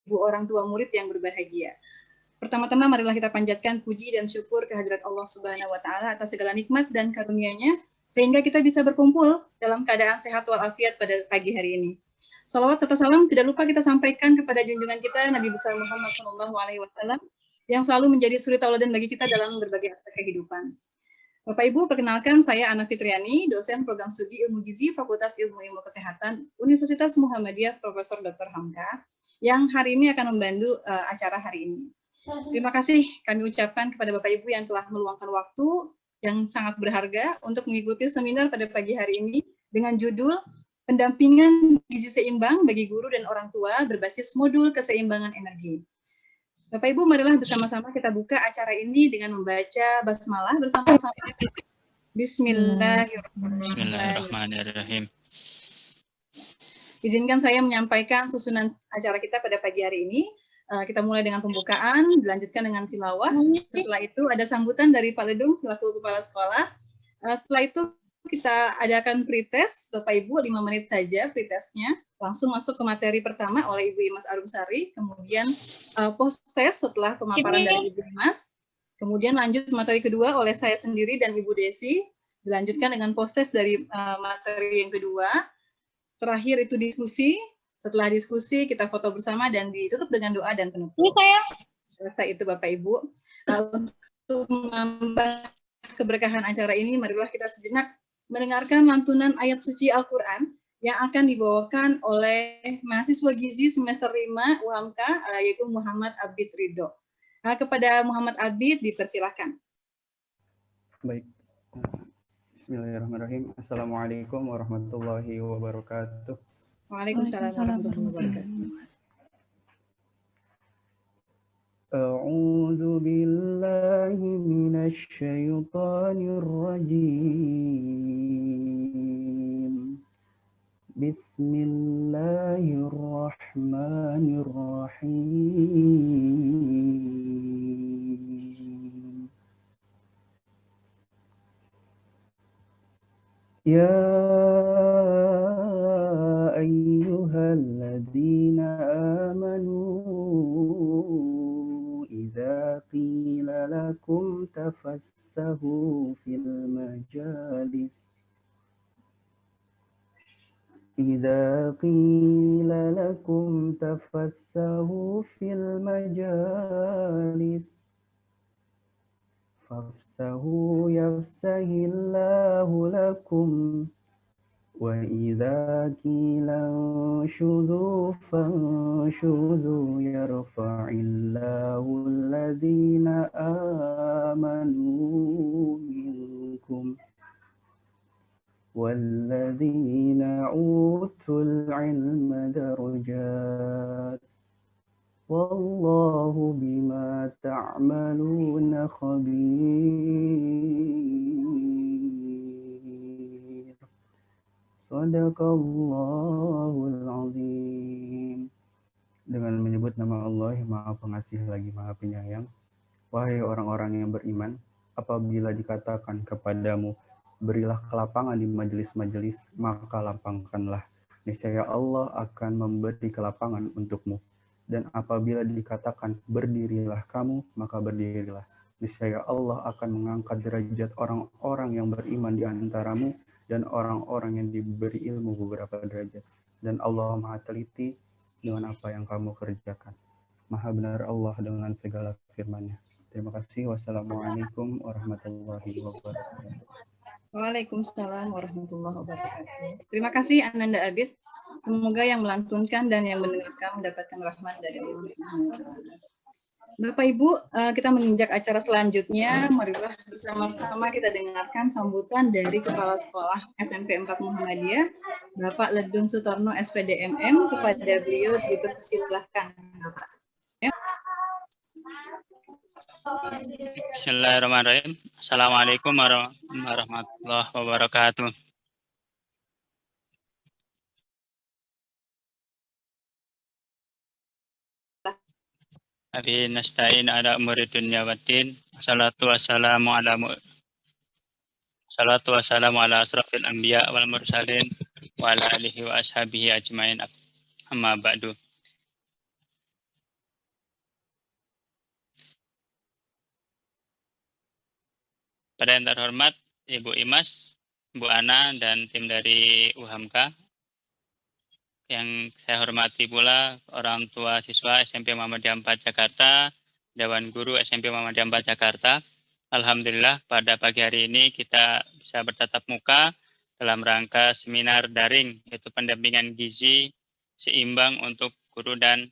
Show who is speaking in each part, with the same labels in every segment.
Speaker 1: Ibu orang tua murid yang berbahagia. Pertama-tama marilah kita panjatkan puji dan syukur kehadirat Allah Subhanahu wa taala atas segala nikmat dan karunia-Nya sehingga kita bisa berkumpul dalam keadaan sehat walafiat pada pagi hari ini. Salawat serta salam tidak lupa kita sampaikan kepada junjungan kita Nabi besar Muhammad SAW yang selalu menjadi suri tauladan bagi kita dalam berbagai aspek kehidupan. Bapak Ibu, perkenalkan saya Ana Fitriani, dosen program studi Ilmu Gizi Fakultas Ilmu Kesehatan Universitas Muhammadiyah Profesor Dr. Hamka yang hari ini akan membantu acara hari ini. Terima kasih kami ucapkan kepada Bapak Ibu yang telah meluangkan waktu yang sangat berharga untuk mengikuti seminar pada pagi hari ini dengan judul Pendampingan Gizi Seimbang bagi Guru dan Orang Tua berbasis modul keseimbangan energi. Bapak Ibu, marilah bersama-sama kita buka acara ini dengan membaca basmalah bersama-sama.
Speaker 2: Bismillahirrahmanirrahim.
Speaker 1: Izinkan saya menyampaikan susunan acara kita pada pagi hari ini. Kita mulai dengan pembukaan, dilanjutkan dengan tilawah. Setelah itu ada sambutan dari Pak Ledung selaku Kepala Sekolah. Setelah itu kita adakan pretest, Bapak Ibu 5 menit saja pretestnya. Langsung masuk ke materi pertama oleh Ibu Imas Arumsari, kemudian post-test setelah pemaparan dari Ibu Imas. Kemudian lanjut materi kedua oleh saya sendiri dan Ibu Desi. Dilanjutkan dengan post-test dari materi yang kedua. Terakhir itu diskusi. Setelah diskusi, kita foto bersama dan ditutup dengan doa dan penutup. Ini saya. Selesai itu Bapak Ibu. Untuk menambah keberkahan acara ini, marilah kita sejenak mendengarkan lantunan ayat suci Al-Quran yang akan dibawakan oleh mahasiswa gizi semester 5 UHAMKA, yaitu Muhammad Abid Ridho. Kepada Muhammad Abid, dipersilahkan.
Speaker 3: Baik. Bismillahirrahmanirrahim. Assalamualaikum warahmatullahi wabarakatuh.
Speaker 1: Waalaikumsalam warahmatullahi wabarakatuh.
Speaker 3: A'udzu billahi minasy syaithanir rajim. Bismillahirrahmanirrahim. Ya ayyuhalladzina amanu idza qila lakum tafassahu fil majalis إذا قيل لكم تفسحوا في المجالس فافسحوا يفسح الله لكم وإذا قيل انشزوا فانشزوا يرفع الله الذين آمنوا منكم والذين أوتوا العلم درجات والله بما تعملون خبير صدق Allahul Azim. Dengan menyebut nama Allah yang Maha Pengasih lagi Maha Penyayang. Wahai orang-orang yang beriman, apabila dikatakan kepadamu berilah kelapangan di majelis-majelis, maka lapangkanlah. Niscaya Allah akan memberi kelapangan untukmu. Dan apabila dikatakan berdirilah kamu, maka berdirilah. Niscaya Allah akan mengangkat derajat orang-orang yang beriman di antaramu dan orang-orang yang diberi ilmu beberapa derajat. Dan Allah Maha teliti dengan apa yang kamu kerjakan. Maha benar Allah dengan segala firman-Nya. Terima kasih. Wassalamualaikum warahmatullahi wabarakatuh.
Speaker 1: Waalaikumsalam warahmatullahi wabarakatuh. Terima kasih Ananda Abid. Semoga yang melantunkan dan yang mendengarkan mendapatkan rahmat dari Allah Subhanahu wa taala. Bapak Ibu, kita menginjak acara selanjutnya. Marilah bersama-sama kita dengarkan sambutan dari Kepala Sekolah SMP 4 Muhammadiyah, Bapak Ledung Sutorno SPDMM. Kepada beliau dipersilahkan, Bapak.
Speaker 2: Bismillahirrahmanirrahim. Assalamualaikum warahmatullahi wabarakatuh. Abi nasta'in ala umuri dunya waddin. Salatu wassalamu ala asrafil anbiya wal mursalin wa ala alihi wa ashabihi ajmain. Amma ba'du. Pada yang terhormat Ibu Imas, Bu Ana, dan tim dari UHAMKA. Yang saya hormati pula orang tua siswa SMP Muhammadiyah 4 Jakarta, Dewan Guru SMP Muhammadiyah 4 Jakarta. Alhamdulillah pada pagi hari ini kita bisa bertatap muka dalam rangka seminar daring, yaitu pendampingan gizi seimbang untuk guru dan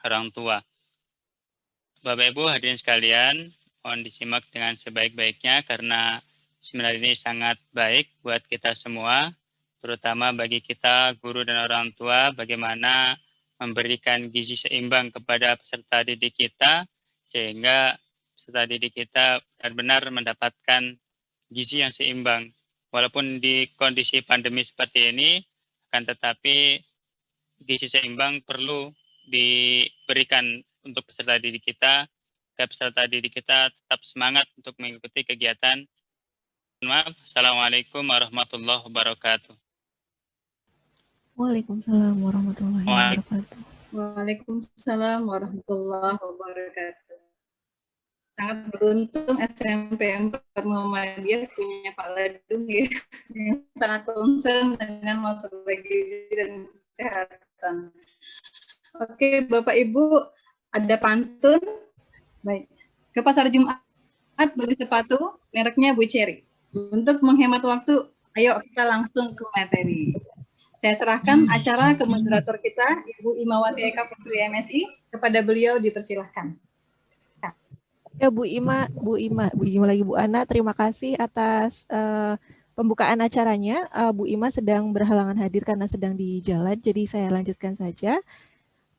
Speaker 2: orang tua. Bapak Ibu hadirin sekalian, mohon disimak dengan sebaik-baiknya karena seminar ini sangat baik buat kita semua, terutama bagi kita guru dan orang tua, bagaimana memberikan gizi seimbang kepada peserta didik kita sehingga peserta didik kita benar-benar mendapatkan gizi yang seimbang. Walaupun di kondisi pandemi seperti ini, akan tetapi gizi seimbang perlu diberikan untuk peserta didik kita, agar peserta didik kita tetap semangat untuk mengikuti kegiatan. Maaf, Assalamualaikum warahmatullahi wabarakatuh.
Speaker 4: Waalaikumsalam warahmatullahi wabarakatuh.
Speaker 1: Waalaikumsalam warahmatullahi wabarakatuh. Sangat beruntung SMP 4 Muhammadiyah punya Pak Ledung ya, yang sangat concern dengan masalah gizi dan kesehatan. Oke, Bapak Ibu, ada pantun. Baik. Ke pasar Jumat beli sepatu, mereknya Bu Cherry. Untuk menghemat waktu, ayo kita langsung ke materi. Saya serahkan acara ke moderator kita, Ibu Imawati Eka Putri MSI. Kepada beliau dipersilahkan.
Speaker 4: Ya Bu Ima lagi Bu Ana, terima kasih atas pembukaan acaranya. Bu Ima sedang berhalangan hadir karena sedang di jalan, jadi saya lanjutkan saja.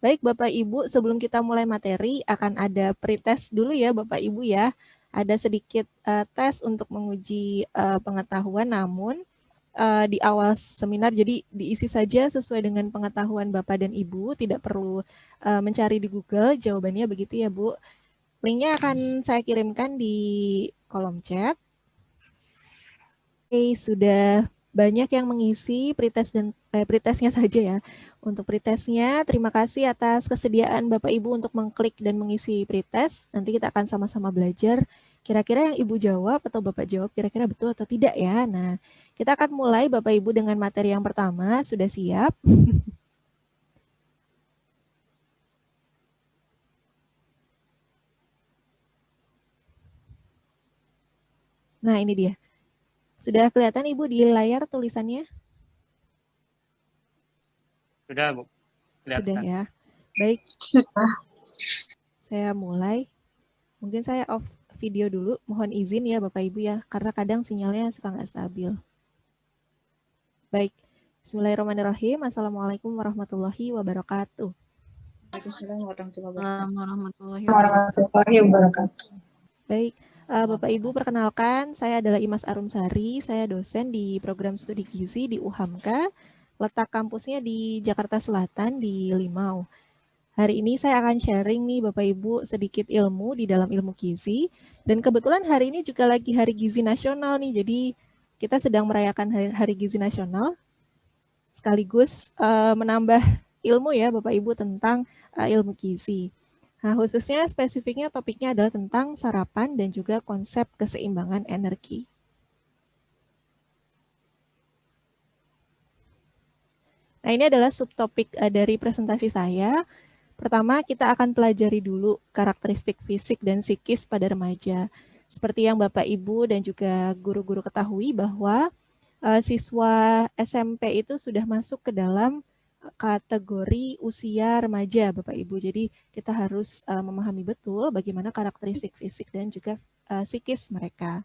Speaker 4: Baik Bapak Ibu, sebelum kita mulai materi akan ada pretest dulu ya Bapak Ibu ya. Ada sedikit tes untuk menguji pengetahuan, namun di awal seminar jadi diisi saja sesuai dengan pengetahuan Bapak dan Ibu, tidak perlu mencari di Google, jawabannya begitu ya Bu. Linknya akan saya kirimkan di kolom chat. Oke, sudah banyak yang mengisi pretest dan pretestnya saja ya. Untuk pretestnya, terima kasih atas kesediaan Bapak Ibu untuk mengklik dan mengisi pretest. Nanti kita akan sama-sama belajar. Kira-kira yang Ibu jawab atau Bapak jawab kira-kira betul atau tidak ya. Nah, kita akan mulai Bapak Ibu dengan materi yang pertama. Sudah siap? Nah, ini dia. Sudah kelihatan Ibu di layar tulisannya?
Speaker 2: Sudah, Bu. Kelihatan.
Speaker 4: Sudah ya. Baik. Saya mulai. Mungkin saya off video dulu. Mohon izin ya Bapak Ibu ya, karena kadang sinyalnya suka nggak stabil. Baik. Bismillahirrahmanirrahim. Assalamualaikum warahmatullahi wabarakatuh.
Speaker 1: Waalaikumsalam
Speaker 5: warahmatullahi wabarakatuh.
Speaker 4: Baik. Bapak Ibu perkenalkan, saya adalah Imas Arumsari, saya dosen di program studi gizi di UHAMKA, letak kampusnya di Jakarta Selatan di Limau. Hari ini saya akan sharing nih Bapak Ibu sedikit ilmu di dalam ilmu gizi, dan kebetulan hari ini juga lagi Hari Gizi Nasional nih, jadi kita sedang merayakan Hari Gizi Nasional, sekaligus menambah ilmu ya Bapak Ibu tentang ilmu gizi. Nah, khususnya spesifiknya topiknya adalah tentang sarapan dan juga konsep keseimbangan energi. Nah, ini adalah subtopik dari presentasi saya. Pertama, kita akan pelajari dulu karakteristik fisik dan psikis pada remaja. Seperti yang Bapak, Ibu, dan juga guru-guru ketahui bahwa siswa SMP itu sudah masuk ke dalam kategori usia remaja Bapak Ibu. Jadi kita harus memahami betul bagaimana karakteristik fisik dan juga psikis mereka.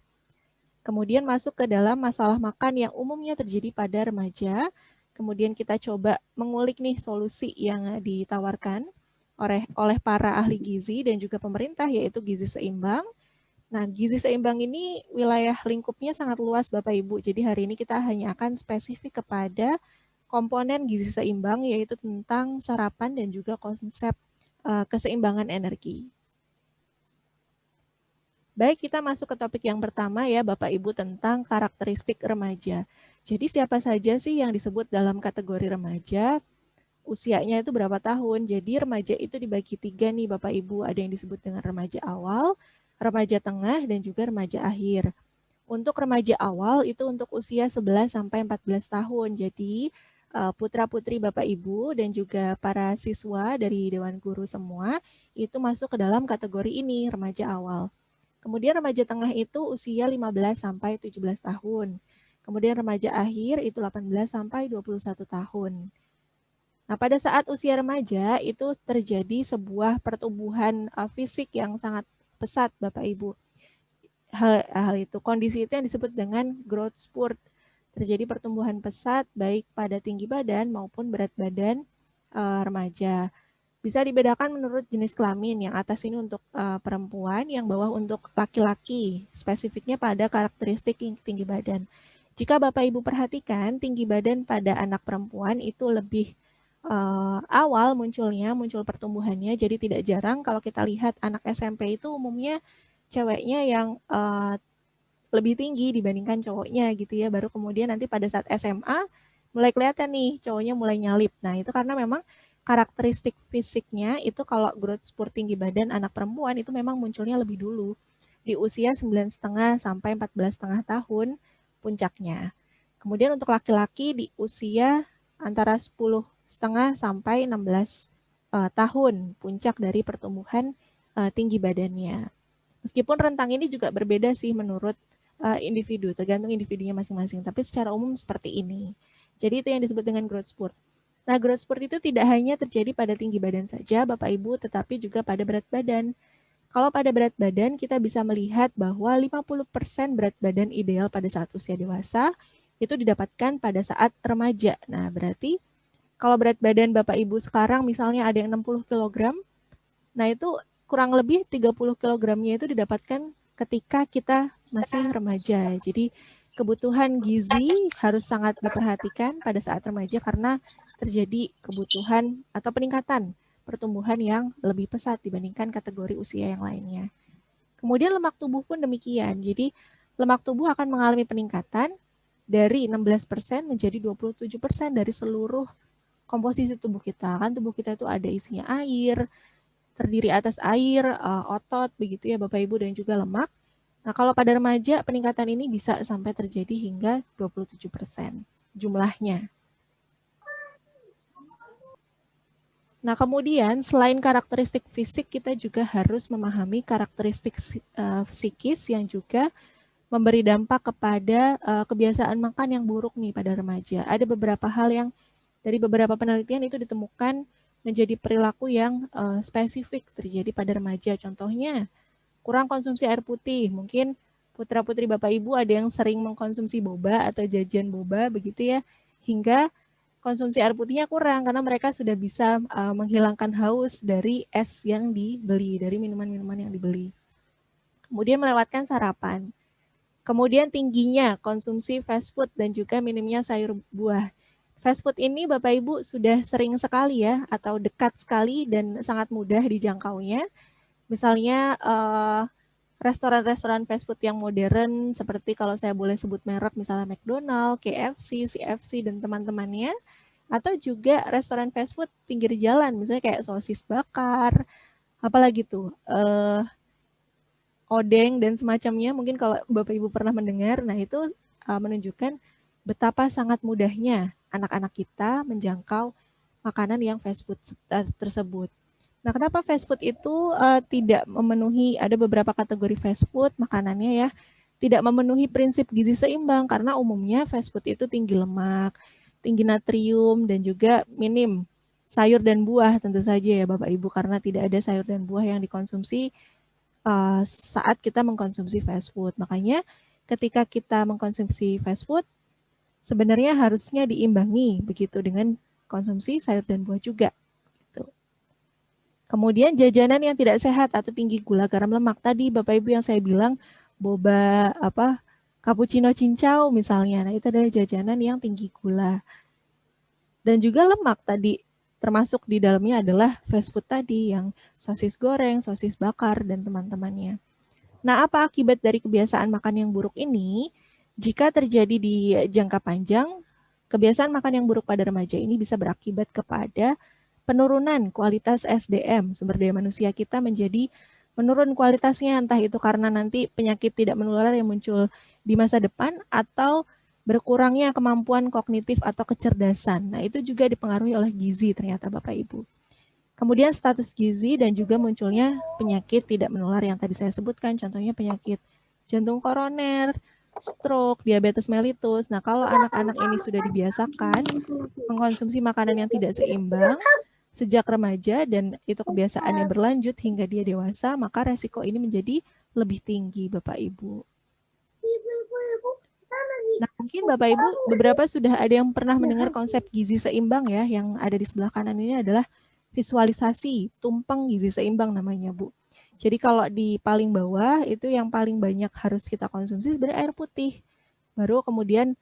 Speaker 4: Kemudian masuk ke dalam masalah makan yang umumnya terjadi pada remaja. Kemudian kita coba mengulik nih solusi yang ditawarkan oleh para ahli gizi dan juga pemerintah, yaitu gizi seimbang. Nah, gizi seimbang ini wilayah lingkupnya sangat luas Bapak Ibu. Jadi hari ini kita hanya akan spesifik kepada komponen gizi seimbang, yaitu tentang sarapan dan juga konsep keseimbangan energi. Baik, kita masuk ke topik yang pertama ya Bapak Ibu tentang karakteristik remaja. Jadi siapa saja sih yang disebut dalam kategori remaja? Usianya itu berapa tahun? Jadi remaja itu dibagi 3 nih Bapak Ibu. Ada yang disebut dengan remaja awal, remaja tengah, dan juga remaja akhir. Untuk remaja awal itu untuk usia 11 sampai 14 tahun. Jadi putra-putri Bapak Ibu dan juga para siswa dari Dewan Guru semua itu masuk ke dalam kategori ini, remaja awal. Kemudian remaja tengah itu usia 15 sampai 17 tahun. Kemudian remaja akhir itu 18 sampai 21 tahun. Nah, pada saat usia remaja itu terjadi sebuah pertumbuhan fisik yang sangat pesat Bapak Ibu. Hal itu, kondisi itu yang disebut dengan growth spurt. Terjadi pertumbuhan pesat baik pada tinggi badan maupun berat badan remaja. Bisa dibedakan menurut jenis kelamin, yang atas ini untuk perempuan, yang bawah untuk laki-laki, spesifiknya pada karakteristik tinggi badan. Jika Bapak Ibu perhatikan, tinggi badan pada anak perempuan itu lebih awal muncul pertumbuhannya, jadi tidak jarang kalau kita lihat anak SMP itu umumnya ceweknya yang lebih tinggi dibandingkan cowoknya gitu ya, baru kemudian nanti pada saat SMA mulai kelihatan nih cowoknya mulai nyalip. Nah itu karena memang karakteristik fisiknya itu kalau growth spurt tinggi badan anak perempuan itu memang munculnya lebih dulu di usia 9,5 sampai 14,5 tahun puncaknya. Kemudian untuk laki-laki di usia antara 10,5 sampai 16 tahun puncak dari pertumbuhan tinggi badannya. Meskipun rentang ini juga berbeda sih menurut individu, tergantung individunya masing-masing, tapi secara umum seperti ini. Jadi itu yang disebut dengan growth spurt. Nah, growth spurt itu tidak hanya terjadi pada tinggi badan saja, Bapak Ibu, tetapi juga pada berat badan. Kalau pada berat badan, kita bisa melihat bahwa 50% berat badan ideal pada saat usia dewasa itu didapatkan pada saat remaja. Nah, berarti kalau berat badan Bapak Ibu sekarang misalnya ada yang 60 kg, nah itu kurang lebih 30 kg-nya itu didapatkan ketika kita masih remaja. Jadi kebutuhan gizi harus sangat diperhatikan pada saat remaja karena terjadi kebutuhan atau peningkatan pertumbuhan yang lebih pesat dibandingkan kategori usia yang lainnya. Kemudian lemak tubuh pun demikian. Jadi lemak tubuh akan mengalami peningkatan dari 16% menjadi 27% dari seluruh komposisi tubuh kita. Kan tubuh kita itu ada isinya air, terdiri atas air, otot, begitu ya Bapak Ibu, dan juga lemak. Nah, kalau pada remaja peningkatan ini bisa sampai terjadi hingga 27% jumlahnya. Nah, kemudian selain karakteristik fisik, kita juga harus memahami karakteristik psikis yang juga memberi dampak kepada kebiasaan makan yang buruk nih pada remaja. Ada beberapa hal yang dari beberapa penelitian itu ditemukan menjadi perilaku yang spesifik terjadi pada remaja. Contohnya, kurang konsumsi air putih. Mungkin putra-putri Bapak Ibu ada yang sering mengkonsumsi boba atau jajan boba, begitu ya, hingga konsumsi air putihnya kurang karena mereka sudah bisa menghilangkan haus dari es yang dibeli, dari minuman-minuman yang dibeli. Kemudian melewatkan sarapan. Kemudian tingginya konsumsi fast food dan juga minimnya sayur buah. Fast food ini Bapak Ibu sudah sering sekali ya, atau dekat sekali dan sangat mudah dijangkaunya. Misalnya restoran-restoran fast food yang modern, seperti kalau saya boleh sebut merek, misalnya McDonald's, KFC, CFC, dan teman-temannya. Atau juga restoran fast food pinggir jalan, misalnya kayak sosis bakar, apalagi tuh, odeng dan semacamnya, mungkin kalau Bapak Ibu pernah mendengar. Nah itu menunjukkan betapa sangat mudahnya anak-anak kita menjangkau makanan yang fast food tersebut. Nah, kenapa fast food itu tidak memenuhi, ada beberapa kategori fast food makanannya ya, tidak memenuhi prinsip gizi seimbang, karena umumnya fast food itu tinggi lemak, tinggi natrium, dan juga minim sayur dan buah tentu saja ya Bapak Ibu, karena tidak ada sayur dan buah yang dikonsumsi saat kita mengkonsumsi fast food. Makanya ketika kita mengkonsumsi fast food, sebenarnya harusnya diimbangi begitu dengan konsumsi sayur dan buah juga. Gitu. Kemudian jajanan yang tidak sehat atau tinggi gula, garam, lemak. Tadi Bapak Ibu yang saya bilang boba cappuccino cincau misalnya. Nah, itu adalah jajanan yang tinggi gula. Dan juga lemak tadi, termasuk di dalamnya adalah fast food tadi yang sosis goreng, sosis bakar, dan teman-temannya. Nah, apa akibat dari kebiasaan makan yang buruk ini? Jika terjadi di jangka panjang, kebiasaan makan yang buruk pada remaja ini bisa berakibat kepada penurunan kualitas SDM, sumber daya manusia kita menjadi menurun kualitasnya, entah itu karena nanti penyakit tidak menular yang muncul di masa depan atau berkurangnya kemampuan kognitif atau kecerdasan. Nah, itu juga dipengaruhi oleh gizi ternyata Bapak Ibu. Kemudian status gizi dan juga munculnya penyakit tidak menular yang tadi saya sebutkan, contohnya penyakit jantung koroner, stroke, diabetes mellitus. Nah, kalau anak-anak ini sudah dibiasakan mengkonsumsi makanan yang tidak seimbang sejak remaja dan itu kebiasaannya berlanjut hingga dia dewasa, maka resiko ini menjadi lebih tinggi, Bapak Ibu. Nah, mungkin Bapak Ibu beberapa sudah ada yang pernah mendengar konsep gizi seimbang ya, yang ada di sebelah kanan ini adalah visualisasi tumpeng gizi seimbang namanya, Bu. Jadi kalau di paling bawah itu yang paling banyak harus kita konsumsi sebenarnya air putih. Baru kemudian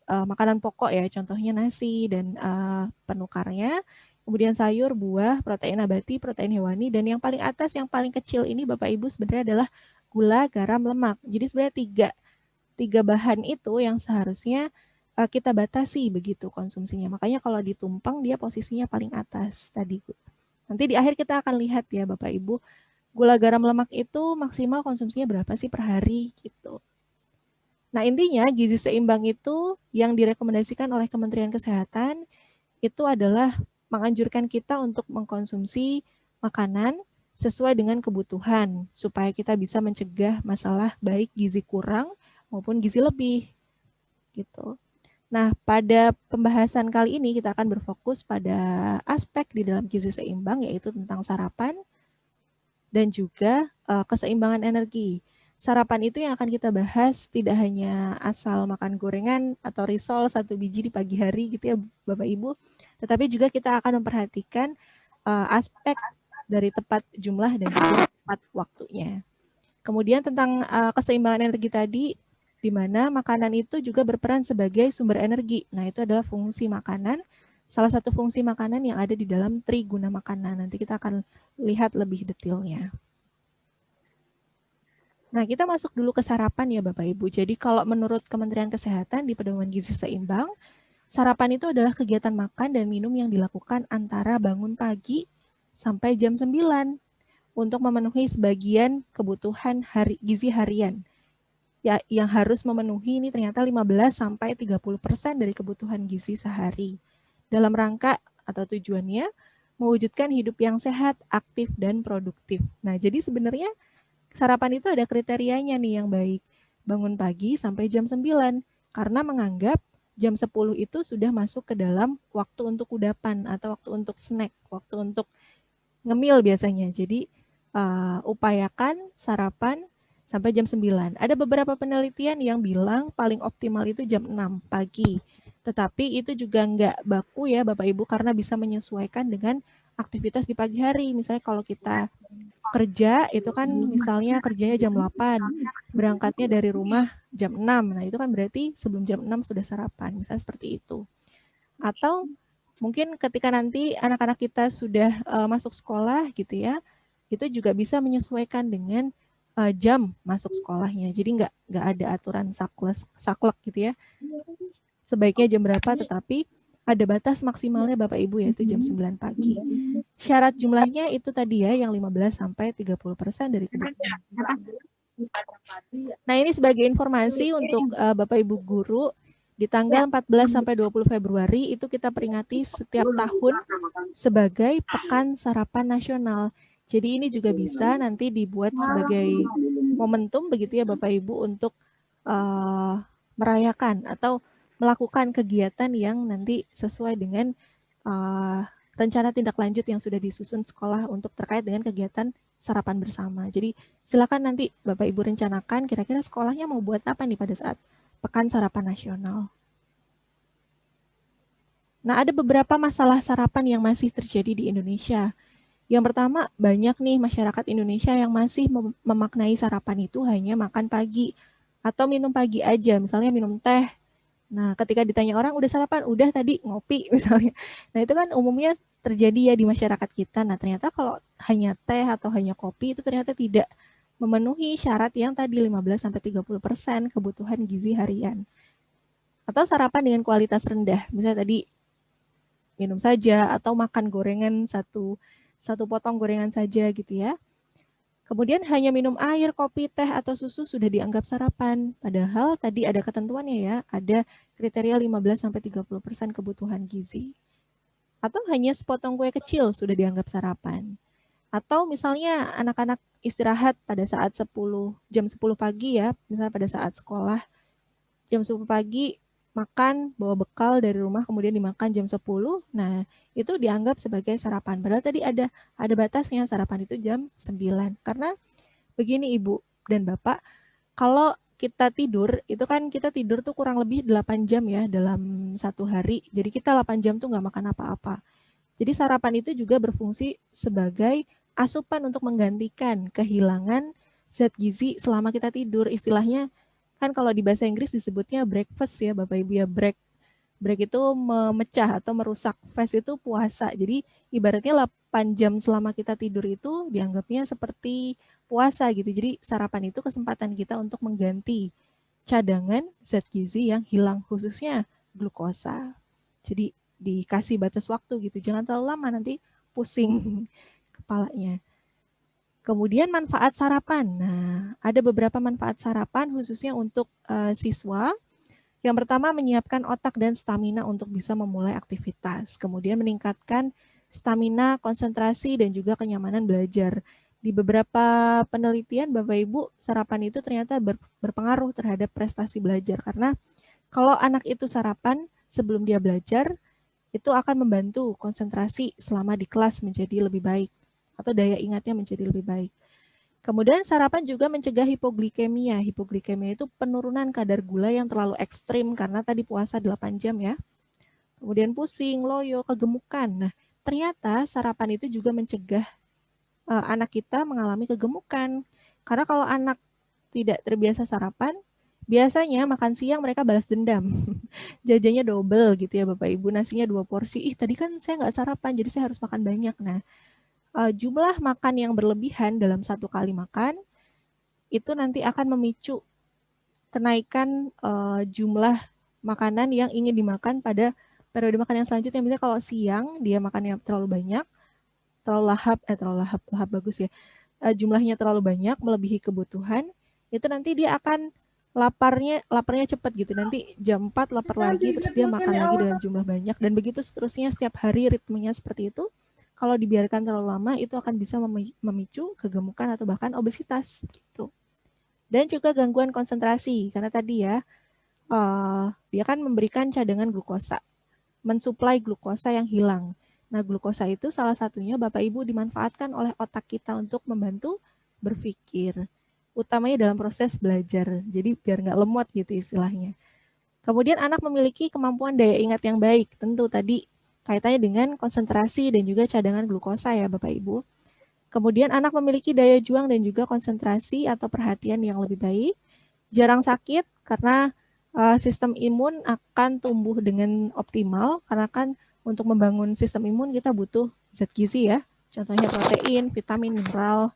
Speaker 4: makanan pokok ya, contohnya nasi dan penukarnya. Kemudian sayur, buah, protein nabati, protein hewani, dan yang paling atas, yang paling kecil ini Bapak Ibu sebenarnya adalah gula, garam, lemak. Jadi sebenarnya tiga bahan itu yang seharusnya kita batasi begitu konsumsinya. Makanya kalau ditumpang dia posisinya paling atas tadi. Nanti di akhir kita akan lihat ya Bapak Ibu, gula garam lemak itu maksimal konsumsinya berapa sih per hari gitu. Nah, intinya gizi seimbang itu yang direkomendasikan oleh Kementerian Kesehatan itu adalah menganjurkan kita untuk mengkonsumsi makanan sesuai dengan kebutuhan supaya kita bisa mencegah masalah baik gizi kurang maupun gizi lebih gitu. Nah, pada pembahasan kali ini kita akan berfokus pada aspek di dalam gizi seimbang, yaitu tentang sarapan dan juga keseimbangan energi. Sarapan itu yang akan kita bahas tidak hanya asal makan gorengan atau risol 1 biji di pagi hari gitu ya Bapak Ibu, tetapi juga kita akan memperhatikan aspek dari tepat jumlah dan juga tepat waktunya. Kemudian tentang keseimbangan energi tadi, di mana makanan itu juga berperan sebagai sumber energi. Nah, itu adalah fungsi makanan, salah satu fungsi makanan yang ada di dalam triguna makanan. Nanti kita akan lihat lebih detailnya. Nah, kita masuk dulu ke sarapan ya Bapak Ibu. Jadi kalau menurut Kementerian Kesehatan di Pedoman Gizi Seimbang, sarapan itu adalah kegiatan makan dan minum yang dilakukan antara bangun pagi sampai jam 9 untuk memenuhi sebagian kebutuhan gizi harian. Ya, yang harus memenuhi ini ternyata 15-30% dari kebutuhan gizi sehari. Dalam rangka atau tujuannya mewujudkan hidup yang sehat, aktif, dan produktif. Nah, jadi sebenarnya sarapan itu ada kriterianya nih yang baik. Bangun pagi sampai jam 9, karena menganggap jam 10 itu sudah masuk ke dalam waktu untuk kudapan atau waktu untuk snack, waktu untuk ngemil biasanya. Jadi upayakan sarapan sampai jam 9. Ada beberapa penelitian yang bilang paling optimal itu jam 6 pagi. Tetapi itu juga nggak baku ya Bapak Ibu karena bisa menyesuaikan dengan aktivitas di pagi hari. Misalnya kalau kita kerja itu kan misalnya kerjanya jam 8, berangkatnya dari rumah jam 6. Nah, itu kan berarti sebelum jam 6 sudah sarapan, misalnya seperti itu. Atau mungkin ketika nanti anak-anak kita sudah masuk sekolah gitu ya, itu juga bisa menyesuaikan dengan jam masuk sekolahnya. Jadi nggak ada aturan saklek gitu ya. Sebaiknya jam berapa, tetapi ada batas maksimalnya Bapak Ibu yaitu jam 9 pagi. Syarat jumlahnya itu tadi ya yang 15-30% dari kebutuhan. Nah, ini sebagai informasi untuk Bapak Ibu guru, di tanggal 14-20 Februari itu kita peringati setiap tahun sebagai Pekan Sarapan Nasional. Jadi ini juga bisa nanti dibuat sebagai momentum begitu ya Bapak Ibu untuk merayakan atau melakukan kegiatan yang nanti sesuai dengan rencana tindak lanjut yang sudah disusun sekolah untuk terkait dengan kegiatan sarapan bersama. Jadi silakan nanti Bapak Ibu rencanakan kira-kira sekolahnya mau buat apa nih pada saat Pekan Sarapan Nasional. Nah, ada beberapa masalah sarapan yang masih terjadi di Indonesia. Yang pertama, banyak nih masyarakat Indonesia yang masih memaknai sarapan itu hanya makan pagi atau minum pagi aja, misalnya minum teh. Nah, ketika ditanya orang, udah sarapan? Udah tadi ngopi misalnya. Nah, itu kan umumnya terjadi ya di masyarakat kita. Nah, ternyata kalau hanya teh atau hanya kopi itu ternyata tidak memenuhi syarat yang tadi 15-30% kebutuhan gizi harian. Atau sarapan dengan kualitas rendah, misalnya tadi minum saja atau makan gorengan satu potong gorengan saja gitu ya. Kemudian hanya minum air, kopi, teh, atau susu sudah dianggap sarapan. Padahal tadi ada ketentuannya ya, ada kriteria 15-30% kebutuhan gizi. Atau hanya sepotong kue kecil sudah dianggap sarapan. Atau misalnya anak-anak istirahat pada saat jam 10 pagi ya, misalnya pada saat sekolah, jam 10 pagi makan, bawa bekal dari rumah, kemudian dimakan jam 10, nah itu dianggap sebagai sarapan. Padahal tadi ada batasnya, sarapan itu jam 9. Karena begini Ibu dan Bapak, kalau kita tidur, itu kan kita tidur tuh kurang lebih 8 jam ya dalam satu hari. Jadi kita 8 jam tuh nggak makan apa-apa. Jadi sarapan itu juga berfungsi sebagai asupan untuk menggantikan kehilangan zat gizi selama kita tidur. Istilahnya kan kalau di bahasa Inggris disebutnya breakfast ya Bapak Ibu ya, break itu memecah atau merusak, fast itu puasa. Jadi ibaratnya 8 jam selama kita tidur itu dianggapnya seperti puasa gitu. Jadi sarapan itu kesempatan kita untuk mengganti cadangan zat gizi yang hilang, khususnya glukosa. Jadi dikasih batas waktu gitu, jangan terlalu lama nanti pusing kepalanya. Kemudian manfaat sarapan. Nah, ada beberapa manfaat sarapan khususnya untuk siswa. Yang pertama, menyiapkan otak dan stamina untuk bisa memulai aktivitas. Kemudian meningkatkan stamina, konsentrasi, dan juga kenyamanan belajar. Di beberapa penelitian, Bapak Ibu, sarapan itu ternyata berpengaruh terhadap prestasi belajar. Karena kalau anak itu sarapan sebelum dia belajar, itu akan membantu konsentrasi selama di kelas menjadi lebih baik. Atau daya ingatnya menjadi lebih baik. Kemudian sarapan juga mencegah hipoglikemia. Hipoglikemia itu penurunan kadar gula yang terlalu ekstrim karena tadi puasa 8 jam ya. Kemudian pusing, loyo, kegemukan. Nah, ternyata sarapan itu juga mencegah anak kita mengalami kegemukan. Karena kalau anak tidak terbiasa sarapan, biasanya makan siang mereka balas dendam. Jajannya double gitu ya Bapak Ibu, nasinya 2 porsi. Ih, tadi kan saya nggak sarapan, jadi saya harus makan banyak. Nah, jumlah makan yang berlebihan dalam satu kali makan itu nanti akan memicu kenaikan jumlah makanan yang ingin dimakan pada periode makan yang selanjutnya. Misalnya kalau siang dia makan yang terlalu banyak, terlalu lahap bagus ya, jumlahnya terlalu banyak melebihi kebutuhan, itu nanti dia akan laparnya cepat gitu. Nanti jam 4 lapar lagi, terus dia makan lagi dengan jumlah banyak, dan begitu seterusnya setiap hari ritmenya seperti itu. Kalau dibiarkan terlalu lama, itu akan bisa memicu kegemukan atau bahkan obesitas gitu. Dan juga gangguan konsentrasi, karena tadi ya, dia kan memberikan cadangan glukosa, mensuplai glukosa yang hilang. Nah, glukosa itu salah satunya Bapak Ibu dimanfaatkan oleh otak kita untuk membantu berpikir, utamanya dalam proses belajar. Jadi biar nggak lemot gitu istilahnya. Kemudian anak memiliki kemampuan daya ingat yang baik, tentu tadi kaitannya dengan konsentrasi dan juga cadangan glukosa ya Bapak Ibu. Kemudian anak memiliki daya juang dan juga konsentrasi atau perhatian yang lebih baik. Jarang sakit karena sistem imun akan tumbuh dengan optimal, karena kan untuk membangun sistem imun kita butuh zat gizi ya. Contohnya protein, vitamin, mineral.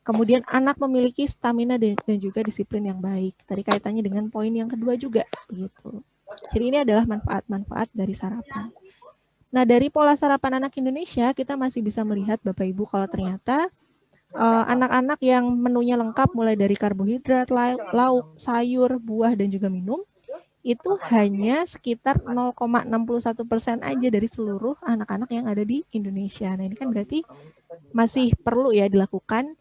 Speaker 4: Kemudian anak memiliki stamina dan juga disiplin yang baik. Tadi kaitannya dengan poin yang kedua juga gitu. Jadi ini adalah manfaat-manfaat dari sarapan. Nah, dari pola sarapan anak Indonesia, kita masih bisa melihat Bapak Ibu kalau ternyata anak-anak yang menunya lengkap mulai dari karbohidrat, lauk, sayur, buah, dan juga minum, itu hanya sekitar 0,61% aja dari seluruh anak-anak yang ada di Indonesia. Nah, ini kan berarti masih perlu ya dilakukan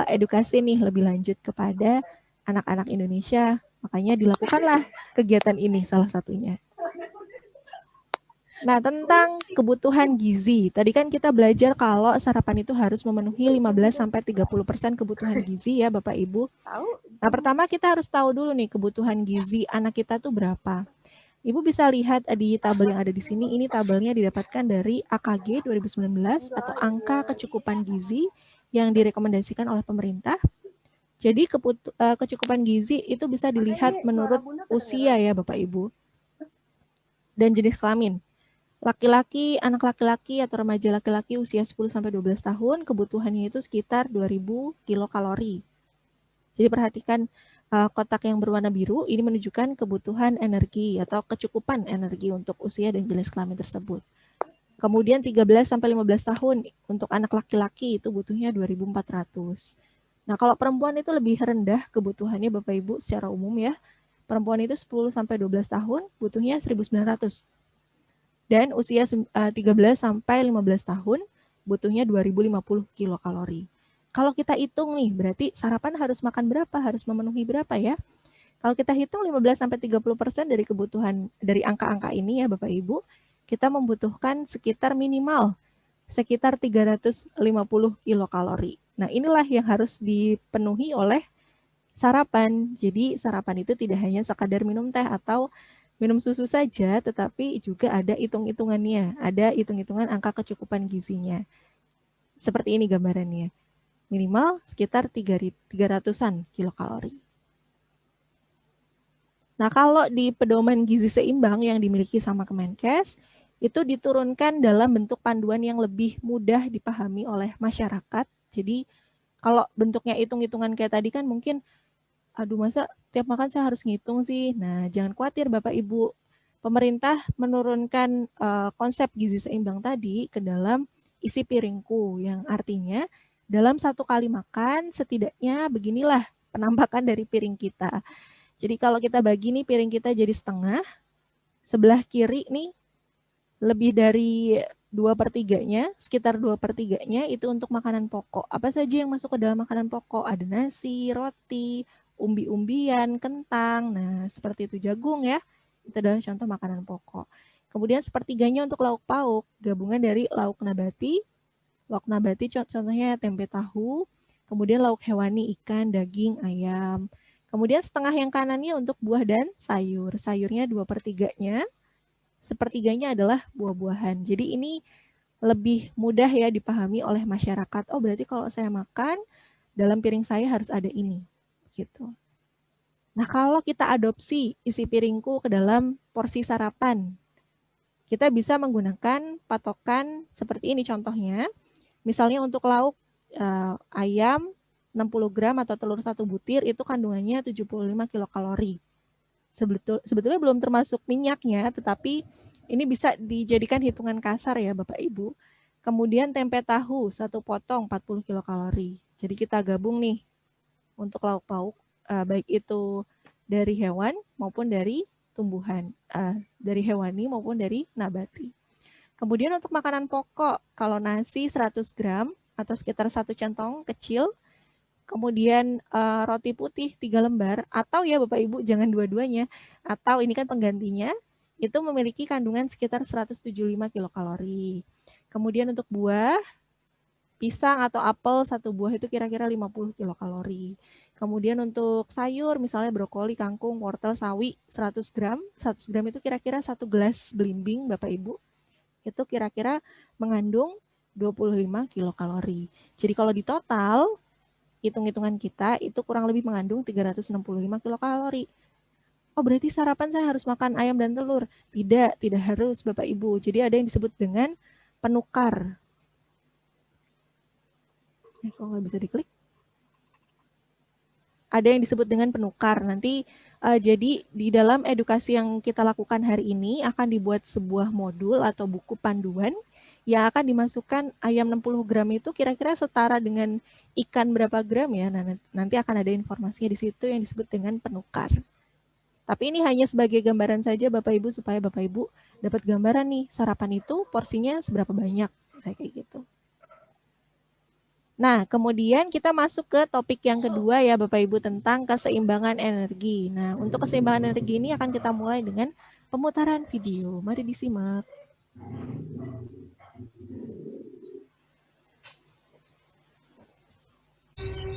Speaker 4: edukasi nih lebih lanjut kepada anak-anak Indonesia. Makanya dilakukanlah kegiatan ini salah satunya. Nah, tentang kebutuhan gizi. Tadi kan kita belajar kalau sarapan itu harus memenuhi 15-30% kebutuhan gizi ya Bapak Ibu. Nah, pertama kita harus tahu dulu nih kebutuhan gizi anak kita tuh berapa. Ibu bisa lihat di tabel yang ada di sini. Ini tabelnya didapatkan dari AKG 2019 atau angka kecukupan gizi yang direkomendasikan oleh pemerintah. Jadi kecukupan gizi itu bisa dilihat menurut usia ya Bapak Ibu. Dan jenis kelamin. Laki-laki, anak laki-laki atau remaja laki-laki usia 10-12 tahun, kebutuhannya itu sekitar 2000 kilokalori. Jadi perhatikan kotak yang berwarna biru, ini menunjukkan kebutuhan energi atau kecukupan energi untuk usia dan jenis kelamin tersebut. Kemudian 13-15 tahun, untuk anak laki-laki itu butuhnya 2400. Nah, kalau perempuan itu lebih rendah kebutuhannya Bapak Ibu secara umum ya. Perempuan itu 10 sampai 12 tahun butuhnya 1.900. Dan usia 13 sampai 15 tahun butuhnya 2050 kilokalori. Kalau kita hitung nih, berarti sarapan harus makan berapa? Harus memenuhi berapa ya? Kalau kita hitung 15 sampai 30% dari kebutuhan dari angka-angka ini ya Bapak Ibu, kita membutuhkan sekitar minimal sekitar 350 kilokalori. Nah, inilah yang harus dipenuhi oleh sarapan. Jadi, sarapan itu tidak hanya sekadar minum teh atau minum susu saja, tetapi juga ada hitung-hitungannya, ada hitung-hitungan angka kecukupan gizinya. Seperti ini gambarannya. Minimal sekitar 300-an kilokalori. Nah, kalau di pedoman gizi seimbang yang dimiliki sama Kemenkes, itu diturunkan dalam bentuk panduan yang lebih mudah dipahami oleh masyarakat. Jadi kalau bentuknya hitung-hitungan kayak tadi kan mungkin, aduh masa tiap makan saya harus ngitung sih. Nah, jangan khawatir Bapak Ibu. Pemerintah menurunkan konsep gizi seimbang tadi ke dalam isi piringku, yang artinya dalam satu kali makan setidaknya beginilah penampakan dari piring kita. Jadi kalau kita bagi nih piring kita jadi setengah, sebelah kiri nih lebih dari 2/3-nya, sekitar 2/3-nya itu untuk makanan pokok. Apa saja yang masuk ke dalam makanan pokok? Ada nasi, roti, umbi-umbian, kentang. Nah, seperti itu jagung ya. Itu adalah contoh makanan pokok. Kemudian sepertiganya untuk lauk pauk, gabungan dari lauk nabati. Lauk nabati contohnya tempe tahu, kemudian lauk hewani ikan, daging, ayam. Kemudian setengah yang kanannya untuk buah dan sayur. Sayurnya 2/3-nya. Sepertiganya adalah buah-buahan. Jadi ini lebih mudah ya dipahami oleh masyarakat. Oh, berarti kalau saya makan, dalam piring saya harus ada ini. Gitu. Nah, kalau kita adopsi isi piringku ke dalam porsi sarapan, kita bisa menggunakan patokan seperti ini contohnya. Misalnya untuk lauk ayam 60 gram atau telur 1 butir itu kandungannya 75 kilokalori. Sebetulnya belum termasuk minyaknya, tetapi ini bisa dijadikan hitungan kasar ya Bapak Ibu. Kemudian tempe tahu 1 potong 40 kilokalori. Jadi kita gabung nih untuk lauk pauk, baik itu dari hewan maupun dari tumbuhan, dari hewani maupun dari nabati. Kemudian untuk makanan pokok, kalau nasi 100 gram atau sekitar 1 centong kecil, kemudian roti putih 3 lembar, atau ya Bapak Ibu jangan dua-duanya, atau ini kan penggantinya, itu memiliki kandungan sekitar 175 kilokalori. Kemudian untuk buah, pisang atau apel 1 buah itu kira-kira 50 kilokalori. Kemudian untuk sayur, misalnya brokoli, kangkung, wortel, sawi 100 gram. 100 gram itu kira-kira 1 gelas belimbing Bapak Ibu. Itu kira-kira mengandung 25 kilokalori. Jadi kalau di total, hitung-hitungan kita itu kurang lebih mengandung 365 kilokalori. Oh, berarti sarapan saya harus makan ayam dan telur. Tidak harus Bapak Ibu. Jadi ada yang disebut dengan penukar. Kok nggak bisa diklik? Ada yang disebut dengan penukar. Nanti jadi di dalam edukasi yang kita lakukan hari ini akan dibuat sebuah modul atau buku panduan yang akan dimasukkan ayam 60 gram itu kira-kira setara dengan ikan berapa gram ya. Nah, nanti akan ada informasinya di situ yang disebut dengan penukar. Tapi ini hanya sebagai gambaran saja Bapak Ibu supaya Bapak Ibu dapat gambaran nih sarapan itu porsinya seberapa banyak. Kayak gitu. Nah, kemudian kita masuk ke topik yang kedua ya Bapak Ibu tentang keseimbangan energi. Nah, untuk keseimbangan energi ini akan kita mulai dengan pemutaran video. Mari disimak.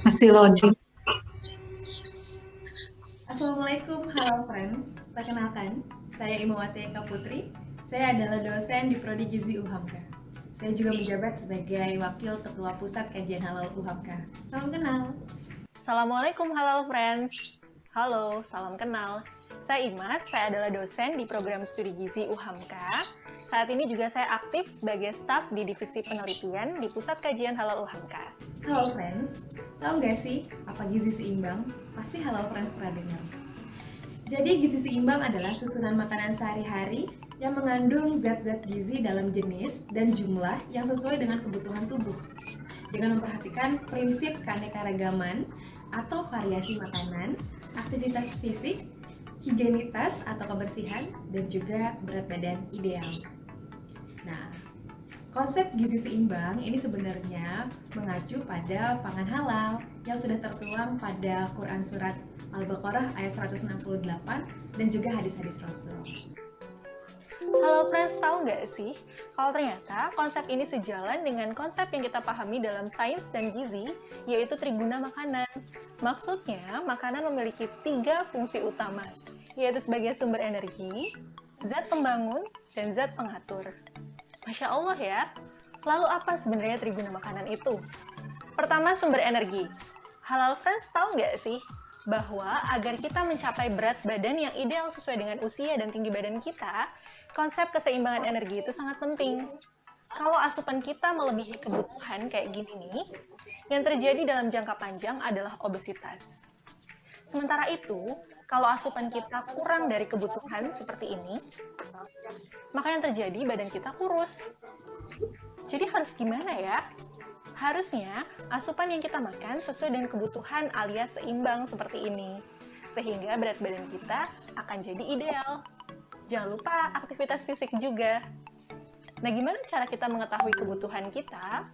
Speaker 5: Masih loading.
Speaker 6: Assalamualaikum, halo friends. Perkenalkan, saya Imawati Eka Putri. Saya adalah dosen di Prodi Gizi UHAMKA. Saya juga menjabat sebagai Wakil Ketua Pusat Kajian Halal UHAMKA. Salam kenal.
Speaker 7: Assalamualaikum, halo friends. Halo, salam kenal. Saya Imas, saya adalah dosen di program studi gizi UHAMKA. Saat ini juga saya aktif sebagai staf di Divisi Penelitian di Pusat Kajian Halal UHAMKA.
Speaker 6: Halo friends, tahu nggak sih apa gizi seimbang? Pasti Halal friends pernah dengar. Jadi gizi seimbang adalah susunan makanan sehari-hari yang mengandung zat-zat gizi dalam jenis dan jumlah yang sesuai dengan kebutuhan tubuh. dengan memperhatikan prinsip keanekaragaman atau variasi makanan, aktivitas fisik, higienitas atau kebersihan, dan juga berat badan ideal. Nah, konsep gizi seimbang ini sebenarnya mengacu pada pangan halal yang sudah tertuang pada Quran Surat Al-Baqarah ayat 168 dan juga hadis-hadis Rasul.
Speaker 7: Halo friends, tahu nggak sih kalau ternyata konsep ini sejalan dengan konsep yang kita pahami dalam sains dan gizi, yaitu triguna makanan. Maksudnya, makanan memiliki 3 fungsi utama, yaitu sebagai sumber energi, zat pembangun, dan zat pengatur. Masya Allah ya. Lalu apa sebenarnya triguna makanan itu? Pertama, sumber energi. Halal friends, tahu nggak sih bahwa agar kita mencapai berat badan yang ideal sesuai dengan usia dan tinggi badan kita, konsep keseimbangan energi itu sangat penting. Kalau asupan kita melebihi kebutuhan kayak gini nih, yang terjadi dalam jangka panjang adalah obesitas. Sementara itu, kalau asupan kita kurang dari kebutuhan seperti ini, maka yang terjadi badan kita kurus. Jadi harus gimana ya? Harusnya asupan yang kita makan sesuai dengan kebutuhan alias seimbang seperti ini, sehingga berat badan kita akan jadi ideal. Jangan lupa aktivitas fisik juga. Nah, gimana cara kita mengetahui kebutuhan kita?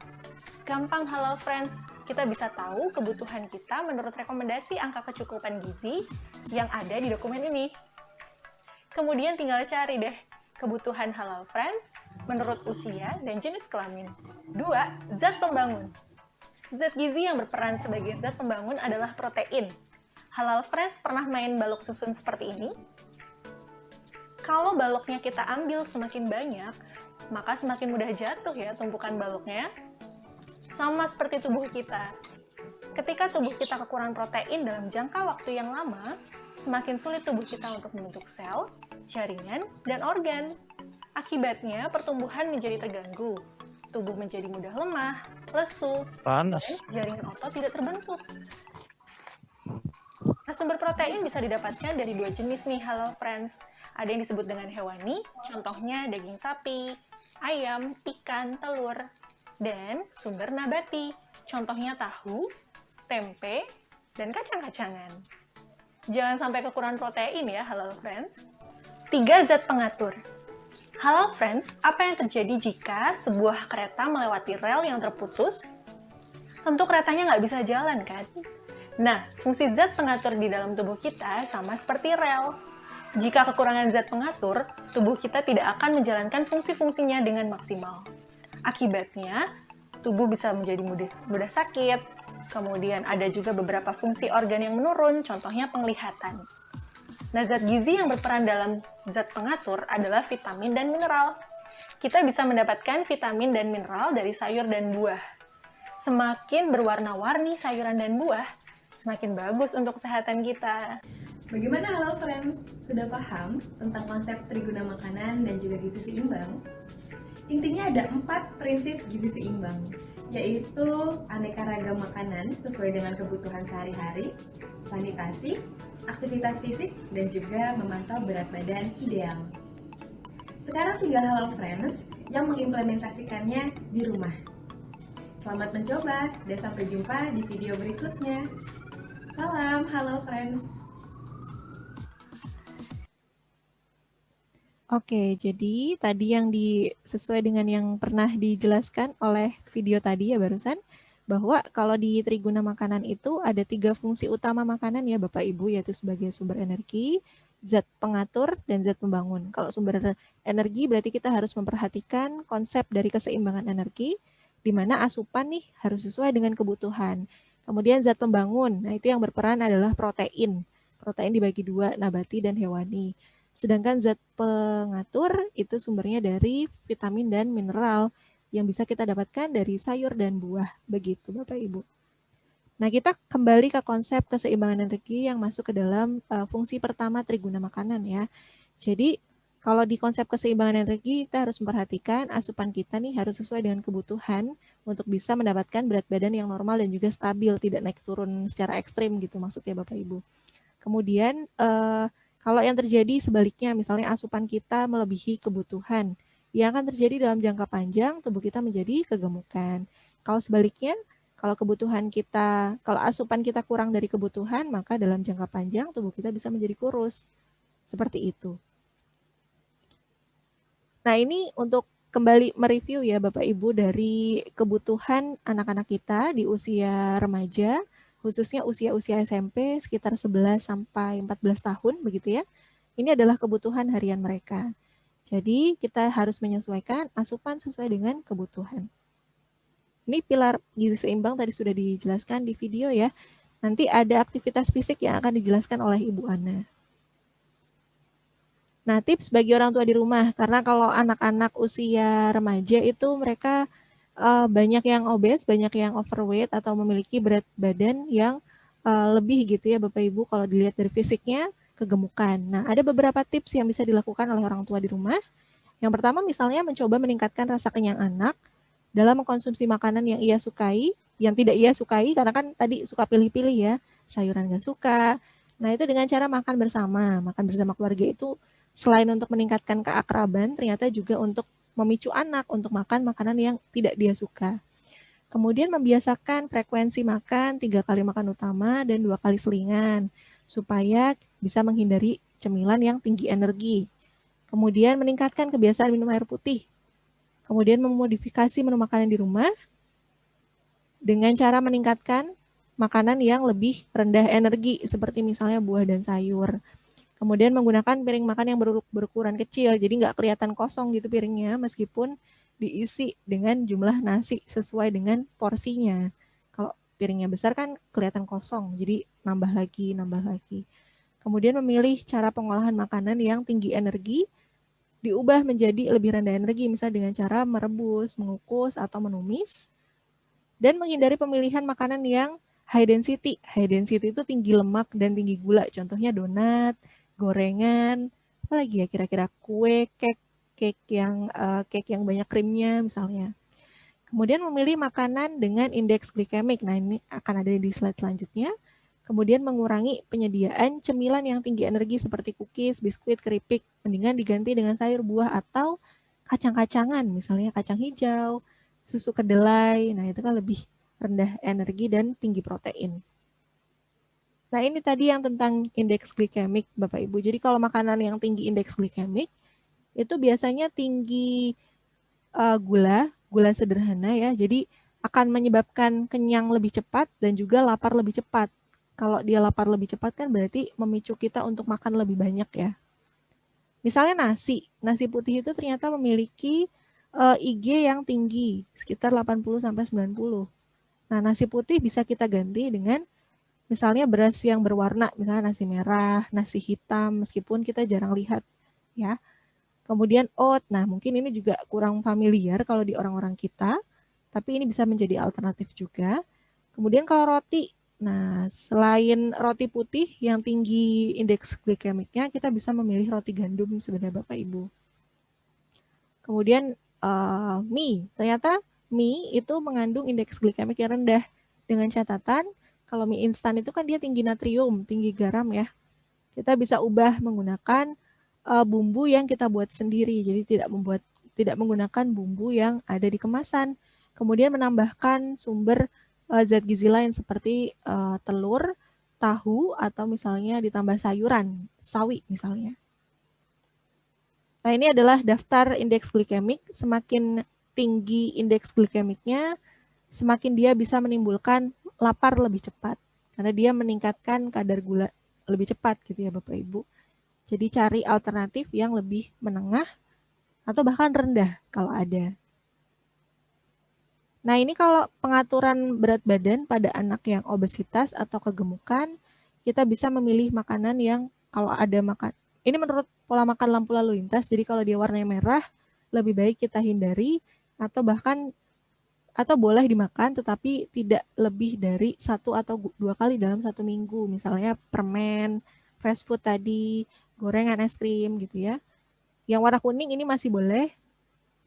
Speaker 7: Gampang halal friends, kita bisa tahu kebutuhan kita menurut rekomendasi angka kecukupan gizi yang ada di dokumen ini. Kemudian tinggal cari deh kebutuhan halal friends menurut usia dan jenis kelamin. 2. Zat pembangun. Zat gizi yang berperan sebagai zat pembangun adalah protein. Halal friends pernah main balok susun seperti ini? Kalau baloknya kita ambil semakin banyak, maka semakin mudah jatuh ya tumpukan baloknya. Sama seperti tubuh kita. Ketika tubuh kita kekurangan protein dalam jangka waktu yang lama, semakin sulit tubuh kita untuk membentuk sel, jaringan, dan organ. Akibatnya, pertumbuhan menjadi terganggu. Tubuh menjadi mudah lemah, lesu, dan jaringan otot tidak terbentuk. Nah, sumber protein bisa didapatkan dari 2 jenis nih, halal friends. Ada yang disebut dengan hewani, contohnya daging sapi, ayam, ikan, telur, dan sumber nabati, contohnya tahu, tempe, dan kacang-kacangan. Jangan sampai kekurangan protein ya, halal friends. 3. Zat pengatur. Halal friends, apa yang terjadi jika sebuah kereta melewati rel yang terputus? Tentu keretanya nggak bisa jalan kan? Nah, fungsi zat pengatur di dalam tubuh kita sama seperti rel. Jika kekurangan zat pengatur, tubuh kita tidak akan menjalankan fungsi-fungsinya dengan maksimal. Akibatnya, tubuh bisa menjadi mudah sakit, kemudian ada juga beberapa fungsi organ yang menurun, contohnya penglihatan. Nah, zat gizi yang berperan dalam zat pengatur adalah vitamin dan mineral. Kita bisa mendapatkan vitamin dan mineral dari sayur dan buah. Semakin berwarna-warni sayuran dan buah, semakin bagus untuk kesehatan kita.
Speaker 6: Bagaimana halal friends? Sudah paham tentang konsep triguna makanan dan juga gizi seimbang? Intinya ada 4 prinsip gizi seimbang, yaitu aneka ragam makanan sesuai dengan kebutuhan sehari-hari, sanitasi, aktivitas fisik, dan juga memantau berat badan ideal. Sekarang tinggal halal friends yang mengimplementasikannya di rumah. Selamat mencoba dan sampai jumpa di video berikutnya. Salam halal friends.
Speaker 4: Oke, jadi tadi yang sesuai dengan yang pernah dijelaskan oleh video tadi ya barusan, bahwa kalau di triguna makanan itu ada 3 fungsi utama makanan ya Bapak Ibu, yaitu sebagai sumber energi, zat pengatur, dan zat pembangun. Kalau sumber energi berarti kita harus memperhatikan konsep dari keseimbangan energi, di mana asupan nih harus sesuai dengan kebutuhan. Kemudian zat pembangun, nah itu yang berperan adalah protein. Protein dibagi 2, nabati dan hewani. Sedangkan zat pengatur itu sumbernya dari vitamin dan mineral yang bisa kita dapatkan dari sayur dan buah. Begitu Bapak Ibu. Nah, kita kembali ke konsep keseimbangan energi yang masuk ke dalam fungsi pertama triguna makanan ya. Jadi, kalau di konsep keseimbangan energi, kita harus memperhatikan asupan kita nih harus sesuai dengan kebutuhan untuk bisa mendapatkan berat badan yang normal dan juga stabil, tidak naik turun secara ekstrim gitu maksudnya Bapak Ibu. Kemudian, kalau yang terjadi sebaliknya, misalnya asupan kita melebihi kebutuhan, yang akan terjadi dalam jangka panjang, tubuh kita menjadi kegemukan. Kalau sebaliknya, kalau asupan kita kurang dari kebutuhan, maka dalam jangka panjang tubuh kita bisa menjadi kurus. Seperti itu. Nah, ini untuk kembali mereview ya Bapak Ibu dari kebutuhan anak-anak kita di usia remaja, khususnya usia-usia SMP sekitar 11 sampai 14 tahun begitu ya. Ini adalah kebutuhan harian mereka. Jadi kita harus menyesuaikan asupan sesuai dengan kebutuhan. Ini pilar gizi seimbang tadi sudah dijelaskan di video ya. Nanti ada aktivitas fisik yang akan dijelaskan oleh Ibu Ana. Nah, tips bagi orang tua di rumah, karena kalau anak-anak usia remaja itu mereka banyak yang obes, banyak yang overweight atau memiliki berat badan yang lebih gitu ya Bapak Ibu kalau dilihat dari fisiknya, kegemukan. Nah, ada beberapa tips yang bisa dilakukan oleh orang tua di rumah. Yang pertama misalnya mencoba meningkatkan rasa kenyang anak dalam mengkonsumsi makanan yang ia sukai, yang tidak ia sukai, karena kan tadi suka pilih-pilih ya, sayuran nggak suka. Nah, itu dengan cara makan bersama keluarga itu selain untuk meningkatkan keakraban, ternyata juga untuk memicu anak untuk makan makanan yang tidak dia suka. Kemudian membiasakan frekuensi makan 3 kali makan utama dan 2 kali selingan, supaya bisa menghindari cemilan yang tinggi energi. Kemudian meningkatkan kebiasaan minum air putih. Kemudian memodifikasi menu makanan di rumah dengan cara meningkatkan makanan yang lebih rendah energi, seperti misalnya buah dan sayur. Kemudian menggunakan piring makan yang berukuran kecil, jadi nggak kelihatan kosong gitu piringnya, meskipun diisi dengan jumlah nasi sesuai dengan porsinya. Kalau piringnya besar kan kelihatan kosong, jadi nambah lagi. Kemudian memilih cara pengolahan makanan yang tinggi energi, diubah menjadi lebih rendah energi, misalnya dengan cara merebus, mengukus, atau menumis. Dan menghindari pemilihan makanan yang high density. High density itu tinggi lemak dan tinggi gula, contohnya donat, gorengan, apalagi ya kira-kira kue, cake yang banyak krimnya misalnya. Kemudian memilih makanan dengan indeks glikemik. Nah, ini akan ada di slide selanjutnya. Kemudian mengurangi penyediaan cemilan yang tinggi energi seperti cookies, biskuit, keripik. Mendingan diganti dengan sayur, buah, atau kacang-kacangan. Misalnya kacang hijau, susu kedelai. Nah, itu kan lebih rendah energi dan tinggi protein. Nah, ini tadi yang tentang indeks glikemik, Bapak Ibu. Jadi kalau makanan yang tinggi indeks glikemik, itu biasanya tinggi gula sederhana ya. Jadi akan menyebabkan kenyang lebih cepat dan juga lapar lebih cepat. Kalau dia lapar lebih cepat kan berarti memicu kita untuk makan lebih banyak ya. Misalnya nasi putih itu ternyata memiliki IG yang tinggi, sekitar 80-90. Nah, nasi putih bisa kita ganti dengan misalnya beras yang berwarna, misalnya nasi merah, nasi hitam, meskipun kita jarang lihat ya. Kemudian oat, nah mungkin ini juga kurang familiar kalau di orang-orang kita, tapi ini bisa menjadi alternatif juga. Kemudian kalau roti, nah selain roti putih yang tinggi indeks glikemiknya, kita bisa memilih roti gandum sebenarnya Bapak Ibu. Kemudian mie, ternyata mie itu mengandung indeks glikemik yang rendah, dengan catatan kalau mie instan itu kan dia tinggi natrium, tinggi garam ya. Kita bisa ubah menggunakan bumbu yang kita buat sendiri, jadi tidak menggunakan bumbu yang ada di kemasan. Kemudian menambahkan sumber zat gizi lain seperti telur, tahu, atau misalnya ditambah sayuran, sawi misalnya. Nah, ini adalah daftar indeks glikemik. Semakin tinggi indeks glikemiknya, semakin dia bisa menimbulkan lapar lebih cepat, karena dia meningkatkan kadar gula lebih cepat gitu ya Bapak Ibu. Jadi cari alternatif yang lebih menengah atau bahkan rendah kalau ada. Nah, ini kalau pengaturan berat badan pada anak yang obesitas atau kegemukan, kita bisa memilih makanan yang kalau ada ini menurut pola makan lampu lalu lintas, jadi kalau dia warnanya merah, lebih baik kita hindari atau boleh dimakan tetapi tidak lebih dari 1 atau 2 kali dalam 1 minggu. Misalnya permen, fast food tadi, gorengan, es krim gitu ya. Yang warna kuning ini masih boleh.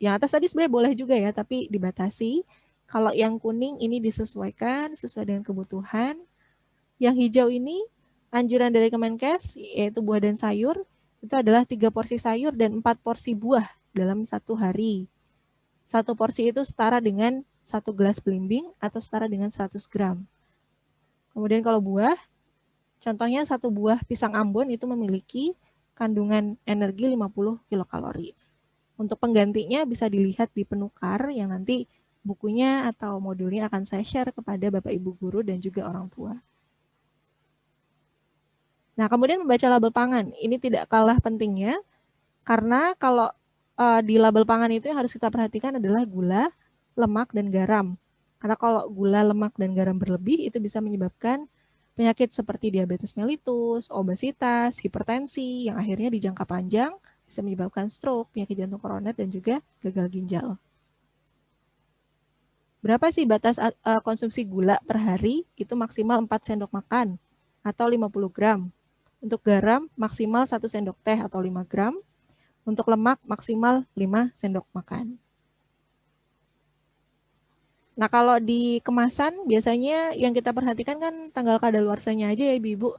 Speaker 4: Yang atas tadi sebenarnya boleh juga ya, tapi dibatasi. Kalau yang kuning ini disesuaikan sesuai dengan kebutuhan. Yang hijau ini anjuran dari Kemenkes, yaitu buah dan sayur, itu adalah 3 porsi sayur dan 4 porsi buah dalam 1 hari. 1 porsi itu setara dengan 1 gelas belimbing atau setara dengan 100 gram. Kemudian kalau buah, contohnya 1 buah pisang Ambon itu memiliki kandungan energi 50 kilokalori. Untuk penggantinya bisa dilihat di penukar yang nanti bukunya atau modulnya akan saya share kepada Bapak Ibu guru dan juga orang tua. Nah, kemudian membaca label pangan. Ini tidak kalah pentingnya karena kalau di label pangan itu yang harus kita perhatikan adalah gula, lemak, dan garam. Karena kalau gula, lemak, dan garam berlebih itu bisa menyebabkan penyakit seperti diabetes mellitus, obesitas, hipertensi yang akhirnya di jangka panjang bisa menyebabkan stroke, penyakit jantung koroner, dan juga gagal ginjal. Berapa sih batas konsumsi gula per hari? Itu maksimal 4 sendok makan atau 50 gram. Untuk garam maksimal 1 sendok teh atau 5 gram. Untuk lemak maksimal 5 sendok makan. Nah, kalau di kemasan biasanya yang kita perhatikan kan tanggal kadaluarsanya aja ya Ibu,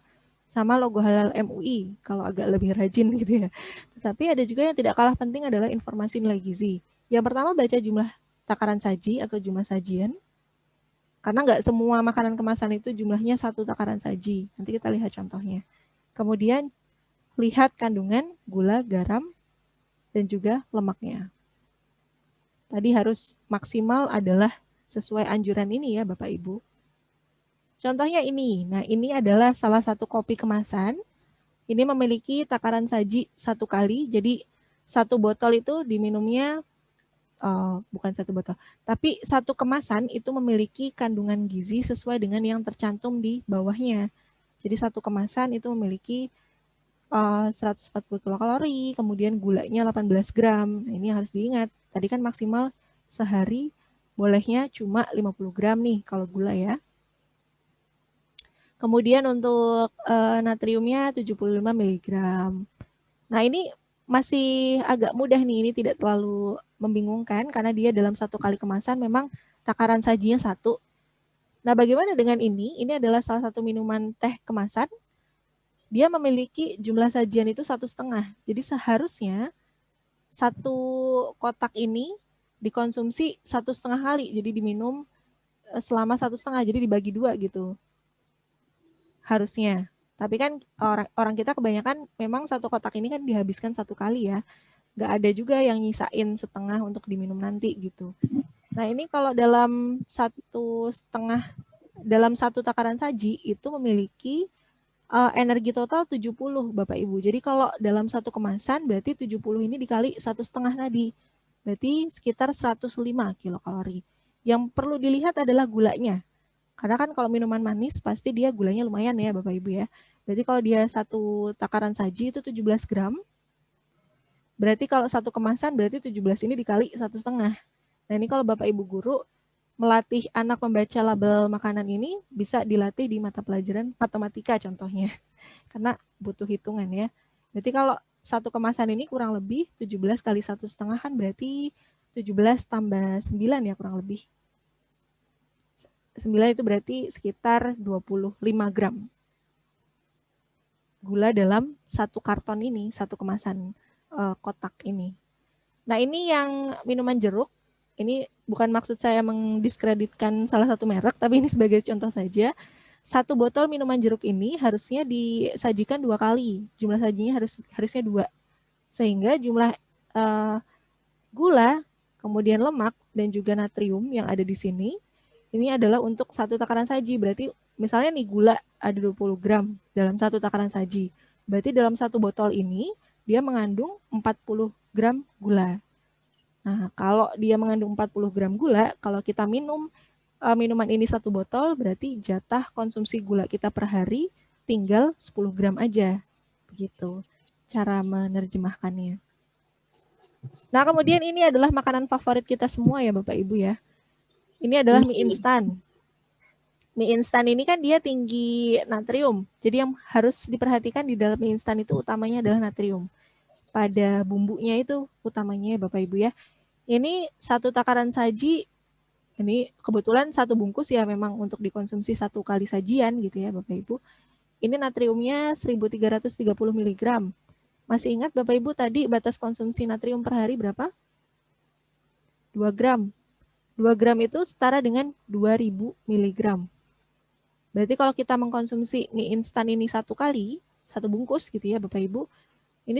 Speaker 4: sama logo halal MUI kalau agak lebih rajin gitu ya. Tetapi ada juga yang tidak kalah penting adalah informasi nilai gizi. Yang pertama baca jumlah takaran saji atau jumlah sajian. Karena nggak semua makanan kemasan itu jumlahnya 1 takaran saji. Nanti kita lihat contohnya. Kemudian lihat kandungan gula, garam, dan juga lemaknya. Tadi harus maksimal adalah sesuai anjuran ini ya Bapak Ibu. Contohnya ini. Nah, ini adalah salah satu kopi kemasan. Ini memiliki takaran saji 1 kali. Jadi 1 botol itu diminumnya bukan 1 botol, tapi 1 kemasan itu memiliki kandungan gizi sesuai dengan yang tercantum di bawahnya. Jadi 1 kemasan itu memiliki 140 kilokalori, kemudian gulanya 18 gram. Nah, ini harus diingat. Tadi kan maksimal sehari bolehnya cuma 50 gram nih kalau gula ya. Kemudian untuk natriumnya 75 mg. Nah, ini masih agak mudah nih, ini tidak terlalu membingungkan karena dia dalam 1 kali kemasan memang takaran sajinya 1. Nah, bagaimana dengan ini? Ini adalah salah satu minuman teh kemasan. Dia memiliki jumlah sajian itu 1,5. Jadi seharusnya 1 kotak ini dikonsumsi 1,5 kali. Jadi diminum selama 1,5. Jadi dibagi 2 gitu. Harusnya. Tapi kan orang kita kebanyakan memang 1 kotak ini kan dihabiskan 1 kali ya. Nggak ada juga yang nyisain setengah untuk diminum nanti gitu. Nah, ini kalau dalam 1,5, dalam 1 takaran saji itu memiliki energi total 70 Bapak Ibu. Jadi kalau dalam 1 kemasan berarti 70 ini dikali 1,5 tadi. Berarti sekitar 105 kilokalori. Yang perlu dilihat adalah gulanya. Karena kan kalau minuman manis pasti dia gulanya lumayan ya Bapak Ibu ya. Berarti kalau dia 1 takaran saji itu 17 gram. Berarti kalau 1 kemasan berarti 17 ini dikali 1,5. Nah, ini kalau Bapak Ibu guru melatih anak membaca label makanan ini bisa dilatih di mata pelajaran matematika contohnya. Karena butuh hitungan ya. Berarti kalau 1 kemasan ini kurang lebih 17 kali 1,5 kan berarti 17 tambah 9 ya kurang lebih. 9 itu berarti sekitar 25 gram. Gula dalam 1 karton ini, 1 kemasan kotak ini. Nah, ini yang minuman jeruk. Ini bukan maksud saya mendiskreditkan salah satu merek, tapi ini sebagai contoh saja. 1 botol minuman jeruk ini harusnya disajikan 2 kali. Jumlah sajinya harusnya 2. Sehingga jumlah gula, kemudian lemak, dan juga natrium yang ada di sini, ini adalah untuk 1 takaran saji. Berarti misalnya nih gula ada 20 gram dalam 1 takaran saji. Berarti dalam 1 botol ini dia mengandung 40 gram gula. Nah, kalau dia mengandung 40 gram gula, kalau kita minum minuman ini 1 botol, berarti jatah konsumsi gula kita per hari tinggal 10 gram aja. Begitu cara menerjemahkannya. Nah, kemudian ini adalah makanan favorit kita semua ya Bapak Ibu ya. Ini adalah mie instan. Mie instan ini kan dia tinggi natrium. Jadi yang harus diperhatikan di dalam mie instan itu utamanya adalah natrium. Pada bumbunya itu utamanya ya Bapak Ibu ya. Ini 1 takaran saji, ini kebetulan 1 bungkus ya memang untuk dikonsumsi 1 kali sajian gitu ya Bapak Ibu. Ini natriumnya 1330 mg. Masih ingat Bapak Ibu tadi batas konsumsi natrium per hari berapa? 2 gram. 2 gram itu setara dengan 2000 mg. Berarti kalau kita mengkonsumsi mie instan ini 1 kali, 1 bungkus gitu ya Bapak Ibu, ini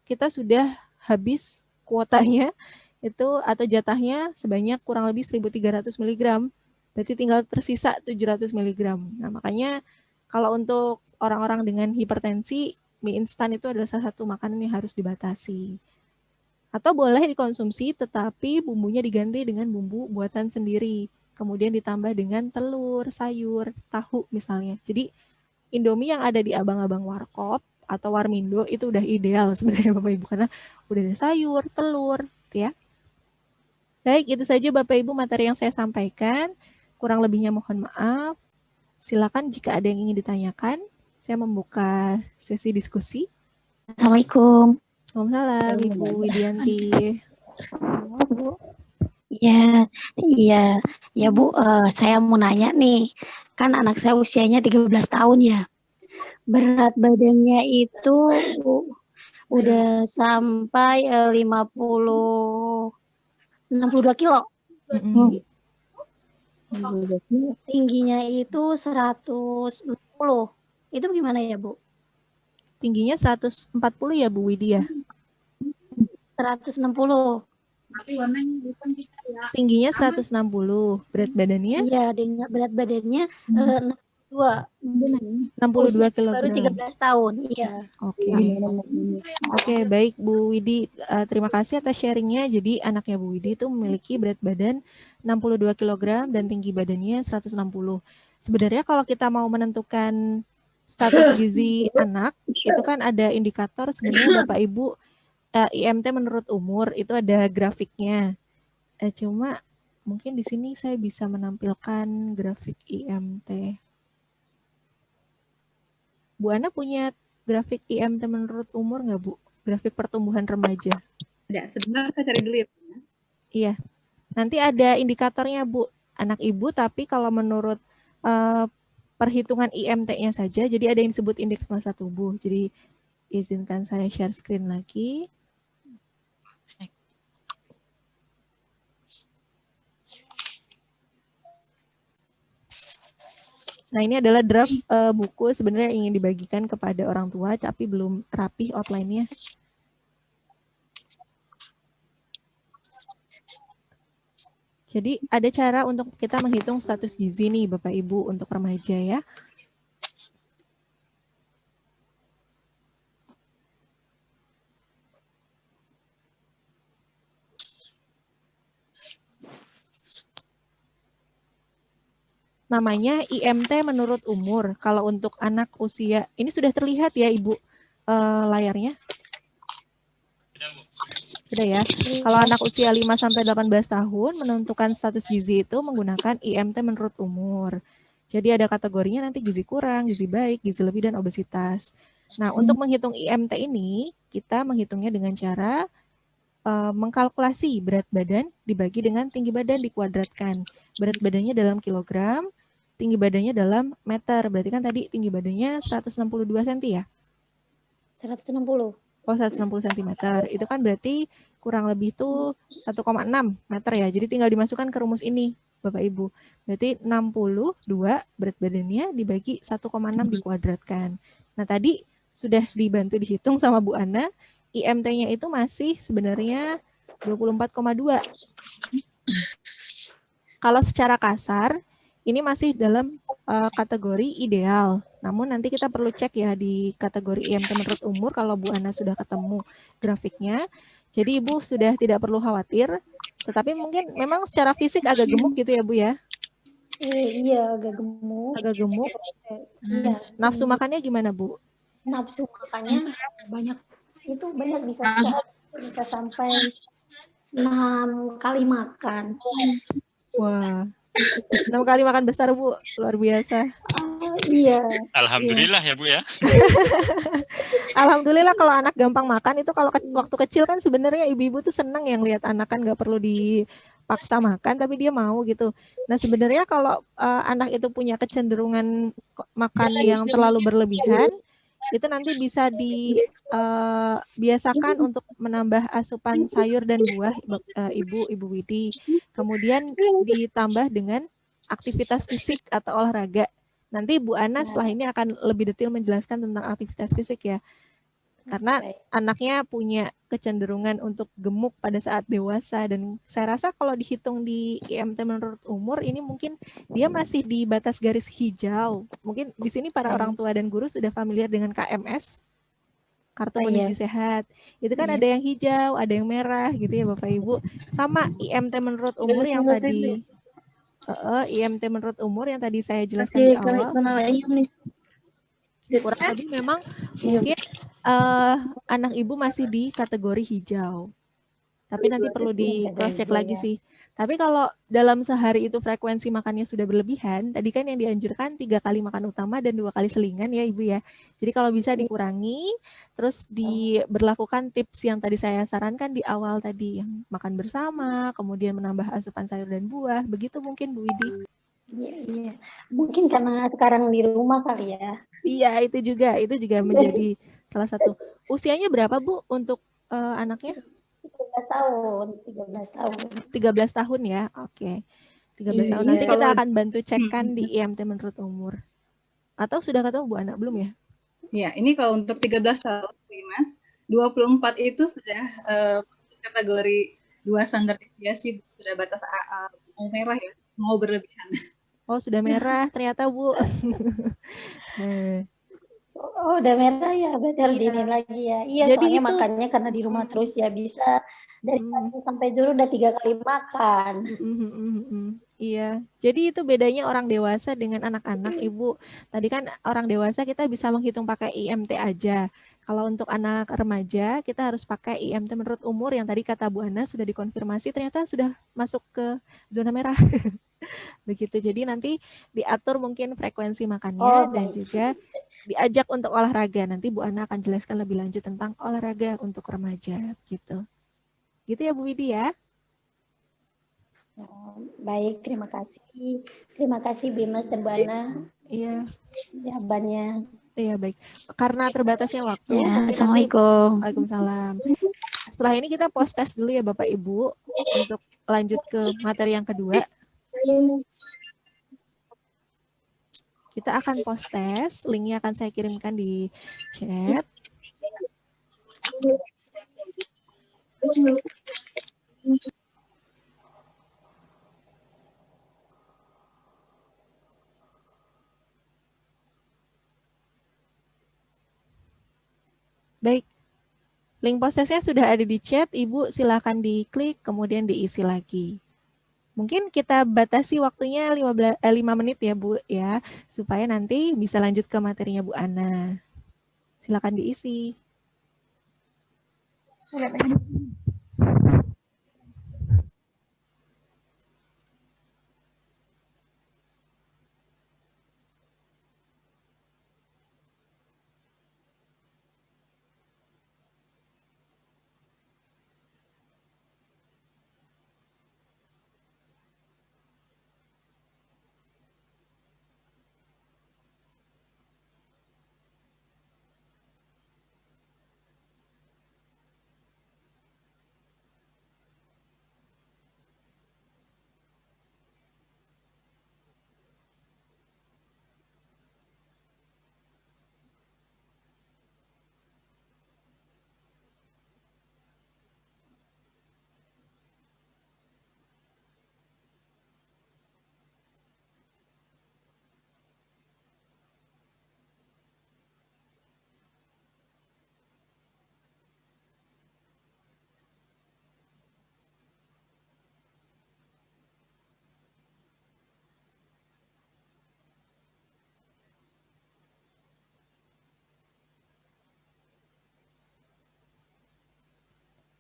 Speaker 4: kita sudah habis kuotanya itu atau jatahnya sebanyak kurang lebih 1300 mg. Berarti tinggal tersisa 700 mg. Nah, makanya kalau untuk orang-orang dengan hipertensi, mie instan itu adalah salah satu makanan yang harus dibatasi. Atau boleh dikonsumsi tetapi bumbunya diganti dengan bumbu buatan sendiri. Kemudian ditambah dengan telur, sayur, tahu misalnya. Jadi Indomie yang ada di abang-abang warkop atau warmindo itu udah ideal sebenarnya Bapak Ibu karena udah ada sayur, telur, gitu ya. Baik, itu saja Bapak Ibu materi yang saya sampaikan. Kurang lebihnya mohon maaf. Silakan jika ada yang ingin ditanyakan. Saya membuka sesi diskusi.
Speaker 8: Assalamualaikum.
Speaker 4: Waalaikumsalam Ibu Widianti.
Speaker 8: Iya Bu, saya mau nanya nih, kan anak saya usianya 13 tahun ya, berat badannya itu udah sampai 62 kilo, tingginya itu 160, itu gimana ya Bu?
Speaker 4: Tingginya 140 ya Bu Widya?
Speaker 8: 160.
Speaker 4: Tingginya 160, berat badannya?
Speaker 8: Iya, dengan berat badannya
Speaker 4: 62 kg.
Speaker 8: Baru 13 tahun, iya.
Speaker 4: Oke, baik Bu Widi, terima kasih atas sharingnya. Jadi anaknya Bu Widi itu memiliki berat badan 62 kg dan tinggi badannya 160. Sebenarnya kalau kita mau menentukan status gizi anak, itu kan ada indikator sebenarnya Bapak Ibu, IMT menurut umur, itu ada grafiknya. Cuma mungkin di sini saya bisa menampilkan grafik IMT. Bu Ana punya grafik IMT menurut umur nggak Bu? Grafik pertumbuhan remaja.
Speaker 1: Ada, sebentar saya cari dulu ya Mas.
Speaker 4: Iya, nanti ada indikatornya Bu, anak ibu, tapi kalau menurut perhitungan IMT-nya saja, jadi ada yang disebut indeks massa tubuh. Jadi izinkan saya share screen lagi. Nah, ini adalah draft buku sebenarnya ingin dibagikan kepada orang tua, tapi belum rapih outline-nya. Jadi ada cara untuk kita menghitung status gizi nih Bapak Ibu untuk remaja ya. Namanya IMT menurut umur. Kalau untuk anak usia, ini sudah terlihat ya Ibu layarnya? Sudah ya. Kalau anak usia 5-18 tahun menentukan status gizi itu menggunakan IMT menurut umur. Jadi ada kategorinya nanti gizi kurang, gizi baik, gizi lebih, dan obesitas. Nah, untuk menghitung IMT ini, kita menghitungnya dengan cara mengkalkulasi berat badan dibagi dengan tinggi badan dikuadratkan. Berat badannya dalam kilogram, tinggi badannya dalam meter. Berarti kan tadi tinggi badannya 162 cm ya?
Speaker 8: 160.
Speaker 4: Oh, 160 cm. Itu kan berarti kurang lebih tuh 1,6 meter ya. Jadi tinggal dimasukkan ke rumus ini, Bapak Ibu. Berarti 62 berat badannya dibagi 1,6 dikuadratkan. Nah, tadi sudah dibantu dihitung sama Bu Ana. IMT-nya itu masih sebenarnya 24,2. Kalau secara kasar, ini masih dalam kategori ideal. Namun nanti kita perlu cek ya di kategori IMT menurut umur kalau Bu Ana sudah ketemu grafiknya. Jadi Ibu sudah tidak perlu khawatir. Tetapi mungkin memang secara fisik agak gemuk gitu ya Bu ya?
Speaker 8: Iya, agak gemuk.
Speaker 4: Agak gemuk.
Speaker 8: Iya.
Speaker 4: Nafsu makannya gimana Bu?
Speaker 8: Nafsu makannya banyak. Itu banyak bisa sampai 6 kali makan.
Speaker 4: Wah. 6 kali makan besar Bu, luar biasa.
Speaker 8: Iya.
Speaker 2: Alhamdulillah ya Bu ya.
Speaker 4: Alhamdulillah kalau anak gampang makan itu kalau waktu kecil kan sebenarnya ibu-ibu tuh seneng yang lihat anak kan nggak perlu dipaksa makan tapi dia mau gitu. Nah sebenarnya kalau anak itu punya kecenderungan makan yang terlalu berlebihan itu nanti bisa dibiasakan untuk menambah asupan sayur dan buah, Ibu Widi. Kemudian ditambah dengan aktivitas fisik atau olahraga. Nanti Bu Ana setelah ini akan lebih detail menjelaskan tentang aktivitas fisik ya. Karena anaknya punya kecenderungan untuk gemuk pada saat dewasa, dan saya rasa kalau dihitung di IMT menurut umur ini mungkin dia masih di batas garis hijau. Mungkin di sini para orang tua dan guru sudah familiar dengan KMS, kartu menuju sehat. Itu kan ada yang hijau, ada yang merah gitu ya Bapak Ibu. Sama IMT menurut umur yang tadi IMT menurut umur yang tadi saya jelaskan di awal. Kurang lebih memang mungkin anak ibu masih di kategori hijau. Tapi nanti perlu di cross check lagi sih. Tapi kalau dalam sehari itu frekuensi makannya sudah berlebihan, tadi kan yang dianjurkan 3 kali makan utama dan 2 kali selingan ya Ibu ya. Jadi kalau bisa dikurangi, terus diberlakukan tips yang tadi saya sarankan di awal tadi, yang makan bersama, kemudian menambah asupan sayur dan buah, begitu mungkin Bu Widi.
Speaker 8: Iya. Mungkin karena sekarang di rumah kali ya.
Speaker 4: Iya, itu juga menjadi salah satu. Usianya berapa Bu untuk anaknya?
Speaker 8: 13 tahun.
Speaker 4: 13 tahun ya, oke. 13 tahun. Nanti kita akan bantu cekkan di IMT menurut umur. Atau sudah ketemu Bu Ana? Belum ya?
Speaker 1: Ya, ini kalau untuk 13 tahun, Mas, 24 itu sudah kategori 2 standar deviasi, sudah batas mau merah ya, mau berlebihan.
Speaker 4: Oh, sudah merah ternyata Bu.
Speaker 8: Oh, udah merah ya, berarti harus dini lagi ya. Iya, jadi soalnya itu, makannya karena di rumah terus ya bisa dari pagi sampai zuhur udah 3 kali makan.
Speaker 4: Iya, jadi itu bedanya orang dewasa dengan anak-anak, Ibu. Tadi kan orang dewasa kita bisa menghitung pakai IMT aja. Kalau untuk anak remaja, kita harus pakai IMT menurut umur yang tadi kata Bu Ana sudah dikonfirmasi, ternyata sudah masuk ke zona merah. Begitu, jadi nanti diatur mungkin frekuensi makannya dan juga diajak untuk olahraga. Nanti Bu Ana akan jelaskan lebih lanjut tentang olahraga untuk remaja, gitu. Gitu ya Bu Widi ya.
Speaker 8: Baik, terima kasih. Terima kasih Bimas dan Bu Ana.
Speaker 4: Iya.
Speaker 8: Jawabannya.
Speaker 4: Iya, baik. Karena terbatasnya waktu.
Speaker 8: Ya, Assalamualaikum.
Speaker 4: Waalaikumsalam. Setelah ini kita post test dulu ya Bapak Ibu untuk lanjut ke materi yang kedua. Kita akan post test, linknya akan saya kirimkan di chat. Baik, link post testnya sudah ada di chat, Ibu silakan diklik, kemudian diisi lagi. Mungkin kita batasi waktunya 5 menit ya Bu ya, supaya nanti bisa lanjut ke materinya Bu Ana. Silakan diisi.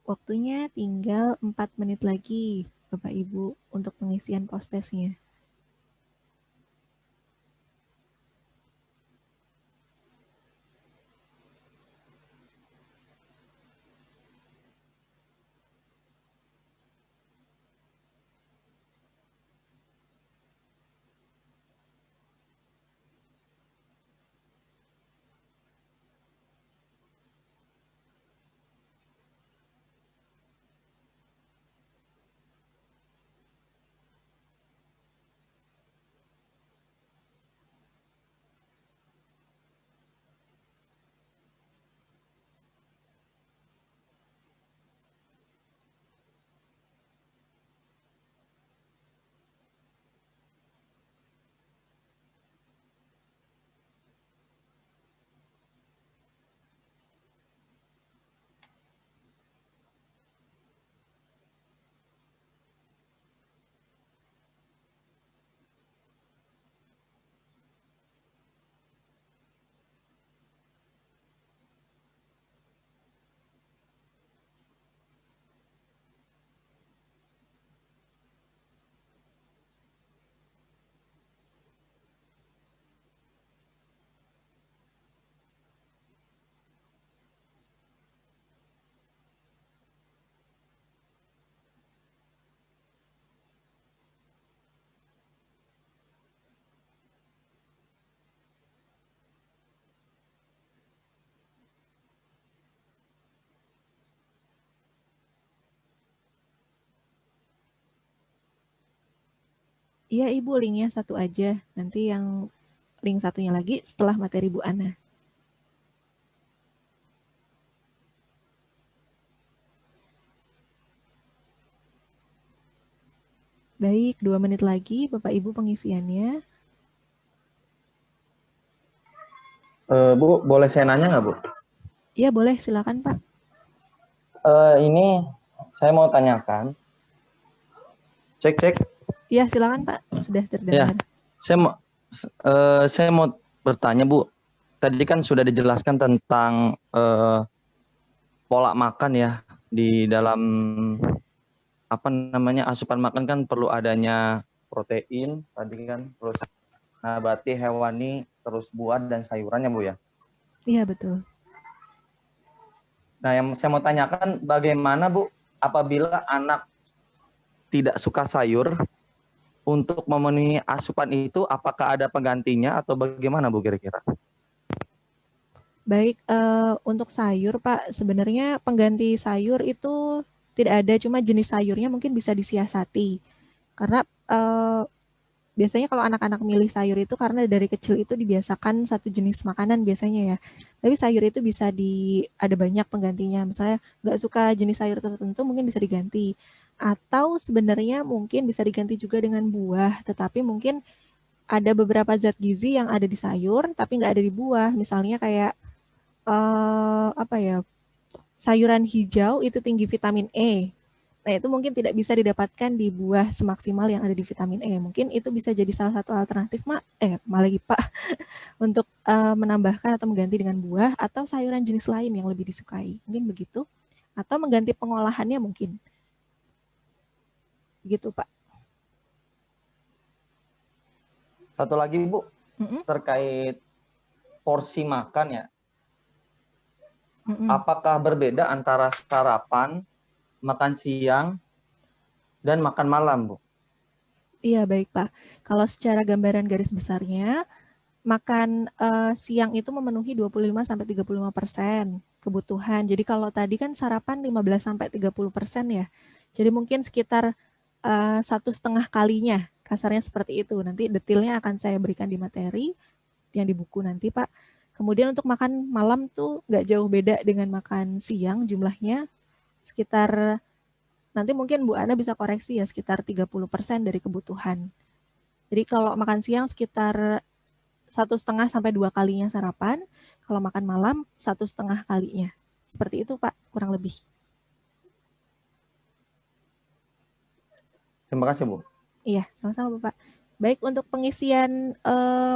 Speaker 4: Waktunya tinggal 4 menit lagi, Bapak Ibu, untuk pengisian post testnya. Iya Ibu, linknya satu aja. Nanti yang link satunya lagi setelah materi Bu Ana. Baik, 2 menit lagi Bapak Ibu pengisiannya.
Speaker 9: Bu, boleh saya nanya nggak, Bu?
Speaker 4: Iya boleh, silakan Pak.
Speaker 9: Ini saya mau tanyakan. Cek.
Speaker 4: Iya silakan Pak, sudah terdengar.
Speaker 9: Ya, saya mau bertanya, Bu. Tadi kan sudah dijelaskan tentang pola makan ya di dalam asupan makan kan perlu adanya protein tadi kan, terus nabati, hewani, terus buah dan sayurannya, Bu ya.
Speaker 4: Iya betul.
Speaker 9: Nah, yang saya mau tanyakan bagaimana, Bu, apabila anak tidak suka sayur, untuk memenuhi asupan itu apakah ada penggantinya atau bagaimana, Bu, kira-kira?
Speaker 4: Baik, untuk sayur Pak, sebenarnya pengganti sayur itu tidak ada, cuma jenis sayurnya mungkin bisa disiasati. Karena biasanya kalau anak-anak milih sayur itu karena dari kecil itu dibiasakan satu jenis makanan biasanya ya. Tapi sayur itu bisa ada banyak penggantinya. Misalnya nggak suka jenis sayur tertentu mungkin bisa diganti. Atau sebenarnya mungkin bisa diganti juga dengan buah, tetapi mungkin ada beberapa zat gizi yang ada di sayur tapi nggak ada di buah. Misalnya kayak sayuran hijau itu tinggi vitamin E. Nah, itu mungkin tidak bisa didapatkan di buah semaksimal yang ada di vitamin E. Mungkin itu bisa jadi salah satu alternatif, Pak, untuk menambahkan atau mengganti dengan buah atau sayuran jenis lain yang lebih disukai. Mungkin begitu. Atau mengganti pengolahannya mungkin. Begitu, Pak.
Speaker 9: Satu lagi, Bu, terkait porsi makan ya. Apakah berbeda antara sarapan, makan siang, dan makan malam, Bu?
Speaker 4: Iya, baik Pak. Kalau secara gambaran garis besarnya, makan siang itu memenuhi 25-35% kebutuhan. Jadi kalau tadi kan sarapan 15-30% ya. Jadi mungkin sekitar 1,5 kalinya, kasarnya seperti itu. Nanti detailnya akan saya berikan di materi yang di buku nanti, Pak. Kemudian untuk makan malam tuh nggak jauh beda dengan makan siang jumlahnya. Sekitar, nanti mungkin Bu Ana bisa koreksi ya, sekitar 30% dari kebutuhan. Jadi kalau makan siang sekitar 1,5 sampai 2 kalinya sarapan, kalau makan malam 1,5 kalinya. Seperti itu Pak, kurang lebih.
Speaker 9: Terima kasih, Bu.
Speaker 4: Iya, sama-sama Bapak. Baik, untuk pengisian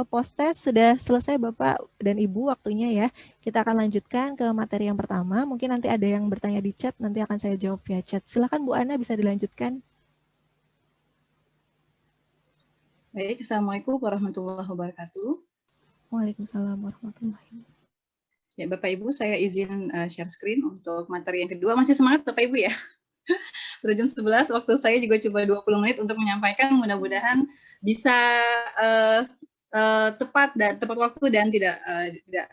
Speaker 4: post-test sudah selesai Bapak dan Ibu waktunya ya. Kita akan lanjutkan ke materi yang pertama. Mungkin nanti ada yang bertanya di chat, nanti akan saya jawab via chat. Silakan Bu Ana, bisa dilanjutkan.
Speaker 1: Baik, Assalamualaikum warahmatullahi wabarakatuh.
Speaker 4: Waalaikumsalam warahmatullahi wabarakatuh.
Speaker 1: Ya, Bapak Ibu, saya izin share screen untuk materi yang kedua. Masih semangat Bapak Ibu ya? Sudah jam 11, waktu saya juga coba 20 menit untuk menyampaikan, mudah-mudahan bisa tepat waktu dan tidak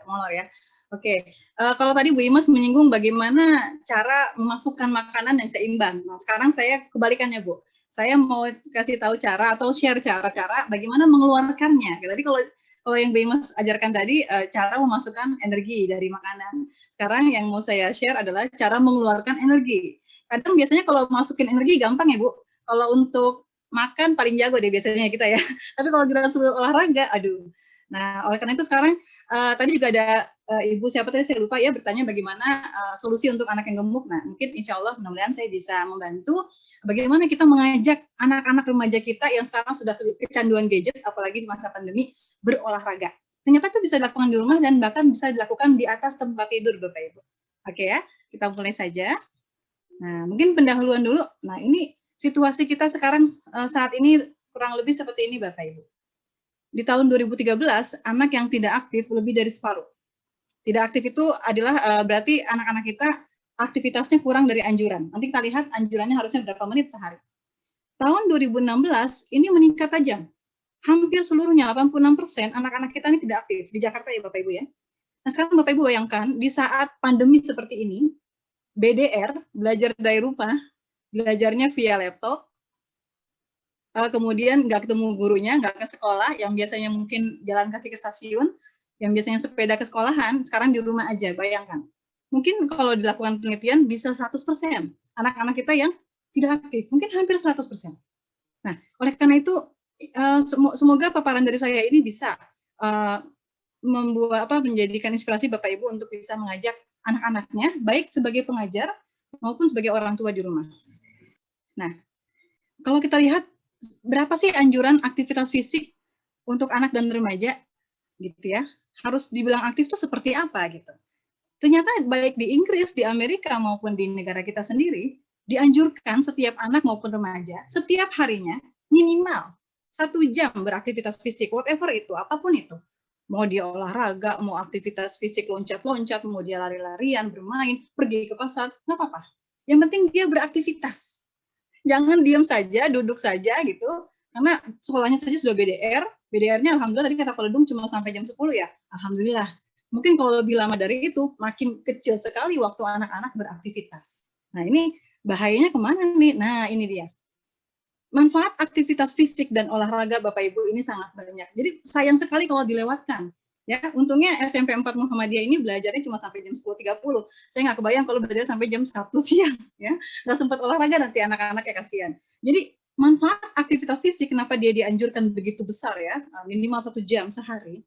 Speaker 1: molor ya. Oke, kalau tadi Bu Imas menyinggung bagaimana cara memasukkan makanan yang seimbang. Nah, sekarang saya kebalikannya, Bu. Saya mau kasih tahu cara atau share cara-cara bagaimana mengeluarkannya. Tadi kalau yang Bu Imas ajarkan tadi, cara memasukkan energi dari makanan. Sekarang yang mau saya share adalah cara mengeluarkan energi. Kadang biasanya kalau masukin energi gampang ya Bu. Kalau untuk makan paling jago deh biasanya kita ya. Tapi kalau kita suruh olahraga, aduh. Nah, oleh karena itu sekarang tadi juga ada Ibu siapa tadi saya lupa ya bertanya bagaimana solusi untuk anak yang gemuk. Nah, mungkin insya Allah mudah-mudahan saya bisa membantu bagaimana kita mengajak anak-anak remaja kita yang sekarang sudah kecanduan gadget, apalagi di masa pandemi, berolahraga. Ternyata itu bisa dilakukan di rumah dan bahkan bisa dilakukan di atas tempat tidur Bapak Ibu. Oke ya, kita mulai saja. Nah, mungkin pendahuluan dulu. Nah, ini situasi kita sekarang saat ini kurang lebih seperti ini Bapak Ibu. Di tahun 2013, anak yang tidak aktif lebih dari separuh. Tidak aktif itu adalah berarti anak-anak kita aktivitasnya kurang dari anjuran. Nanti kita lihat anjurannya harusnya berapa menit sehari. Tahun 2016 ini meningkat tajam. Hampir seluruhnya 86% anak-anak kita ini tidak aktif di Jakarta ya Bapak Ibu ya. Nah, sekarang Bapak Ibu bayangkan di saat pandemi seperti ini, BDR, belajar dari rumah, belajarnya via laptop, kemudian nggak ketemu gurunya, nggak ke sekolah, yang biasanya mungkin jalan kaki ke stasiun, yang biasanya sepeda ke sekolahan, sekarang di rumah aja, bayangkan. Mungkin kalau dilakukan penelitian bisa 100% anak-anak kita yang tidak aktif, mungkin hampir 100%. Nah, oleh karena itu, semoga paparan dari saya ini bisa menjadikan inspirasi Bapak Ibu untuk bisa mengajak anak-anaknya, baik sebagai pengajar maupun sebagai orang tua di rumah. Nah, kalau kita lihat berapa sih anjuran aktivitas fisik untuk anak dan remaja, gitu ya? Harus dibilang aktif itu seperti apa gitu? Ternyata baik di Inggris, di Amerika maupun di negara kita sendiri dianjurkan setiap anak maupun remaja setiap harinya minimal 1 jam beraktivitas fisik, whatever itu, apapun itu. Mau dia olahraga, mau aktivitas fisik loncat-loncat, mau dia lari-larian, bermain, pergi ke pasar, nggak apa-apa. Yang penting dia beraktivitas. Jangan diam saja, duduk saja gitu, karena sekolahnya saja sudah BDR, BDR-nya alhamdulillah tadi kata Pak Ledung cuma sampai jam 10 ya, alhamdulillah. Mungkin kalau lebih lama dari itu, makin kecil sekali waktu anak-anak beraktivitas. Nah ini bahayanya kemana nih? Nah ini dia. Manfaat aktivitas fisik dan olahraga Bapak Ibu ini sangat banyak. Jadi sayang sekali kalau dilewatkan. Ya, untungnya SMP 4 Muhammadiyah ini belajarnya cuma sampai jam 10.30. Saya nggak kebayang kalau belajar sampai jam 1 siang. Ya, nggak sempat olahraga nanti anak-anaknya kasihan. Jadi manfaat aktivitas fisik kenapa dia dianjurkan begitu besar ya, minimal 1 jam sehari.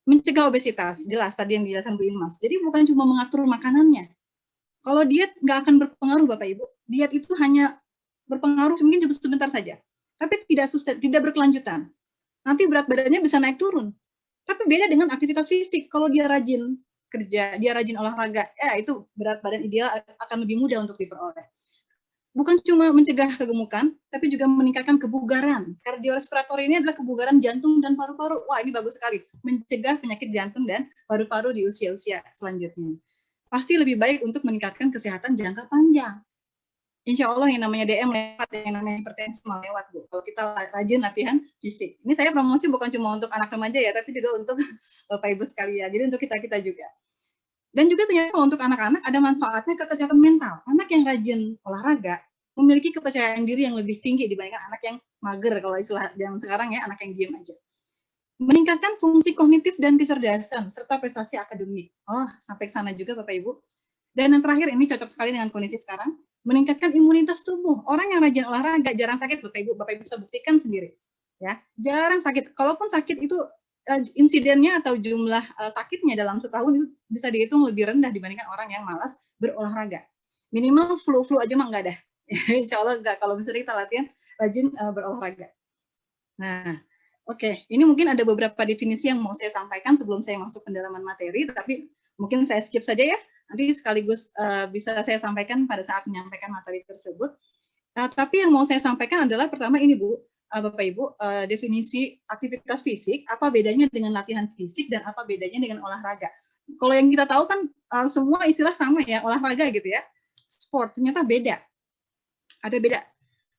Speaker 1: Mencegah obesitas, jelas tadi yang dijelaskan Bu Imas. Jadi bukan cuma mengatur makanannya. Kalau diet nggak akan berpengaruh Bapak Ibu. Diet itu hanya berpengaruh mungkin cuma sebentar saja, tapi tidak berkelanjutan. Nanti berat badannya bisa naik turun. Tapi beda dengan aktivitas fisik. Kalau dia rajin kerja, dia rajin olahraga, itu berat badan ideal akan lebih mudah untuk diperoleh. Bukan cuma mencegah kegemukan, tapi juga meningkatkan kebugaran. Kardiorespiratory ini adalah kebugaran jantung dan paru-paru. Wah, ini bagus sekali. Mencegah penyakit jantung dan paru-paru di usia-usia selanjutnya. Pasti lebih baik untuk meningkatkan kesehatan jangka panjang. Insya Allah yang namanya DM lewat, yang namanya hipertensi mau lewat, Bu. Kalau kita rajin latihan fisik. Ini saya promosi bukan cuma untuk anak remaja ya, tapi juga untuk Bapak Ibu sekalian. Jadi untuk kita-kita juga. Dan juga ternyata kalau untuk anak-anak ada manfaatnya ke kesehatan mental. Anak yang rajin olahraga memiliki kepercayaan diri yang lebih tinggi dibandingkan anak yang mager, kalau istilah zaman sekarang ya, anak yang diam aja. Meningkatkan fungsi kognitif dan kecerdasan, serta prestasi akademik. Oh, sampai ke sana juga Bapak Ibu. Dan yang terakhir, ini cocok sekali dengan kondisi sekarang, meningkatkan imunitas tubuh. Orang yang rajin olahraga jarang sakit, Bapak Ibu bisa buktikan sendiri. Ya, jarang sakit. Kalaupun sakit itu insidennya atau jumlah sakitnya dalam setahun itu bisa dihitung lebih rendah dibandingkan orang yang malas berolahraga. Minimal flu aja mah enggak dah. Insya Allah enggak kalau misalnya kita latihan rajin berolahraga. Nah, oke. Ini mungkin ada beberapa definisi yang mau saya sampaikan sebelum saya masuk pendalaman materi, tapi mungkin saya skip saja ya. Nanti sekaligus bisa saya sampaikan pada saat menyampaikan materi tersebut. Tapi yang mau saya sampaikan adalah pertama ini Bu, Bapak Ibu, definisi aktivitas fisik, apa bedanya dengan latihan fisik dan apa bedanya dengan olahraga. Kalau yang kita tahu kan semua istilah sama ya, olahraga gitu ya. Sport, ternyata beda. Ada beda.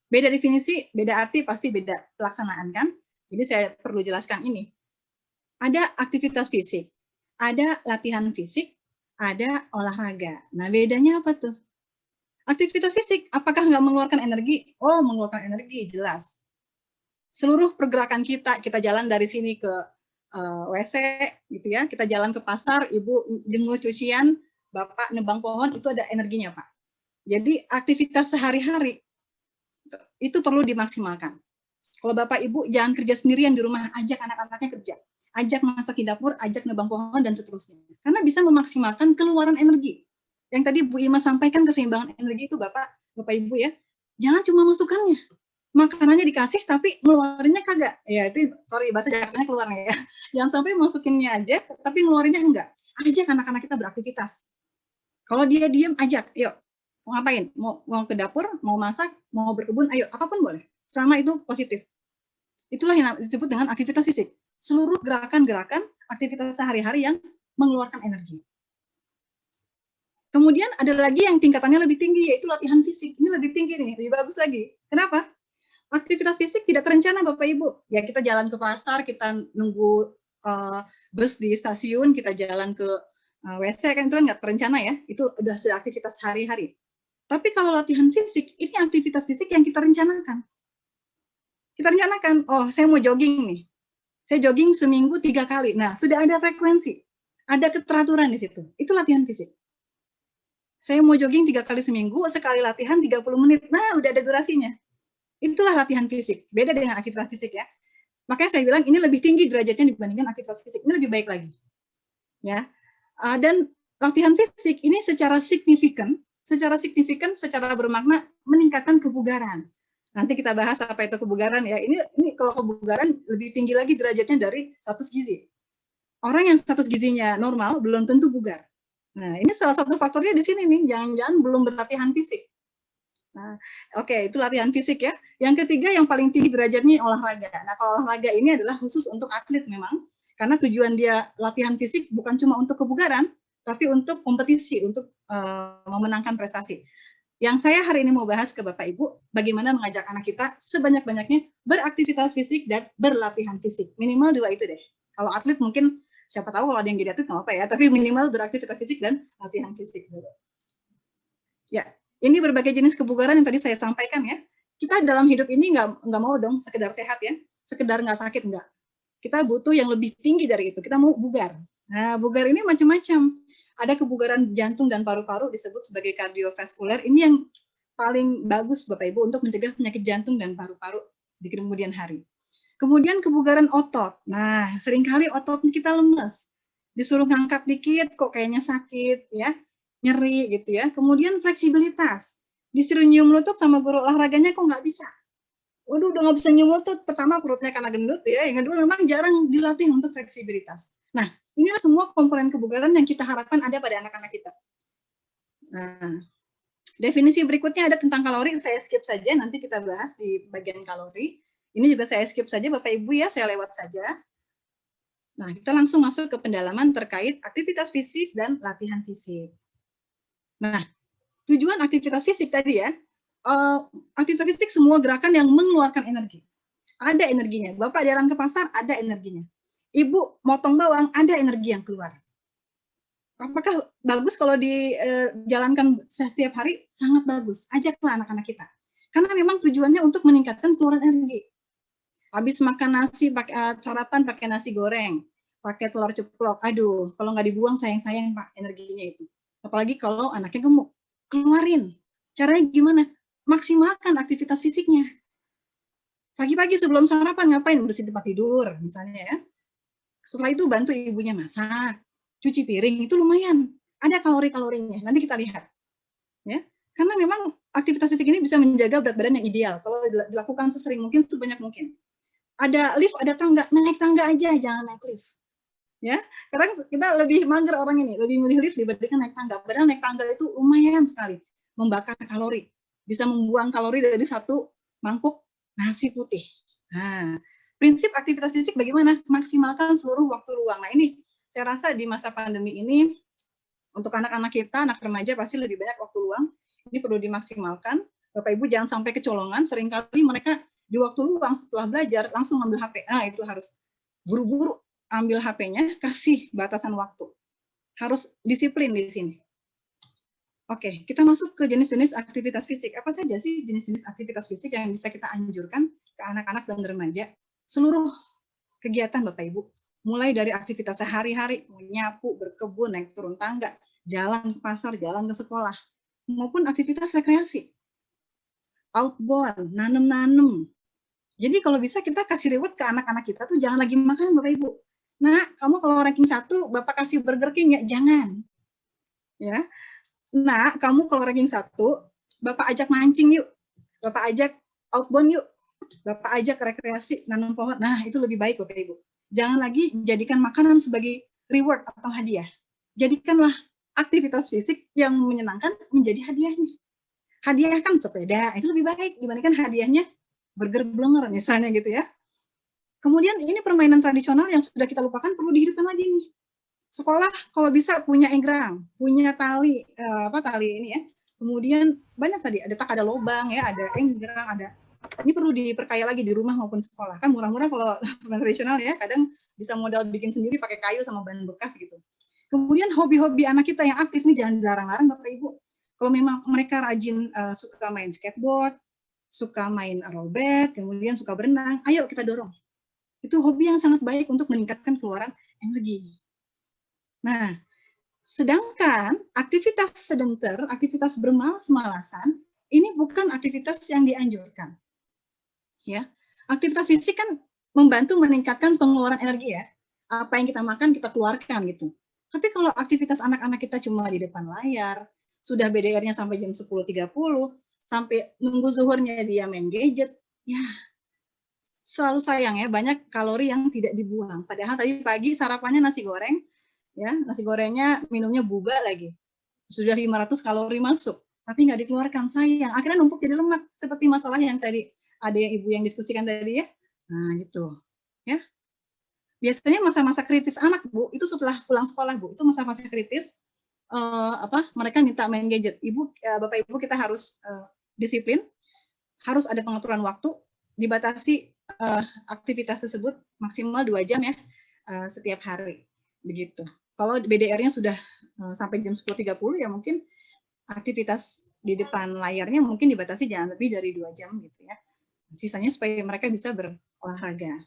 Speaker 1: Beda definisi, beda arti, pasti beda pelaksanaan kan. Jadi saya perlu jelaskan ini. Ada aktivitas fisik, ada latihan fisik, ada olahraga. Nah, bedanya apa tuh? Aktivitas fisik, apakah nggak mengeluarkan energi? Oh, mengeluarkan energi, jelas. Seluruh pergerakan kita jalan dari sini ke WC, gitu ya, kita jalan ke pasar, Ibu jemur cucian, Bapak nebang pohon, itu ada energinya, Pak. Jadi, aktivitas sehari-hari, itu perlu dimaksimalkan. Kalau Bapak Ibu jangan kerja sendirian di rumah, ajak anak-anaknya kerja. Ajak masak di dapur, ajak nebang pohon, dan seterusnya. Karena bisa memaksimalkan keluaran energi. Yang tadi Bu Ima sampaikan keseimbangan energi itu Bapak Ibu ya. Jangan cuma masukannya. Makanannya dikasih, tapi ngeluarinnya kagak. Ya itu, sorry, bahasa Jakartanya keluarnya ya. Jangan sampai masukinnya aja, tapi ngeluarinnya enggak. Ajak anak-anak kita beraktivitas. Kalau dia diam, ajak. Yuk, mau ngapain? Mau ke dapur, mau masak, mau berkebun, ayo, apapun boleh. Selama itu positif. Itulah yang disebut dengan aktivitas fisik. Seluruh gerakan-gerakan aktivitas sehari-hari yang mengeluarkan energi. Kemudian ada lagi yang tingkatannya lebih tinggi, yaitu latihan fisik. Ini lebih tinggi nih, lebih bagus lagi. Kenapa? Aktivitas fisik tidak terencana Bapak Ibu. Ya kita jalan ke pasar, kita nunggu bus di stasiun, kita jalan ke WC, kan itu kan nggak terencana ya. Itu sudah aktivitas hari-hari. Tapi kalau latihan fisik, ini aktivitas fisik yang kita rencanakan. Kita rencanakan, oh saya mau jogging nih. Saya jogging seminggu 3 kali. Nah, sudah ada frekuensi. Ada keteraturan di situ. Itu latihan fisik. Saya mau jogging 3 kali seminggu, sekali latihan 30 menit. Nah, udah ada durasinya. Itulah latihan fisik. Beda dengan aktivitas fisik ya. Makanya saya bilang ini lebih tinggi derajatnya dibandingkan aktivitas fisik. Ini lebih baik lagi. Ya. Dan latihan fisik ini secara signifikan, secara bermakna meningkatkan kebugaran. Nanti kita bahas apa itu kebugaran ya. Ini kalau kebugaran lebih tinggi lagi derajatnya dari status gizi. Orang yang status gizinya normal belum tentu bugar. Nah, ini salah satu faktornya di sini nih, jangan-jangan belum berlatihan fisik. Nah, oke, itu latihan fisik ya. Yang ketiga yang paling tinggi derajatnya olahraga. Nah, kalau olahraga ini adalah khusus untuk atlet memang, karena tujuan dia latihan fisik bukan cuma untuk kebugaran, tapi untuk kompetisi, untuk memenangkan prestasi. Yang saya hari ini mau bahas ke Bapak Ibu, bagaimana mengajak anak kita sebanyak-banyaknya beraktivitas fisik dan berlatihan fisik. Minimal 2 itu deh. Kalau atlet mungkin siapa tahu kalau ada yang jadi atlet nggak apa ya, tapi minimal beraktivitas fisik dan latihan fisik dulu. Ya, ini berbagai jenis kebugaran yang tadi saya sampaikan ya. Kita dalam hidup ini nggak mau dong sekedar sehat ya, sekedar nggak sakit nggak. Kita butuh yang lebih tinggi dari itu. Kita mau bugar. Nah, bugar ini macam-macam. Ada kebugaran jantung dan paru-paru disebut sebagai kardiovaskuler. Ini yang paling bagus Bapak Ibu untuk mencegah penyakit jantung dan paru-paru di kemudian hari. Kemudian kebugaran otot. Nah, seringkali otot kita lemes. Disuruh ngangkat dikit kok kayaknya sakit ya, nyeri gitu ya. Kemudian fleksibilitas. Disuruh nyium lutut sama guru olahraganya kok nggak bisa. Waduh, udah nggak bisa nyium lutut. Pertama perutnya karena gendut ya. Yang kedua memang jarang dilatih untuk fleksibilitas. Nah, inilah semua komponen kebugaran yang kita harapkan ada pada anak-anak kita. Nah, definisi berikutnya ada tentang kalori. Saya skip saja, nanti kita bahas di bagian kalori. Ini juga saya skip saja Bapak Ibu ya, saya lewat saja. Nah, kita langsung masuk ke pendalaman terkait aktivitas fisik dan latihan fisik. Nah, tujuan aktivitas fisik tadi ya, aktivitas fisik semua gerakan yang mengeluarkan energi. Ada energinya. Bapak jalan ke pasar, ada energinya. Ibu motong bawang, ada energi yang keluar. Apakah bagus kalau dijalankan setiap hari? Sangat bagus. Ajaklah anak-anak kita. Karena memang tujuannya untuk meningkatkan keluaran energi. Habis makan nasi, sarapan pakai nasi goreng, pakai telur ceplok. Aduh, kalau nggak dibuang sayang-sayang Pak energinya itu. Apalagi kalau anaknya gemuk. Keluarin. Caranya gimana? Maksimalkan aktivitas fisiknya. Pagi-pagi sebelum sarapan ngapain? Bersihin tempat tidur misalnya ya. Setelah itu bantu ibunya masak, cuci piring, itu lumayan. Ada kalori-kalorinya. Nanti kita lihat. Ya. Karena memang aktivitas fisik ini bisa menjaga berat badan yang ideal. Kalau dilakukan sesering mungkin, sebanyak mungkin. Ada lift, ada tangga, naik tangga aja, jangan naik lift. Ya, kadang kita lebih mager orang ini, lebih milih lift dibandingkan naik tangga. Padahal naik tangga itu lumayan sekali membakar kalori. Bisa membuang kalori dari satu mangkuk nasi putih. Nah, prinsip aktivitas fisik bagaimana? Maksimalkan seluruh waktu luang. Nah, ini saya rasa di masa pandemi ini untuk anak-anak kita, anak remaja pasti lebih banyak waktu luang. Ini perlu dimaksimalkan. Bapak Ibu jangan sampai kecolongan. Seringkali mereka di waktu luang setelah belajar langsung ambil HP. Nah, itu harus buru-buru ambil HP-nya, kasih batasan waktu. Harus disiplin di sini. Oke, kita masuk ke jenis-jenis aktivitas fisik. Apa saja sih jenis-jenis aktivitas fisik yang bisa kita anjurkan ke anak-anak dan remaja? Seluruh kegiatan Bapak Ibu. Mulai dari aktivitas sehari-hari, menyapu, berkebun, naik turun tangga, jalan ke pasar, jalan ke sekolah, maupun aktivitas rekreasi. Outbound, nanem-nanem. Jadi kalau bisa kita kasih reward ke anak-anak kita tuh jangan lagi makan Bapak Ibu. Nah, kamu kalau ranking 1, Bapak kasih Burger King ya, jangan. Ya. Nah, kamu kalau ranking 1, Bapak ajak mancing yuk. Bapak ajak outbound yuk. Bapak ajak rekreasi, nanam pohon. Nah, itu lebih baik Bapak Ibu. Jangan lagi jadikan makanan sebagai reward atau hadiah. Jadikanlah aktivitas fisik yang menyenangkan menjadi hadiahnya. Hadiahkan sepeda, itu lebih baik dibandingkan hadiahnya burger blenger misalnya gitu ya. Kemudian ini permainan tradisional yang sudah kita lupakan perlu dihidupkan lagi nih. Sekolah kalau bisa punya egrang, punya tali tali ini ya. Kemudian banyak tadi ada lobang ya, ada egrang, ada. Ini perlu diperkaya lagi di rumah maupun sekolah. Kan murah-murah kalau permainan tradisional ya, kadang bisa modal bikin sendiri pakai kayu sama bahan bekas gitu. Kemudian hobi-hobi anak kita yang aktif nih jangan dilarang-larang Bapak Ibu. Kalau memang mereka rajin suka main skateboard, suka main aerobik, kemudian suka berenang, ayo kita dorong. Itu hobi yang sangat baik untuk meningkatkan keluaran energi. Nah, sedangkan aktivitas sedenter, aktivitas bermalas-malasan, ini bukan aktivitas yang dianjurkan. Ya, aktivitas fisik kan membantu meningkatkan pengeluaran energi ya. Apa yang kita makan kita keluarkan gitu. Tapi kalau aktivitas anak-anak kita cuma di depan layar, sudah BDR-nya sampai jam 10.30, sampai nunggu zuhurnya dia main gadget, ya selalu sayang ya, banyak kalori yang tidak dibuang. Padahal tadi pagi sarapannya nasi goreng, ya nasi gorengnya minumnya boba lagi. Sudah 500 kalori masuk, tapi nggak dikeluarkan, sayang. Akhirnya numpuk jadi lemak, seperti masalah yang tadi ada yang ibu yang diskusikan tadi ya. Nah gitu, ya. Biasanya masa-masa kritis anak Bu, itu setelah pulang sekolah Bu, itu masa-masa kritis. Mereka minta main gadget. Bapak Ibu kita harus disiplin, harus ada pengaturan waktu, dibatasi aktivitas tersebut maksimal 2 jam ya setiap hari begitu. Kalau BDR-nya sudah sampai jam 10.30 ya mungkin aktivitas di depan layarnya mungkin dibatasi jangan lebih dari 2 jam gitu ya. Sisanya supaya mereka bisa berolahraga.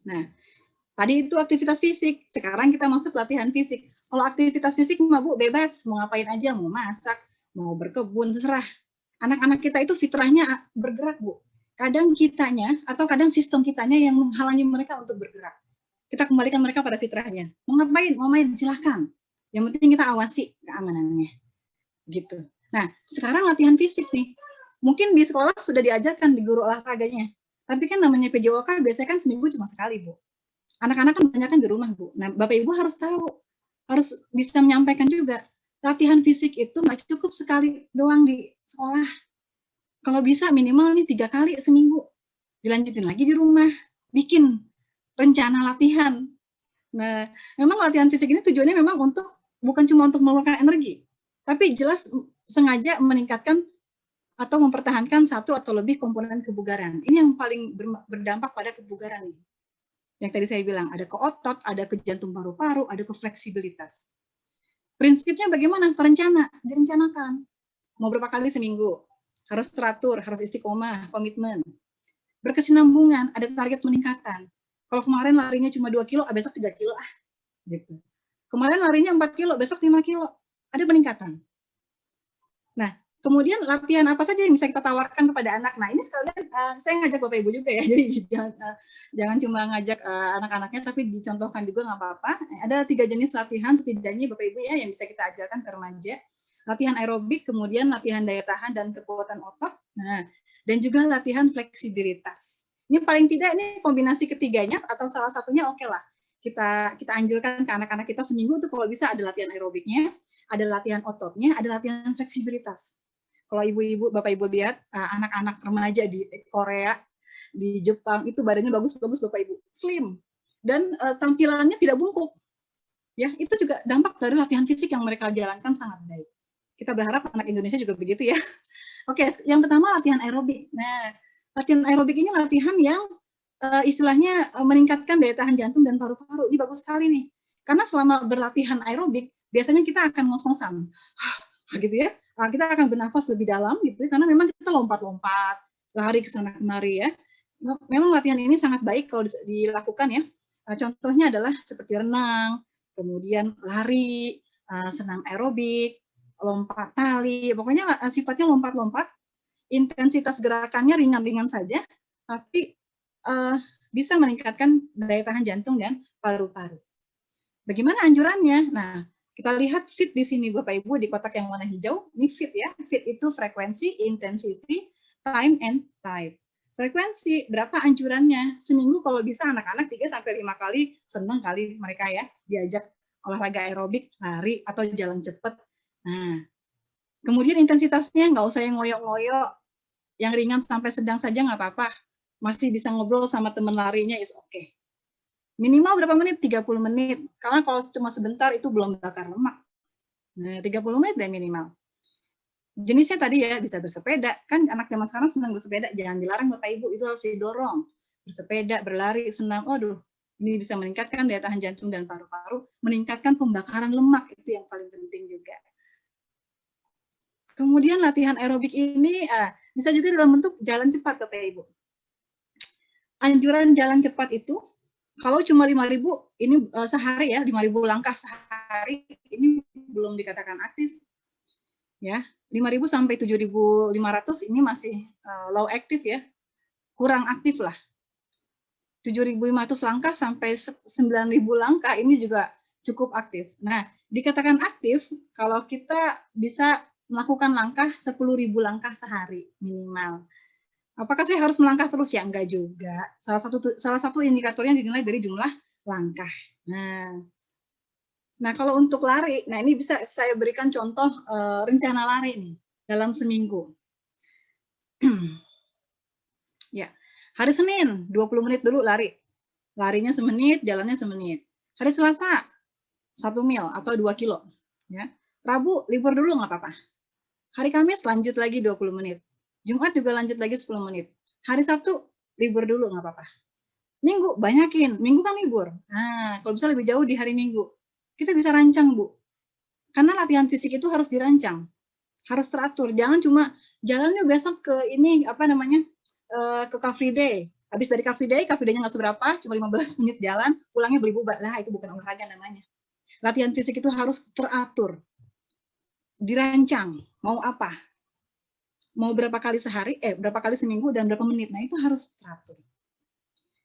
Speaker 1: Nah, tadi itu aktivitas fisik. Sekarang kita masuk latihan fisik. Kalau aktivitas fisik mah Bu bebas, mau ngapain aja, mau masak, mau berkebun, terserah. Anak-anak kita itu fitrahnya bergerak Bu. Kadang kitanya atau kadang sistem kitanya yang menghalangi mereka untuk bergerak. Kita kembalikan mereka pada fitrahnya. Mau ngapain, mau main, silahkan. Yang penting kita awasi keamanannya. Gitu. Nah, sekarang latihan fisik nih. Mungkin di sekolah sudah diajarkan di guru olahraganya. Tapi kan namanya PJOK biasanya kan seminggu cuma sekali, Bu. Anak-anak kan banyak kan di rumah, Bu. Nah, Bapak Ibu harus tahu, harus bisa menyampaikan juga. Latihan fisik itu nggak cukup sekali doang di sekolah. Kalau bisa minimal nih 3 kali seminggu. Dilanjutin lagi di rumah. Bikin rencana latihan. Nah, memang latihan fisik ini tujuannya memang bukan cuma untuk mengeluarkan energi. Tapi jelas sengaja meningkatkan atau mempertahankan satu atau lebih komponen kebugaran. Ini yang paling berdampak pada kebugaran. Yang tadi saya bilang, ada ke otot, ada ke jantung paru-paru, ada ke fleksibilitas. Prinsipnya bagaimana? Terencana, direncanakan. Mau berapa kali seminggu? Harus teratur, harus istiqomah, komitmen. Berkesinambungan, ada target peningkatan. Kalau kemarin larinya cuma 2 kilo, besok 3 kilo gitu. Kemarin larinya 4 kilo, besok 5 kilo. Ada peningkatan. Nah, kemudian latihan apa saja yang bisa kita tawarkan kepada anak. Nah, ini sekalian saya ngajak Bapak Ibu juga ya. Jadi jangan cuma ngajak anak-anaknya, tapi dicontohkan juga nggak apa-apa. Ada 3 jenis latihan setidaknya Bapak Ibu ya yang bisa kita ajarkan ke remaja. Latihan aerobik, kemudian latihan daya tahan dan kekuatan otot. Nah, dan juga latihan fleksibilitas. Ini paling tidak ini kombinasi ketiganya atau salah satunya oke lah. Kita anjurkan ke anak-anak kita seminggu itu kalau bisa ada latihan aerobiknya, ada latihan ototnya, ada latihan fleksibilitas. Kalau ibu-ibu, Bapak Ibu lihat anak-anak remaja di Korea, di Jepang itu badannya bagus-bagus Bapak Ibu, slim dan tampilannya tidak bungkuk. Ya, itu juga dampak dari latihan fisik yang mereka jalankan sangat baik. Kita berharap anak Indonesia juga begitu ya. Oke, yang pertama latihan aerobik. Nah, latihan aerobik ini latihan yang istilahnya meningkatkan daya tahan jantung dan paru-paru. Ini bagus sekali nih. Karena selama berlatihan aerobik, biasanya kita akan ngos-ngosan. Gitu ya. Nah, kita akan bernafas lebih dalam gitu karena memang kita lompat-lompat, lari ke sana kemari ya. Memang latihan ini sangat baik kalau dilakukan ya. Contohnya adalah seperti renang, kemudian lari, senam aerobik, lompat tali, pokoknya sifatnya lompat-lompat, intensitas gerakannya ringan-ringan saja, tapi bisa meningkatkan daya tahan jantung dan paru-paru. Bagaimana anjurannya? Nah, kita lihat fit di sini Bapak Ibu di kotak yang warna hijau, ini fit ya. Fit itu frekuensi, intensity, time, and type. Frekuensi, berapa anjurannya? Seminggu kalau bisa anak-anak 3-5 kali, senang kali mereka ya, diajak olahraga aerobik, lari, atau jalan cepat. Nah, kemudian intensitasnya nggak usah yang ngoyok-ngoyok, yang ringan sampai sedang saja nggak apa-apa. Masih bisa ngobrol sama teman larinya, is okay. Minimal berapa menit? 30 menit. Karena kalau cuma sebentar itu belum bakar lemak. Nah, 30 menit deh minimal. Jenisnya tadi ya, bisa bersepeda. Kan anak zaman sekarang senang bersepeda. Jangan dilarang Bapak Ibu, itu harus didorong. Bersepeda, berlari, senam. Waduh, ini bisa meningkatkan daya tahan jantung dan paru-paru. Meningkatkan pembakaran lemak, itu yang paling penting juga. Kemudian latihan aerobik ini, Bisa juga dalam bentuk jalan cepat, Bapak Ibu. Anjuran jalan cepat itu, kalau cuma 5.000, ini sehari ya, 5.000 langkah sehari, ini belum dikatakan aktif. Ya, 5.000 sampai 7.500 ini masih low aktif ya, kurang aktif lah. 7.500 langkah sampai 9.000 langkah ini juga cukup aktif. Nah, dikatakan aktif kalau kita bisa melakukan langkah 10.000 langkah sehari minimal. Apakah saya harus melangkah terus? Ya enggak juga. Salah satu indikatornya dinilai dari jumlah langkah. Nah, kalau untuk lari, nah ini bisa saya berikan contoh rencana lari nih dalam seminggu. Ya, hari Senin 20 menit dulu lari. Larinya semenit, jalannya semenit. Hari Selasa 1 mil atau 2 kilo. Ya. Rabu libur dulu nggak apa-apa. Hari Kamis lanjut lagi 20 menit. Jumat juga lanjut lagi 10 menit. Hari Sabtu libur dulu nggak apa-apa. Minggu banyakin. Minggu kan libur. Nah, kalau bisa lebih jauh di hari Minggu. Kita bisa rancang, Bu. Karena latihan fisik itu harus dirancang. Harus teratur. Jangan cuma jalannya besok ke ini, ke Car Free Day. Habis dari Car Free Day-nya nggak seberapa, cuma 15 menit jalan, pulangnya beli boba. Lah, itu bukan olahraga namanya. Latihan fisik itu harus teratur. Dirancang. Mau apa? Mau berapa kali sehari, berapa kali seminggu, dan berapa menit. Nah, itu harus teratur.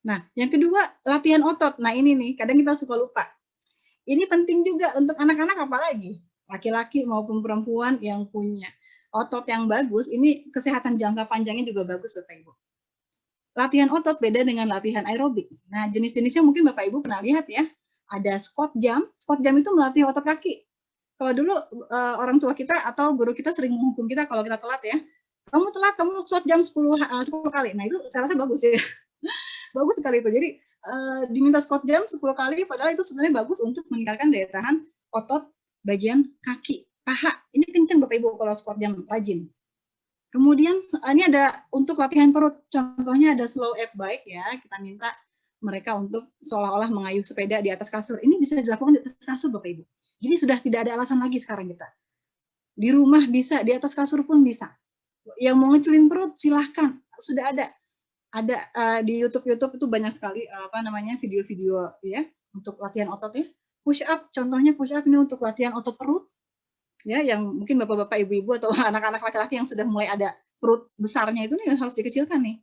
Speaker 1: Nah, yang kedua, latihan otot. Nah, ini nih, kadang kita suka lupa. Ini penting juga untuk anak-anak apalagi. Laki-laki maupun perempuan yang punya otot yang bagus, ini kesehatan jangka panjangnya juga bagus, Bapak Ibu. Latihan otot beda dengan latihan aerobik. Nah, jenis-jenisnya mungkin Bapak Ibu pernah lihat ya. Ada squat jump. Squat jump itu melatih otot kaki. Kalau dulu orang tua kita atau guru kita sering menghukum kita kalau kita telat ya. Kamu telat, kamu squat jump 10 kali. Nah, itu saya rasa bagus ya. Bagus sekali itu. Jadi diminta squat jump 10 kali, padahal itu sebenarnya bagus untuk meningkatkan daya tahan otot bagian kaki, paha. Ini kenceng Bapak Ibu kalau squat jump, rajin. Kemudian ini ada untuk latihan perut. Contohnya ada slow ab bike ya. Kita minta mereka untuk seolah-olah mengayuh sepeda di atas kasur. Ini bisa dilakukan di atas kasur Bapak Ibu. Jadi sudah tidak ada alasan lagi sekarang kita. Di rumah bisa, di atas kasur pun bisa. Yang mau ngeculin perut silahkan, sudah ada di YouTube itu banyak sekali video-video ya untuk latihan otot ya. Push up, contohnya push up ini untuk latihan otot perut ya, yang mungkin bapak-bapak, ibu-ibu atau anak-anak laki-laki yang sudah mulai ada perut besarnya itu nih harus dikecilkan nih.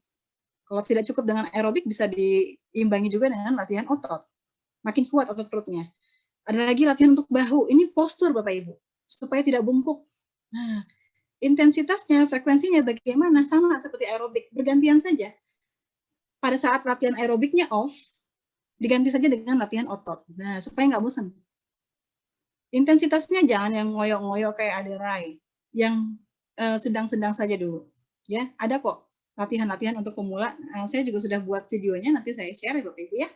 Speaker 1: Kalau tidak cukup dengan aerobik bisa diimbangi juga dengan latihan otot, makin kuat otot perutnya. Ada lagi latihan untuk bahu, ini postur Bapak Ibu supaya tidak bungkuk. Nah, intensitasnya, frekuensinya bagaimana? Sama seperti aerobik, bergantian saja. Pada saat latihan aerobiknya off, diganti saja dengan latihan otot. Nah, supaya nggak bosan. Intensitasnya jangan yang ngoyo-ngoyo kayak Aderai, yang sedang-sedang saja dulu. Ya, ada kok latihan-latihan untuk pemula. Saya juga sudah buat videonya, nanti saya share ya Bapak Ibu ya.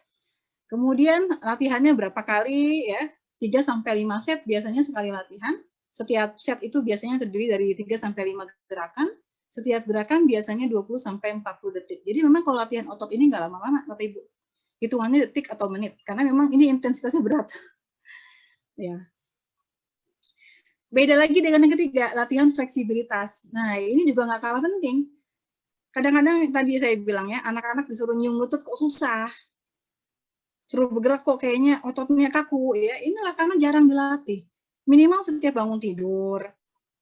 Speaker 1: Kemudian latihannya berapa kali ya? 3-5 set biasanya sekali latihan. Setiap set itu biasanya terdiri dari 3-5 gerakan. Setiap gerakan biasanya 20-40 detik. Jadi memang kalau latihan otot ini nggak lama-lama, Bapak Ibu. Hitungannya detik atau menit, karena memang ini intensitasnya berat. Ya. Beda lagi dengan yang ketiga, latihan fleksibilitas. Nah, ini juga nggak kalah penting. Kadang-kadang tadi saya bilang ya, anak-anak disuruh nyium lutut kok susah. Suruh bergerak kok kayaknya ototnya kaku ya. Inilah karena jarang dilatih. Minimal setiap bangun tidur,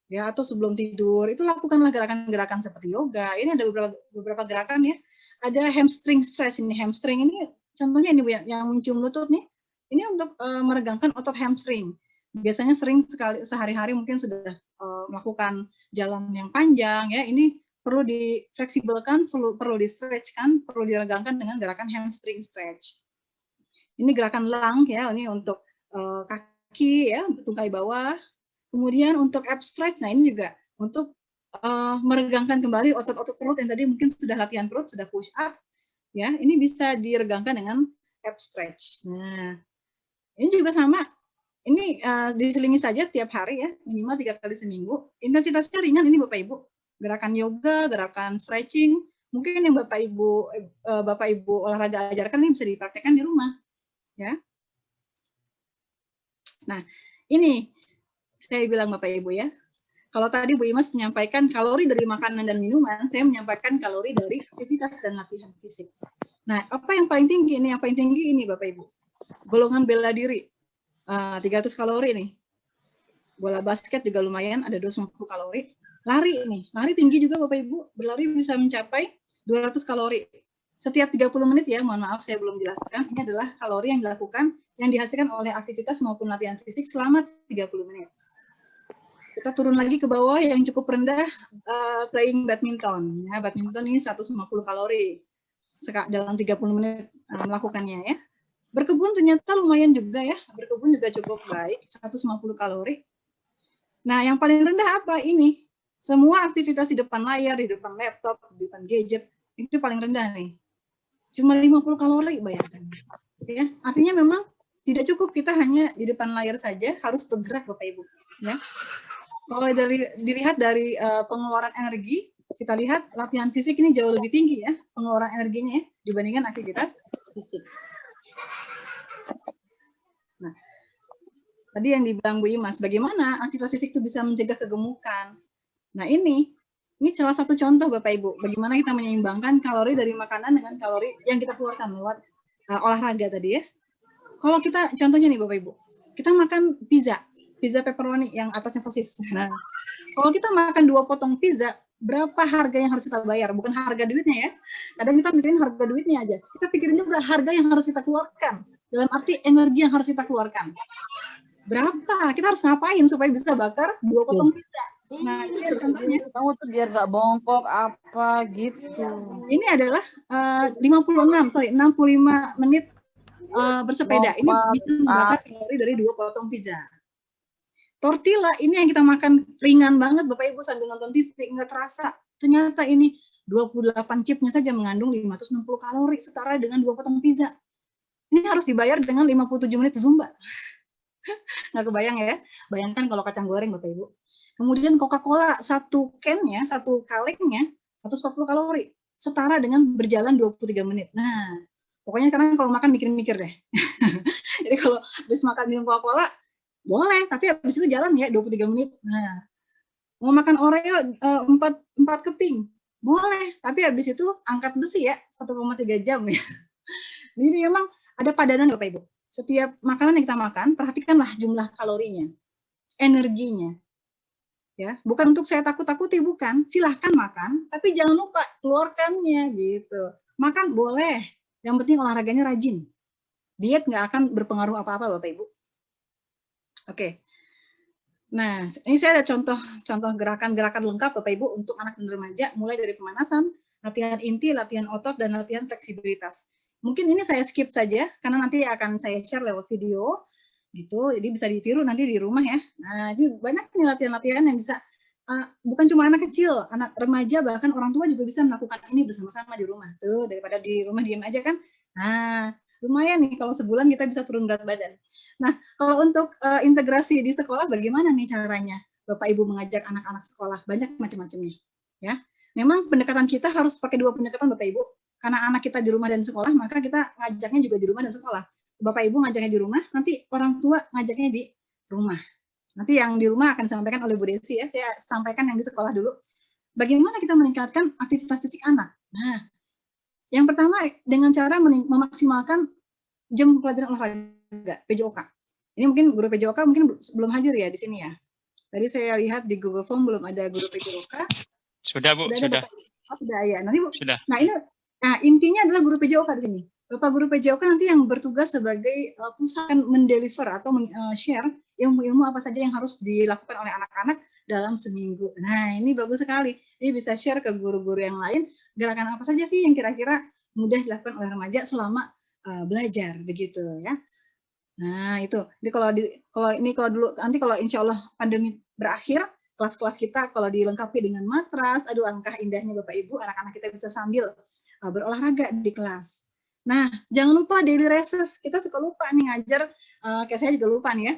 Speaker 1: ya, atau sebelum tidur itu lakukanlah gerakan-gerakan seperti yoga. Ini ada beberapa gerakan ya. Ada hamstring stretch ini. Hamstring ini contohnya ini yang mencium lutut nih. Ini untuk meregangkan otot hamstring. Biasanya sering sekali sehari-hari mungkin sudah melakukan jalan yang panjang ya. Ini perlu difleksibelkan, perlu di stretch kan, perlu diregangkan dengan gerakan hamstring stretch. Ini gerakan lang ya, ini untuk kaki ya, tungkai bawah. Kemudian untuk ab stretch, nah ini juga untuk meregangkan kembali otot-otot perut yang tadi mungkin sudah latihan perut, sudah push up, ya. Ini bisa diregangkan dengan ab stretch. Nah, ini juga sama. Ini diselingi saja tiap hari ya, minimal 3 kali seminggu. Intensitasnya ringan ini Bapak Ibu. Gerakan yoga, gerakan stretching. Mungkin yang Bapak Ibu olahraga ajarkan ini bisa dipraktekkan di rumah. Ya. Nah, ini saya bilang Bapak Ibu ya, Kalau tadi Bu Imas menyampaikan kalori dari makanan dan minuman, saya menyampaikan kalori dari aktivitas dan latihan fisik. Nah, apa yang paling tinggi ini? Yang paling tinggi ini Bapak Ibu. Golongan bela diri, 300 kalori nih. Bola basket juga lumayan, ada 250 kalori. Lari nih, lari tinggi juga Bapak Ibu. Berlari bisa mencapai 200 kalori. Setiap 30 menit ya, mohon maaf saya belum jelaskan. Ini adalah kalori yang dilakukan, yang dihasilkan oleh aktivitas maupun latihan fisik selama 30 menit. Kita turun lagi ke bawah yang cukup rendah, playing badminton. Ya, badminton ini 150 kalori dalam 30 menit melakukannya ya. Berkebun ternyata lumayan juga ya, berkebun juga cukup baik, 150 kalori. Nah, yang paling rendah apa ini? Semua aktivitas di depan layar, di depan laptop, di depan gadget, itu paling rendah nih. Cuma 50 kalori, bayangkan. Ya, artinya memang tidak cukup kita hanya di depan layar saja, harus bergerak Bapak Ibu. Ya. Kalau dilihat dari pengeluaran energi, kita lihat latihan fisik ini jauh lebih tinggi ya, pengeluaran energinya ya, dibandingkan aktivitas fisik. Nah, tadi yang dibilang Bu Imas, bagaimana aktivitas fisik itu bisa mencegah kegemukan. Nah ini salah satu contoh Bapak Ibu, bagaimana kita menyeimbangkan kalori dari makanan dengan kalori yang kita keluarkan lewat olahraga tadi ya. Kalau kita, contohnya nih Bapak Ibu, kita makan pizza pepperoni yang atasnya sosis. Nah, kalau kita makan 2 potong pizza, berapa harga yang harus kita bayar? Bukan harga duitnya ya. Kadang kita mikirin harga duitnya aja. Kita pikirin juga harga yang harus kita keluarkan. Dalam arti energi yang harus kita keluarkan. Berapa? Kita harus ngapain supaya bisa bakar 2 potong pizza? Nah, ini ada contohnya.
Speaker 10: Kamu tuh biar gak bongkok apa gitu.
Speaker 1: Ini adalah 65 menit bersepeda. Ini bisa membakar kalori dari 2 potong pizza. Tortilla ini yang kita makan ringan banget Bapak Ibu sambil nonton TV, nggak terasa. Ternyata ini 28 chipnya saja mengandung 560 kalori, setara dengan 2 potong pizza. Ini harus dibayar dengan 57 menit Zumba. Nggak kebayang ya? Bayangkan kalau kacang goreng Bapak Ibu. Kemudian Coca-Cola, 1 can-nya, 1 kalengnya, 140 kalori. Setara dengan berjalan 23 menit. Nah, pokoknya sekarang kalau makan mikir-mikir deh. Jadi kalau habis makan minum Coca-Cola, boleh, tapi habis itu jalan ya 23 menit. Nah, mau makan Oreo 4 keping, boleh, tapi habis itu angkat besi ya 1,3 jam ya. Ini memang ada padanan Bapak Ibu. Setiap makanan yang kita makan, perhatikanlah jumlah kalorinya, energinya. Ya, bukan untuk saya takut-takuti, bukan. Silahkan makan, tapi jangan lupa keluarkannya gitu. Makan boleh, yang penting olahraganya rajin. Diet nggak akan berpengaruh apa-apa Bapak Ibu. Oke. Nah, ini saya ada contoh gerakan-gerakan lengkap Bapak Ibu untuk anak dan remaja, mulai dari pemanasan, latihan inti, latihan otot, dan latihan fleksibilitas. Mungkin ini saya skip saja, karena nanti akan saya share lewat video, gitu. Jadi bisa ditiru nanti di rumah ya. Nah, ini banyak nih latihan-latihan yang bisa, bukan cuma anak kecil, anak remaja, bahkan orang tua juga bisa melakukan ini bersama-sama di rumah. Tuh, daripada di rumah diam aja kan. Nah, lumayan nih kalau sebulan kita bisa turun berat badan. Nah, kalau untuk integrasi di sekolah bagaimana nih caranya? Bapak Ibu mengajak anak-anak sekolah, banyak macam-macamnya. Ya, memang pendekatan kita harus pakai 2 pendekatan Bapak Ibu. Karena anak kita di rumah dan sekolah, maka kita ngajaknya juga di rumah dan sekolah. Bapak Ibu ngajaknya di rumah, nanti orang tua ngajaknya di rumah. Nanti yang di rumah akan disampaikan oleh Bu Desi ya, saya sampaikan yang di sekolah dulu. Bagaimana kita meningkatkan aktivitas fisik anak? Nah, yang pertama dengan cara memaksimalkan jam pelajaran olahraga PJOK. Ini mungkin guru PJOK mungkin belum hadir ya di sini ya. Tadi saya lihat di Google Form belum ada guru PJOK.
Speaker 2: Sudah Bu, sudah.
Speaker 1: Oh, sudah ya. Nanti Bu.
Speaker 2: Sudah.
Speaker 1: Nah ini, intinya adalah guru PJOK di sini. Bapak guru PJOK nanti yang bertugas sebagai pusat mendeliver atau share ilmu-ilmu apa saja yang harus dilakukan oleh anak-anak dalam seminggu. Nah ini bagus sekali. Ini bisa share ke guru-guru yang lain gerakan apa saja sih yang kira-kira mudah dilakukan oleh remaja selama belajar begitu ya. Nah itu. Jadi kalau dulu nanti kalau insya Allah pandemi berakhir, kelas-kelas kita kalau dilengkapi dengan matras, aduh alangkah indahnya Bapak Ibu, anak-anak kita bisa sambil berolahraga di kelas. Nah, jangan lupa daily recess. Kita suka lupa nih ngajar, kayak saya juga lupa nih ya,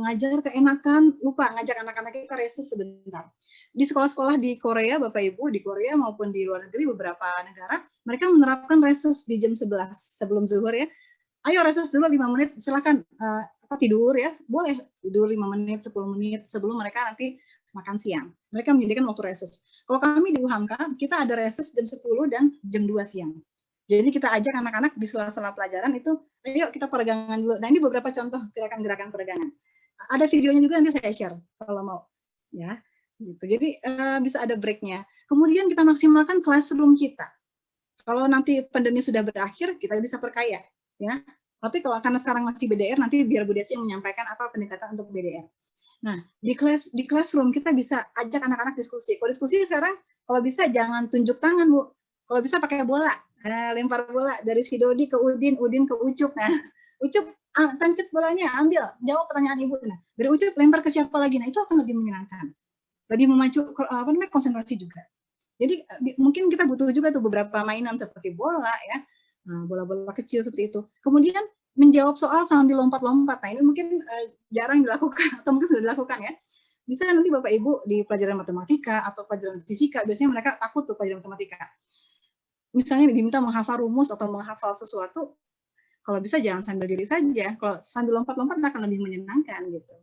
Speaker 1: ngajar keenakan, lupa ngajak anak-anak kita recess sebentar. Di sekolah-sekolah di Korea, Bapak Ibu, di Korea maupun di luar negeri, beberapa negara, mereka menerapkan recess di jam 11 sebelum zuhur ya. Ayo recess dulu 5 menit, silakan tidur ya, boleh tidur 5 menit, 10 menit sebelum mereka nanti makan siang. Mereka menyediakan waktu reses. Kalau kami di UHAMKA, kita ada reses jam 10 dan jam 2 siang. Jadi kita ajak anak-anak di sela-sela pelajaran itu, ayo kita peregangan dulu. Nah ini beberapa contoh gerakan-gerakan peregangan. Ada videonya juga, nanti saya share kalau mau. Ya, gitu. Jadi bisa ada breaknya. Kemudian kita maksimalkan classroom kita. Kalau nanti pandemi sudah berakhir, kita bisa perkaya. Ya. Tapi karena sekarang masih BDR, nanti biar Bu Desi yang menyampaikan apa pendekatan untuk BDR. Nah, di classroom kita bisa ajak anak-anak diskusi. Kalau diskusi sekarang, kalau bisa jangan tunjuk tangan, Bu. Kalau bisa pakai bola. Lempar bola dari si Dodi ke Udin, Udin ke Ucup. Nah, Ucup tancap bolanya, ambil, jawab pertanyaan Ibu. Nah, dari Ucup lempar ke siapa lagi? Nah, itu akan lebih menyenangkan. Lebih memacu konsentrasi juga. Jadi mungkin kita butuh juga tuh beberapa mainan seperti bola ya. Bola-bola kecil seperti itu. Kemudian menjawab soal sambil lompat-lompat. Nah, ini mungkin jarang dilakukan atau mungkin sudah dilakukan ya. Bisa nanti Bapak Ibu di pelajaran matematika atau pelajaran fisika, biasanya mereka takut tuh pelajaran matematika. Misalnya diminta menghafal rumus atau menghafal sesuatu, kalau bisa jangan sambil diri saja. Kalau sambil lompat-lompat akan lebih menyenangkan gitu.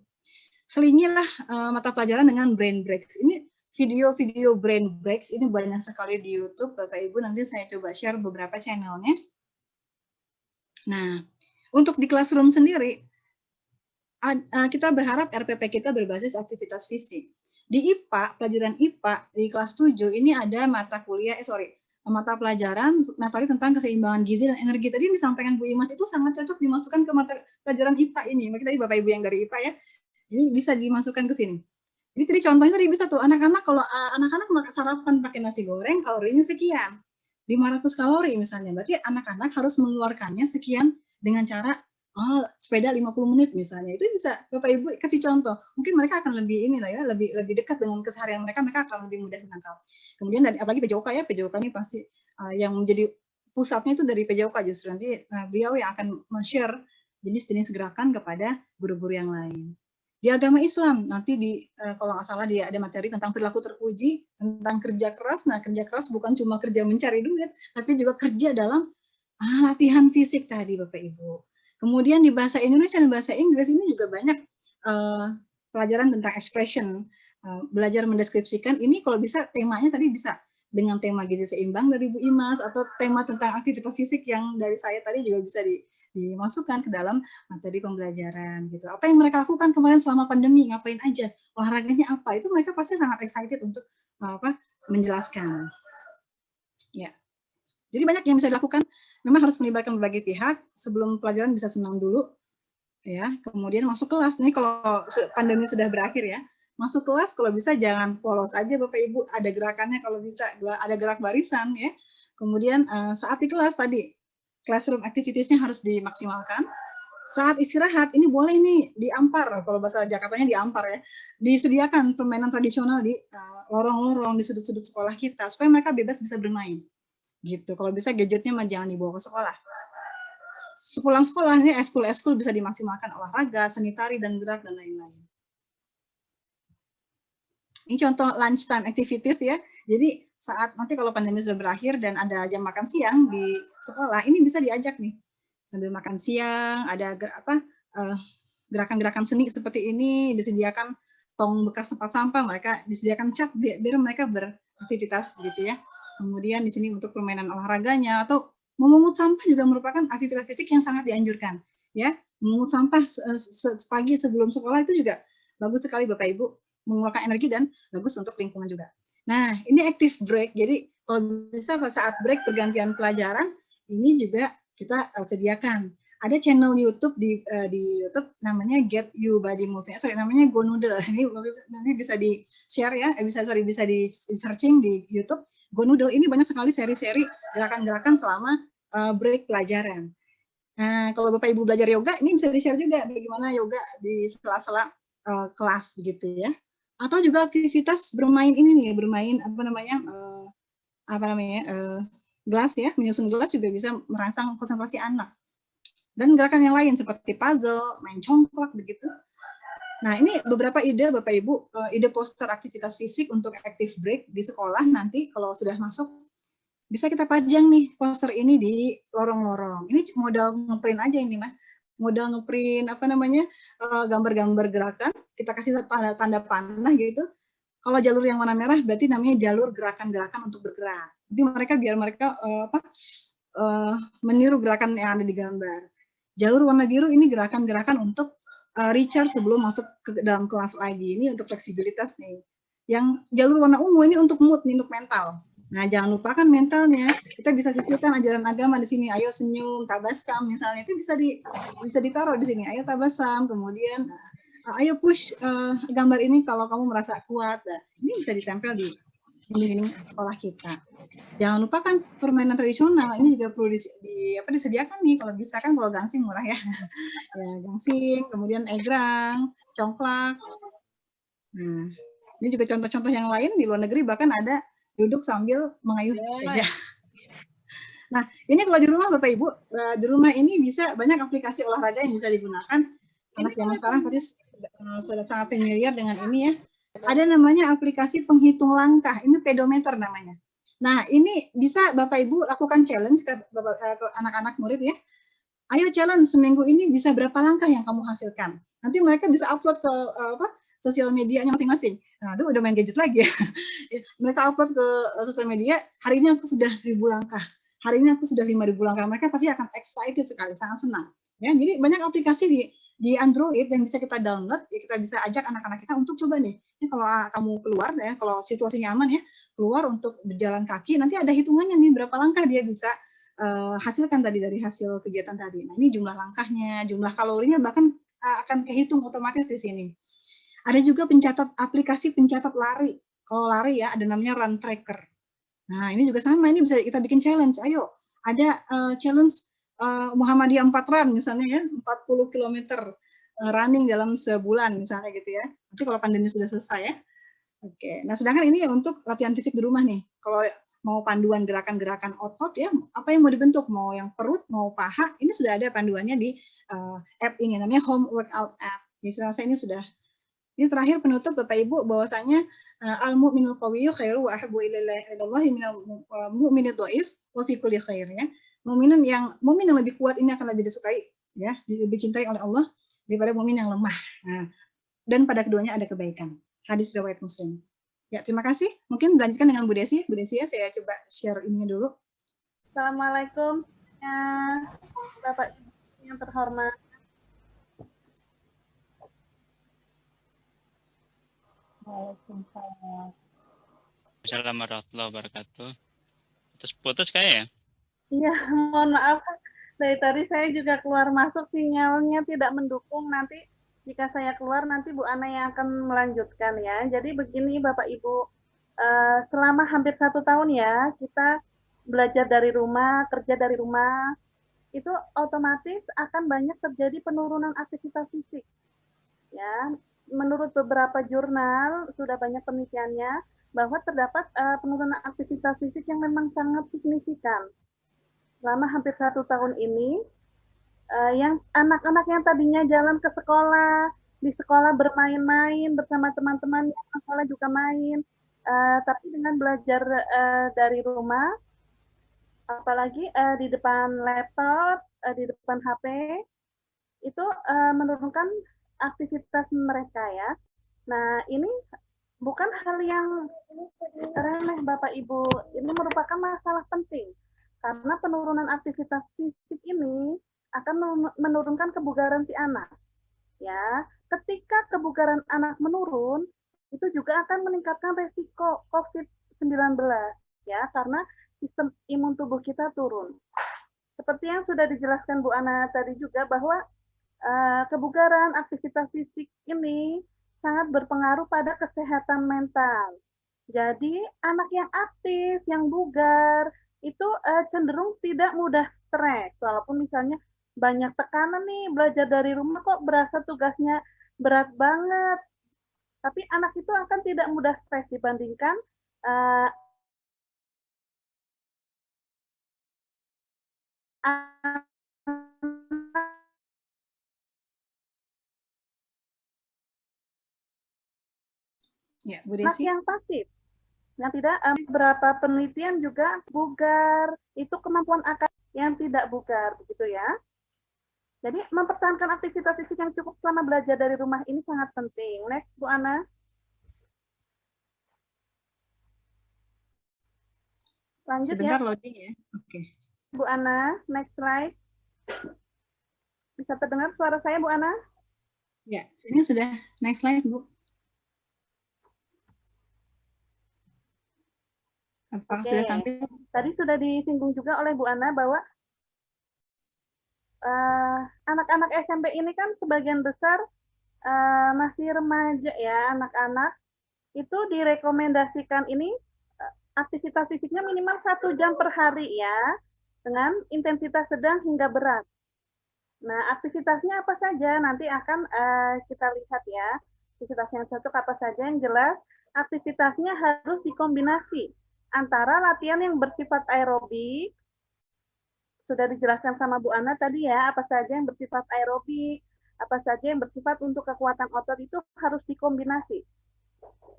Speaker 1: Selingilah mata pelajaran dengan brain breaks. Ini video-video brain breaks ini banyak sekali di YouTube, Bapak Ibu. Nanti saya coba share beberapa channelnya. Nah, untuk di classroom sendiri, kita berharap RPP kita berbasis aktivitas fisik. Di IPA, pelajaran IPA di kelas 7 ini ada mata pelajaran materi tentang keseimbangan gizi dan energi. Tadi disampaikan Bu Imas itu sangat cocok dimasukkan ke mata pelajaran IPA ini. Mungkin tadi Bapak Ibu yang dari IPA ya, ini bisa dimasukkan ke sini. Jadi contohnya tadi bisa tuh anak-anak kalau anak-anak makan sarapan pakai nasi goreng kalorinya sekian. 500 kalori misalnya. Berarti anak-anak harus mengeluarkannya sekian dengan cara sepeda 50 menit misalnya. Itu bisa Bapak Ibu kasih contoh. Mungkin mereka akan lebih lebih dekat dengan keseharian mereka akan lebih mudah menangkap. Kemudian apalagi PJOK ya, PJOK ini pasti yang menjadi pusatnya itu dari PJOK justru nanti beliau yang akan men-share jenis-jenis gerakan kepada guru-guru yang lain. Di agama Islam nanti kalau nggak salah dia ada materi tentang perilaku terpuji, tentang kerja keras. Nah, kerja keras bukan cuma kerja mencari duit, tapi juga kerja dalam latihan fisik tadi Bapak Ibu. Kemudian di bahasa Indonesia dan bahasa Inggris ini juga banyak pelajaran tentang expression, belajar mendeskripsikan. Ini kalau bisa temanya tadi bisa dengan tema gizi seimbang dari Bu Imas atau tema tentang aktivitas fisik yang dari saya tadi juga bisa dimasukkan ke dalam materi pembelajaran gitu. Apa yang mereka lakukan kemarin selama pandemi, ngapain aja, olahraganya apa, itu mereka pasti sangat excited untuk menjelaskan. Ya. Jadi banyak yang bisa dilakukan. Memang harus melibatkan berbagai pihak sebelum pelajaran bisa senang dulu. Ya, kemudian masuk kelas. Nih kalau pandemi sudah berakhir ya, masuk kelas kalau bisa jangan polos aja Bapak Ibu, ada gerakannya kalau bisa, ada gerak barisan ya. Kemudian saat di kelas tadi classroom activities-nya harus dimaksimalkan. Saat istirahat, ini boleh nih diampar, kalau bahasa Jakartanya diampar ya, disediakan permainan tradisional di lorong-lorong, di sudut-sudut sekolah kita, supaya mereka bebas bisa bermain. Gitu. Kalau bisa gadgetnya jangan dibawa ke sekolah. Sepulang sekolah, ini eskul bisa dimaksimalkan olahraga, seni tari, dan gerak, dan lain-lain. Ini contoh lunchtime activities ya. Jadi saat nanti kalau pandemi sudah berakhir dan ada jam makan siang di sekolah, ini bisa diajak nih sambil makan siang, ada gerakan-gerakan seni seperti ini, disediakan tong bekas tempat sampah, mereka disediakan cat biar mereka beraktivitas gitu ya. Kemudian di sini untuk permainan olahraganya atau memungut sampah juga merupakan aktivitas fisik yang sangat dianjurkan ya. Memungut sampah pagi sebelum sekolah itu juga bagus sekali Bapak Ibu, mengeluarkan energi dan bagus untuk lingkungan juga. Nah, ini active break. Jadi kalau bisa saat break pergantian pelajaran, ini juga kita sediakan. Ada channel YouTube di YouTube namanya Get You Body Moving. Namanya Go Noodle. Ini nanti bisa di share ya. Bisa di searching di YouTube. Go Noodle ini banyak sekali seri-seri gerakan-gerakan selama break pelajaran. Nah, kalau Bapak Ibu belajar yoga, ini bisa di-share juga bagaimana yoga di sela-sela kelas gitu ya. Atau juga aktivitas bermain ini nih, bermain gelas ya, menyusun gelas juga bisa merangsang konsentrasi anak. Dan gerakan yang lain seperti puzzle, main congklak begitu. Nah, ini beberapa ide Bapak Ibu, ide poster aktivitas fisik untuk active break di sekolah nanti kalau sudah masuk bisa kita pajang nih poster ini di lorong-lorong. Ini modal ngeprint aja ini mah. Modal ngeprint gambar-gambar gerakan, kita kasih tanda-tanda panah gitu. Kalau jalur yang warna merah berarti namanya jalur gerakan-gerakan untuk bergerak. Jadi biar mereka meniru gerakan yang ada di gambar. Jalur warna biru ini gerakan-gerakan untuk recharge sebelum masuk ke dalam kelas lagi. Ini untuk fleksibilitas nih. Yang jalur warna ungu ini untuk mood, nih, untuk mental. Nah, jangan lupakan mentalnya. Kita bisa sisipkan ajaran agama di sini. Ayo senyum, tabasam misalnya, itu bisa ditaruh di sini. Ayo tabasam, kemudian ayo push gambar ini kalau kamu merasa kuat. Nah, ini bisa ditempel di dinding sekolah kita. Jangan lupakan permainan tradisional. Ini juga perlu disediakan nih. Kalau bisa kan, kalau gangsing murah ya. Ya, gangsing, kemudian egrang, congklak. Nah, ini juga contoh-contoh yang lain di luar negeri, bahkan ada duduk sambil mengayuh sepeda. Nah, ini kalau di rumah Bapak Ibu, di rumah ini bisa banyak aplikasi olahraga yang bisa digunakan. Anak zaman sekarang pasti sudah sangat familiar dengan ini ya. Ada namanya aplikasi penghitung langkah, ini pedometer namanya. Nah, ini bisa Bapak Ibu lakukan challenge ke anak-anak murid ya. Ayo challenge seminggu ini bisa berapa langkah yang kamu hasilkan. Nanti mereka bisa upload ke sosial medianya masing-masing. Nah, itu udah main gadget lagi ya. Mereka upload ke sosial media, hari ini aku sudah 1000 langkah. Hari ini aku sudah 5000 langkah. Mereka pasti akan excited sekali, sangat senang. Ya, jadi banyak aplikasi di Android yang bisa kita download, ya kita bisa ajak anak-anak kita untuk coba nih. Ini kalau kamu keluar ya, kalau situasinya aman ya, keluar untuk berjalan kaki, nanti ada hitungannya nih berapa langkah dia bisa hasilkan tadi dari hasil kegiatan tadi. Nah, ini jumlah langkahnya, jumlah kalorinya bahkan akan kehitung otomatis di sini. Ada juga aplikasi pencatat lari. Kalau lari ya, ada namanya Run Tracker. Nah, ini juga sama, ini bisa kita bikin challenge. Ayo, ada challenge Muhammadiyah 4 Run misalnya ya, 40 km running dalam sebulan misalnya gitu ya. Nanti kalau pandemi sudah selesai ya. Oke, nah sedangkan ini untuk latihan fisik di rumah nih. Kalau mau panduan gerakan-gerakan otot ya, apa yang mau dibentuk, mau yang perut, mau paha, ini sudah ada panduannya di app ini, namanya Home Workout App. Jadi saya ini sudah. Ini terakhir penutup Bapak Ibu, bahwasanya al-mu'minul qawiyyu khairu wa ahabbu ilallahi minal mu'minid dhaif wa fi kulli khair ya. Mukmin yang lebih kuat ini akan lebih disukai ya, lebih dicintai oleh Allah daripada mukmin yang lemah. Nah, dan pada keduanya ada kebaikan. Hadis riwayat Muslim. Ya, terima kasih. Mungkin dilanjutkan dengan Bu Desi. Bu Desi ya, saya coba share ininya dulu.
Speaker 10: Assalamualaikum ya, Bapak Ibu yang terhormat.
Speaker 2: Assalamualaikum warahmatullahi wabarakatuh. Putus kayak ya?
Speaker 10: Iya, mohon maaf. Dari tadi saya juga keluar masuk, sinyalnya tidak mendukung. Nanti jika saya keluar, nanti Bu Ana yang akan melanjutkan ya. Jadi begini Bapak Ibu, selama hampir 1 tahun ya, kita belajar dari rumah, kerja dari rumah, itu otomatis akan banyak terjadi penurunan aktivitas fisik. Ya, menurut beberapa jurnal sudah banyak penelitiannya bahwa terdapat penurunan aktivitas fisik yang memang sangat signifikan. Selama hampir 1 tahun ini, yang anak-anak yang tadinya jalan ke sekolah, di sekolah bermain-main bersama teman-teman, yang sekolah juga main, tapi dengan belajar dari rumah, apalagi di depan laptop, di depan HP, itu menurunkan aktivitas mereka ya. Nah, ini bukan hal yang remeh Bapak Ibu, ini merupakan masalah penting. Karena penurunan aktivitas fisik ini akan menurunkan kebugaran si anak. Ya, ketika kebugaran anak menurun, itu juga akan meningkatkan resiko COVID-19 ya, karena sistem imun tubuh kita turun. Seperti yang sudah dijelaskan Bu Ana tadi juga bahwa kebugaran aktivitas fisik ini sangat berpengaruh pada kesehatan mental. Jadi anak yang aktif, yang bugar, itu cenderung tidak mudah stres. Walaupun misalnya banyak tekanan nih, belajar dari rumah kok berasa tugasnya berat banget. Tapi anak itu akan tidak mudah stres dibandingkan
Speaker 1: Ya, Bu Desi.
Speaker 10: yang pasif. Yang tidak, beberapa penelitian juga bugar, itu kemampuan akal yang tidak bugar, begitu ya. Jadi mempertahankan aktivitas fisik yang cukup selama belajar dari rumah ini sangat penting. Next, Bu Ana. Lanjut
Speaker 1: Sebentar
Speaker 10: ya.
Speaker 1: loading ya. Oke.
Speaker 10: Bu Ana, next slide. Bisa terdengar suara saya, Bu Ana?
Speaker 1: Ya, ini sudah next slide, Bu. Apakah
Speaker 10: Oke.
Speaker 1: sudah tampil?
Speaker 10: Tadi sudah disinggung juga oleh Bu Ana bahwa anak-anak SMP ini kan sebagian besar masih remaja ya, anak-anak. Itu direkomendasikan ini aktivitas fisiknya minimal 1 jam per hari ya, dengan intensitas sedang hingga berat. Nah, aktivitasnya apa saja nanti akan kita lihat ya. Aktivitas yang cocok apa saja, yang jelas aktivitasnya harus dikombinasi antara latihan yang bersifat aerobik, sudah dijelaskan sama Bu Ana tadi ya, apa saja yang bersifat aerobik, apa saja yang bersifat untuk kekuatan otot itu harus dikombinasi.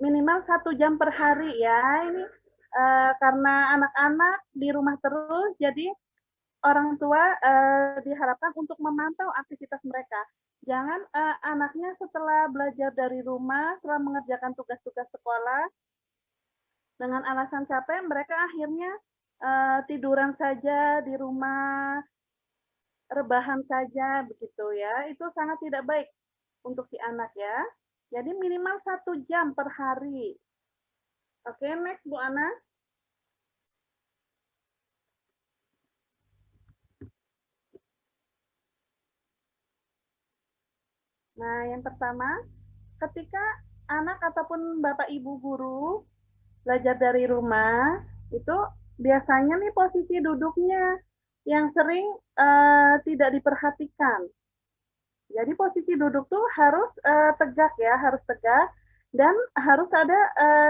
Speaker 10: Minimal 1 jam per hari ya, ini karena anak-anak di rumah terus, jadi orang tua diharapkan untuk memantau aktivitas mereka. Jangan anaknya setelah belajar dari rumah, setelah mengerjakan tugas-tugas sekolah, dengan alasan capek, mereka akhirnya tiduran saja di rumah, rebahan saja, begitu ya. Itu sangat tidak baik untuk si anak ya. Jadi minimal 1 jam per hari. Oke, next Bu Ana. Nah, yang pertama, ketika anak ataupun Bapak Ibu guru belajar dari rumah, itu biasanya nih posisi duduknya yang sering tidak diperhatikan. Jadi posisi duduk tuh harus tegak ya, harus tegak, dan harus ada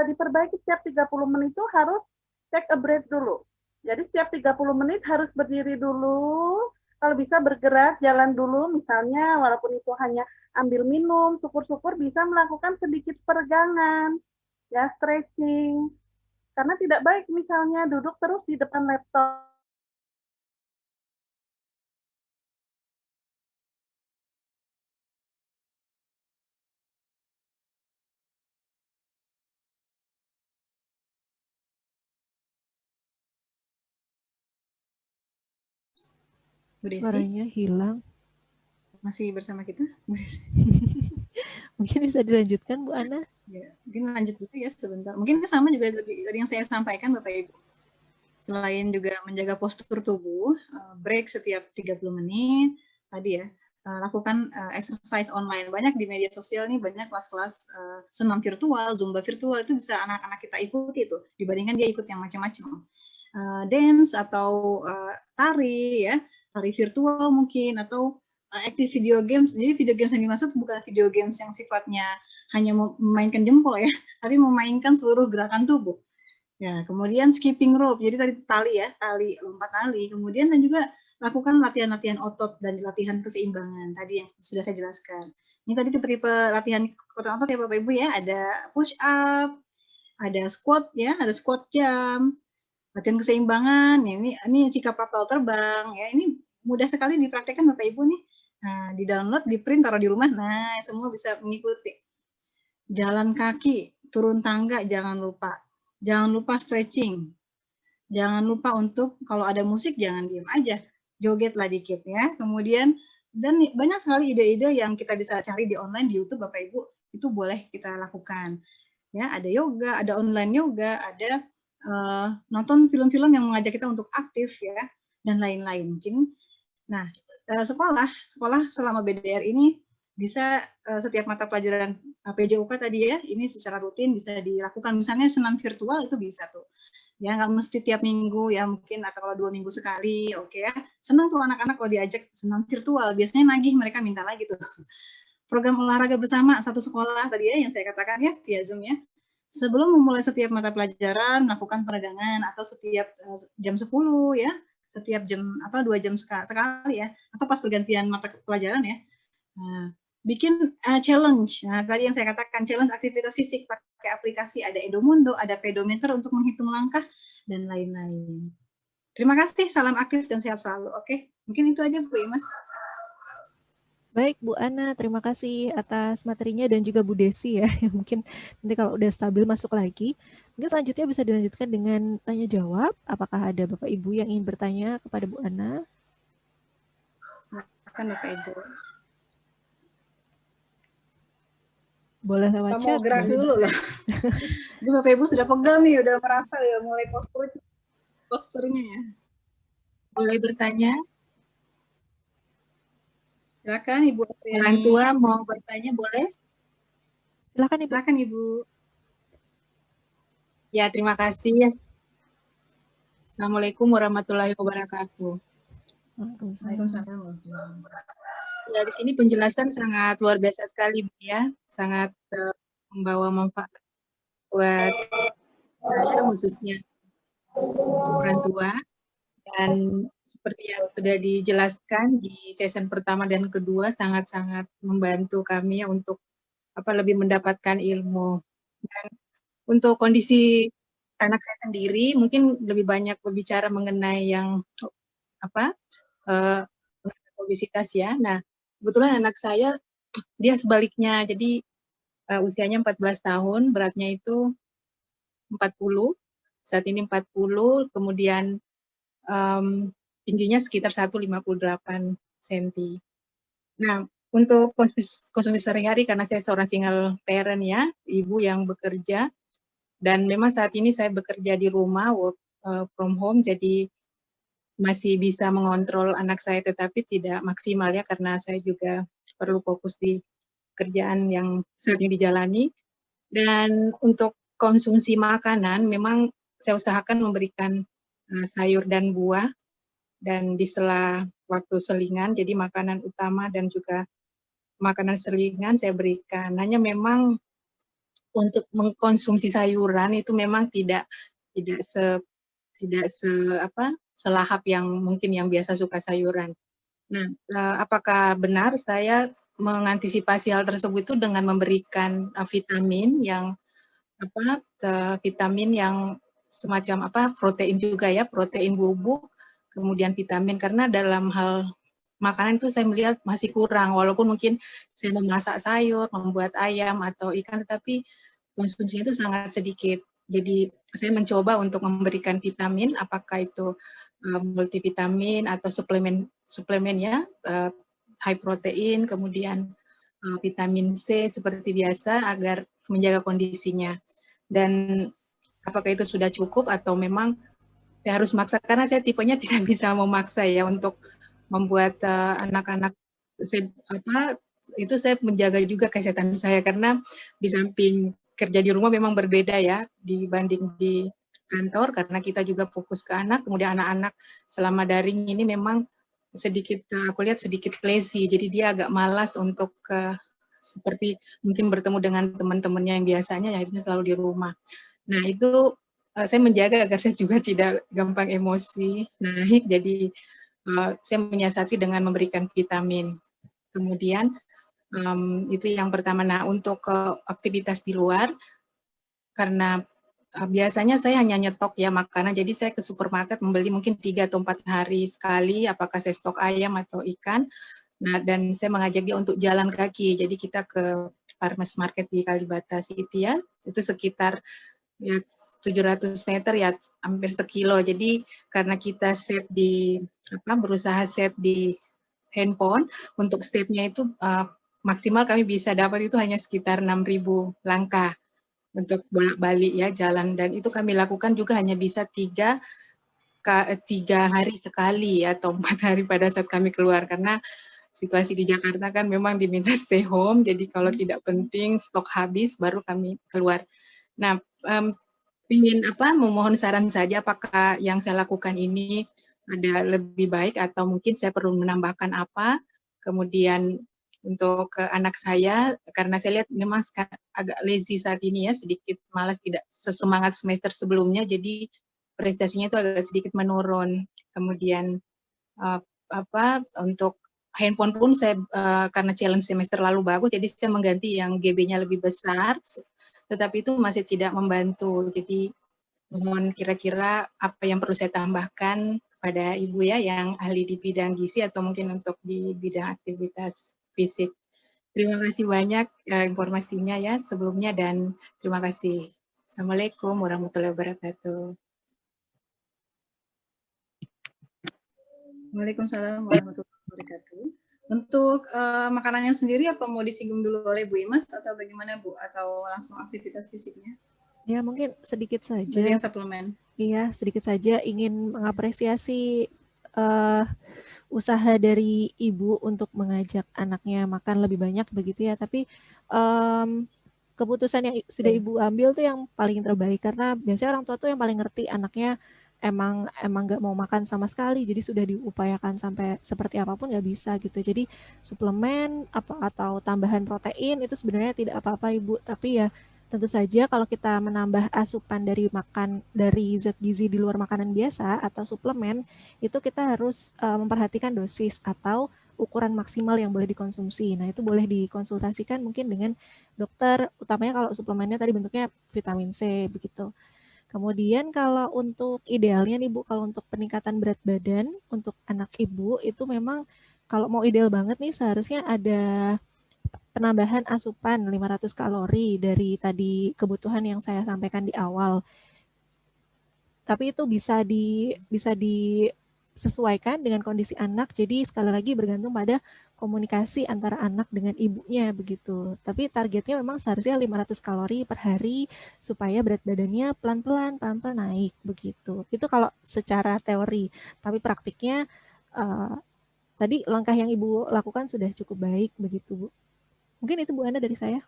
Speaker 10: diperbaiki setiap 30 menit itu harus take a break dulu. Jadi setiap 30 menit harus berdiri dulu, kalau bisa bergerak, jalan dulu misalnya, walaupun itu hanya ambil minum, syukur-syukur bisa melakukan sedikit peregangan, ya stretching. Karena tidak baik misalnya duduk terus di depan laptop.
Speaker 4: Suaranya hilang.
Speaker 1: Masih bersama kita?
Speaker 4: Mungkin bisa dilanjutkan, Bu Ana?
Speaker 1: Ya, mungkin lanjut dulu ya sebentar. Mungkin sama juga dari yang saya sampaikan Bapak Ibu. Selain juga menjaga postur tubuh, break setiap 30 menit, tadi ya, lakukan exercise online. Banyak di media sosial nih, banyak kelas-kelas senam virtual, zumba virtual, itu bisa anak-anak kita ikuti tuh, dibandingkan dia ikut yang macam-macam. Dance atau tari ya, tari virtual mungkin, atau active video games. Jadi video games yang dimaksud bukan video games yang sifatnya hanya memainkan jempol ya, tapi memainkan seluruh gerakan tubuh. Ya, kemudian skipping rope. Jadi tadi tali ya, tali, lompat tali. Kemudian dan juga lakukan latihan-latihan otot dan latihan keseimbangan tadi yang sudah saya jelaskan. Ini tadi tipe-tipe latihan kekuatan otot ya Bapak Ibu ya, ada push up, ada squat ya, ada squat jump, latihan keseimbangan. Ya, ini sikap kapal terbang ya, ini mudah sekali dipraktekkan Bapak Ibu nih. Nah, di download, di print, taruh di rumah. Nah, semua bisa mengikuti. Jalan kaki, turun tangga, jangan lupa. Jangan lupa stretching. Jangan lupa untuk kalau ada musik jangan diam aja. Jogetlah dikit ya. Kemudian dan banyak sekali ide-ide yang kita bisa cari di online di YouTube Bapak Ibu. Itu boleh kita lakukan. Ya, ada yoga, ada online yoga, ada nonton film-film yang mengajak kita untuk aktif ya dan lain-lain. Mungkin nah, sekolah selama BDR ini bisa setiap mata pelajaran PJOK tadi ya, ini secara rutin bisa dilakukan. Misalnya senam virtual itu bisa tuh. Ya nggak mesti tiap minggu ya mungkin, atau kalau 2 minggu sekali, oke ya. Senang tuh anak-anak kalau diajak senam virtual, biasanya nagih, mereka minta lagi tuh. Program olahraga bersama satu sekolah tadi ya yang saya katakan ya via Zoom ya. Sebelum memulai setiap mata pelajaran, melakukan peregangan atau setiap jam 10 ya. Setiap jam atau 2 jam sekali ya, atau pas pergantian mata pelajaran ya. Nah, bikin challenge. Nah, tadi yang saya katakan challenge aktivitas fisik pakai aplikasi, ada Edomundo, ada pedometer untuk menghitung langkah dan lain-lain. Terima kasih, salam aktif dan sehat selalu. Oke, mungkin itu aja Bu Imas.
Speaker 4: Baik Bu Ana, terima kasih atas materinya dan juga Bu Desi ya, yang mungkin nanti kalau udah stabil masuk lagi. Mungkin selanjutnya bisa dilanjutkan dengan tanya jawab. Apakah ada Bapak Ibu yang ingin bertanya kepada Bu Ana?
Speaker 1: Silakan Bapak Ibu.
Speaker 4: Boleh lewat
Speaker 1: Kamu
Speaker 4: chat.
Speaker 1: mau gerak dulu loh. Jadi Bapak Ibu sudah pegal nih, udah merasa ya mulai posturnya ya. Boleh bertanya? Silakan Ibu. Orang tua mau bertanya boleh?
Speaker 4: Silakan Ibu.
Speaker 1: Silakan Ibu. Ya, terima kasih. Assalamualaikum warahmatullahi wabarakatuh.
Speaker 4: Waalaikumsalam.
Speaker 1: Ya, di sini penjelasan sangat luar biasa sekali, Bu, ya. Sangat membawa manfaat buat saya, khususnya orang tua. Dan seperti yang sudah dijelaskan di season pertama dan kedua, sangat-sangat membantu kami untuk lebih mendapatkan ilmu. Dan untuk kondisi anak saya sendiri, mungkin lebih banyak berbicara mengenai yang obesitas ya. Nah, kebetulan anak saya dia sebaliknya, jadi usianya 14 tahun, beratnya itu 40, saat ini 40, kemudian tingginya sekitar 158 cm. Nah, untuk konsumsi sehari-hari, karena saya seorang single parent ya, ibu yang bekerja, dan memang saat ini saya bekerja di rumah, work from home, jadi masih bisa mengontrol anak saya, tetapi tidak maksimal ya, karena saya juga perlu fokus di kerjaan yang sering dijalani. Dan untuk konsumsi makanan, memang saya usahakan memberikan sayur dan buah, dan di sela waktu selingan, jadi makanan utama dan juga makanan selingan saya berikan. Hanya memang untuk mengkonsumsi sayuran itu memang tidak selahap yang mungkin yang biasa suka sayuran. Nah, apakah benar saya mengantisipasi hal tersebut itu dengan memberikan vitamin yang vitamin yang semacam protein juga ya, protein bubuk, kemudian vitamin, karena dalam hal makanan itu saya melihat masih kurang, walaupun mungkin saya memasak sayur, membuat ayam atau ikan, tetapi konsumsinya itu sangat sedikit. Jadi saya mencoba untuk memberikan vitamin, apakah itu multivitamin atau suplemen ya, high protein, kemudian vitamin C seperti biasa agar menjaga kondisinya. Dan apakah itu sudah cukup atau memang saya harus maksa, karena saya tipenya tidak bisa memaksa ya untuk membuat anak-anak itu saya menjaga juga kesehatan saya, karena di samping kerja di rumah memang berbeda ya dibanding di kantor, karena kita juga fokus ke anak, kemudian anak-anak selama daring ini memang sedikit aku lihat sedikit lazy, jadi dia agak malas untuk seperti mungkin bertemu dengan teman-temannya yang biasanya, akhirnya selalu di rumah. Nah itu saya menjaga agar saya juga tidak gampang emosi naik, jadi saya menyiasati dengan memberikan vitamin. Kemudian itu yang pertama. Nah, untuk aktivitas di luar, karena biasanya saya hanya nyetok ya makanan, jadi saya ke supermarket membeli mungkin 3 atau 4 hari sekali, apakah saya stok ayam atau ikan. Nah, dan saya mengajak dia untuk jalan kaki, jadi kita ke Farmers Market di Kalibata City ya, itu sekitar ya 700 meter ya, hampir sekilo. Jadi karena kita set di berusaha set di handphone, untuk stepnya itu maksimal kami bisa dapat itu hanya sekitar 6.000 langkah untuk bolak-balik ya jalan, dan itu kami lakukan juga hanya bisa 3 hari sekali atau 4 hari pada saat kami keluar, karena situasi di Jakarta kan memang diminta stay home, jadi kalau tidak penting stok habis baru kami keluar. Nah, ingin memohon saran saja, apakah yang saya lakukan ini ada lebih baik atau mungkin saya perlu menambahkan apa. Kemudian untuk anak saya, karena saya lihat memang agak lazy saat ini ya, sedikit malas, tidak sesemangat semester sebelumnya, jadi prestasinya itu agak sedikit menurun. Kemudian untuk handphone pun saya karena challenge semester lalu bagus, jadi saya mengganti yang GB-nya lebih besar, tetapi itu masih tidak membantu. Jadi mohon kira-kira apa yang perlu saya tambahkan pada Ibu ya, yang ahli di bidang gizi atau mungkin untuk di bidang aktivitas fisik. Terima kasih banyak informasinya ya sebelumnya, dan terima kasih.
Speaker 11: Assalamualaikum warahmatullahi wabarakatuh.
Speaker 1: Waalaikumsalam warahmatullahi wabarakatuh. Untuk makanannya sendiri apa mau disinggung dulu oleh Bu Imas atau bagaimana Bu? Atau langsung aktivitas fisiknya?
Speaker 4: Ya, mungkin sedikit
Speaker 1: Dari
Speaker 4: saja.
Speaker 1: yang suplemen.
Speaker 4: Iya, sedikit saja ingin mengapresiasi usaha dari ibu untuk mengajak anaknya makan lebih banyak begitu ya. Tapi keputusan yang sudah ibu ambil tuh yang paling terbaik, karena biasanya orang tua tuh yang paling ngerti anaknya emang nggak mau makan sama sekali, jadi sudah diupayakan sampai seperti apapun nggak bisa gitu. Jadi suplemen atau tambahan protein itu sebenarnya tidak apa-apa ibu, tapi ya tentu saja kalau kita menambah asupan dari zat gizi di luar makanan biasa atau suplemen, itu kita harus memperhatikan dosis atau ukuran maksimal yang boleh dikonsumsi. Nah, itu boleh dikonsultasikan mungkin dengan dokter, utamanya kalau suplemennya tadi bentuknya vitamin C begitu. Kemudian kalau untuk idealnya nih Bu, kalau untuk peningkatan berat badan untuk anak ibu itu memang kalau mau ideal banget nih seharusnya ada penambahan asupan 500 kalori dari tadi kebutuhan yang saya sampaikan di awal. Tapi itu bisa disesuaikan dengan kondisi anak. Jadi sekali lagi bergantung pada komunikasi antara anak dengan ibunya begitu. Tapi targetnya memang seharusnya 500 kalori per hari supaya berat badannya pelan-pelan naik begitu. Itu kalau secara teori. Tapi praktiknya tadi langkah yang Ibu lakukan sudah cukup baik begitu, Bu. Mungkin itu Bu Ana dari saya.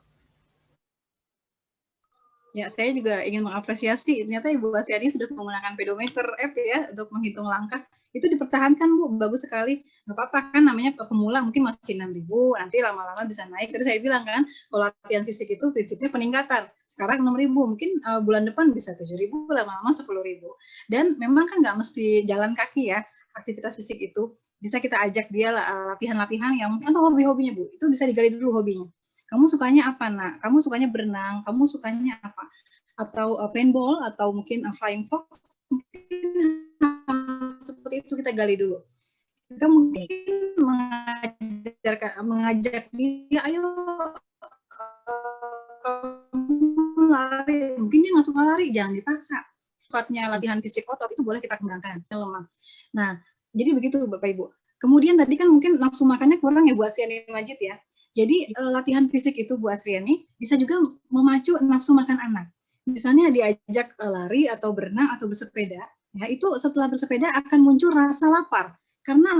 Speaker 1: Ya, saya juga ingin mengapresiasi. Ternyata Ibu Asyani sudah menggunakan pedometer app ya untuk menghitung langkah. Itu dipertahankan Bu, bagus sekali. Nggak apa-apa kan, namanya pemula mungkin masih 6.000, nanti lama-lama bisa naik. Tadi saya bilang kan, kalau latihan fisik itu prinsipnya peningkatan. Sekarang 6.000, mungkin bulan depan bisa 7.000, lama-lama 10.000. Dan memang kan nggak mesti jalan kaki ya, aktivitas fisik itu. Bisa kita ajak dia latihan-latihan yang mungkin atau hobi-hobinya Bu, itu bisa digali dulu hobinya. Kamu sukanya apa, Nak? Kamu sukanya berenang, kamu sukanya apa? Atau paintball, atau mungkin flying fox, mungkin seperti itu kita gali dulu. Kita mungkin mengajak dia, ayo lari. Mungkin dia nggak suka lari, jangan dipaksa. Sifatnya latihan fisik otot itu boleh kita kembangkan. Nah, jadi begitu Bapak Ibu. Kemudian tadi kan mungkin nafsu makannya kurang ya Bu Asyani Majid ya. Jadi latihan fisik itu Bu Asriani bisa juga memacu nafsu makan anak. Misalnya diajak lari atau berenang atau bersepeda, ya itu setelah bersepeda akan muncul rasa lapar karena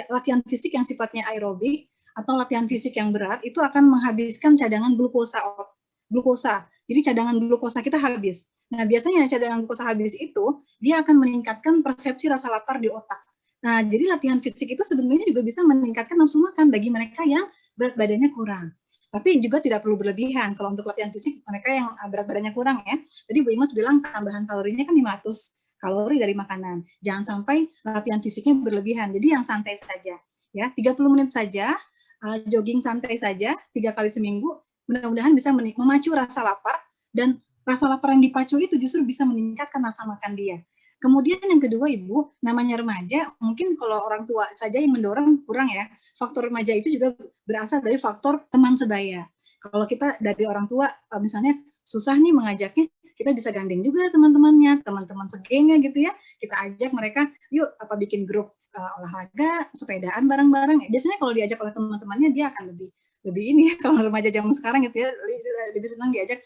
Speaker 1: latihan fisik yang sifatnya aerobik atau latihan fisik yang berat itu akan menghabiskan cadangan glukosa. Jadi cadangan glukosa kita habis. Nah biasanya cadangan glukosa habis itu dia akan meningkatkan persepsi rasa lapar di otak. Nah jadi latihan fisik itu sebenarnya juga bisa meningkatkan nafsu makan bagi mereka yang berat badannya kurang. Tapi juga tidak perlu berlebihan. Kalau untuk latihan fisik, mereka yang berat badannya kurang ya. Tadi Bu Imas bilang tambahan kalorinya kan 500 kalori dari makanan. Jangan sampai latihan fisiknya berlebihan. Jadi yang santai saja. Ya, 30 menit saja, jogging santai saja, 3 kali seminggu. Mudah-mudahan bisa memacu rasa lapar. Dan rasa lapar yang dipacu itu justru bisa meningkatkan rasa makan dia. Kemudian yang kedua Ibu, namanya remaja, mungkin kalau orang tua saja yang mendorong kurang ya. Faktor remaja itu juga berasal dari faktor teman sebaya. Kalau kita dari orang tua, misalnya susah nih mengajaknya, kita bisa gandeng juga teman-temannya, teman-teman segengnya gitu ya. Kita ajak mereka, yuk bikin grup olahraga, sepedaan bareng-bareng. Biasanya kalau diajak oleh teman-temannya, dia akan lebih ini ya. Kalau remaja zaman sekarang gitu ya, lebih senang diajak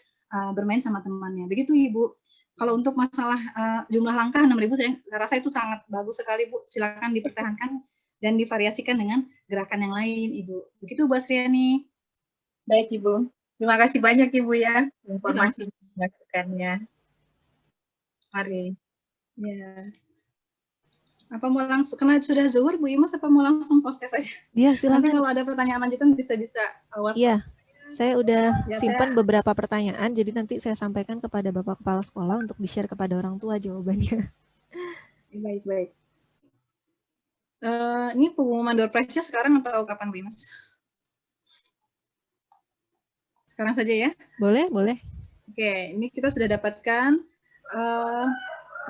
Speaker 1: bermain sama temannya. Begitu Ibu. Kalau untuk masalah jumlah langkah 6.000 saya rasa itu sangat bagus sekali Bu. Silakan dipertahankan dan divariasikan dengan gerakan yang lain Ibu. Begitu Bu Asriani.
Speaker 11: Baik Ibu. Terima kasih banyak Ibu ya informasi masukannya. Mari.
Speaker 1: Ya. Apa mau langsung karena sudah zuhur Bu Imas apa mau langsung post aja?
Speaker 4: Iya, silakan.
Speaker 1: Nanti kalau ada pertanyaan lanjutan bisa WhatsApp.
Speaker 4: Iya. Saya udah simpan beberapa pertanyaan, jadi nanti saya sampaikan kepada Bapak Kepala Sekolah untuk di-share kepada orang tua jawabannya.
Speaker 1: Baik. Ini pengumuman door prize-nya sekarang atau kapan, Bu Imas? Sekarang saja ya?
Speaker 4: Boleh.
Speaker 1: Oke, ini kita sudah dapatkan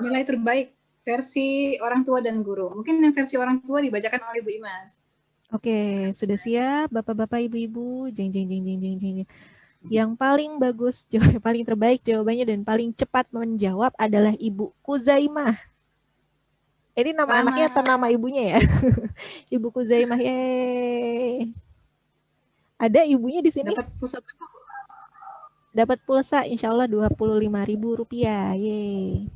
Speaker 1: nilai terbaik versi orang tua dan guru. Mungkin yang versi orang tua dibacakan oleh Bu Imas.
Speaker 4: Oke, sudah siap Bapak-bapak, Ibu-ibu. Jeng. Yang paling bagus, paling terbaik jawabannya dan paling cepat menjawab adalah Ibu Kuzaimah. Ini nama anaknya atau nama ibunya ya? Ibu Kuzaimah, yeay. Ada ibunya di sini? Dapat pulsa, insya Allah Rp25.000, yeay.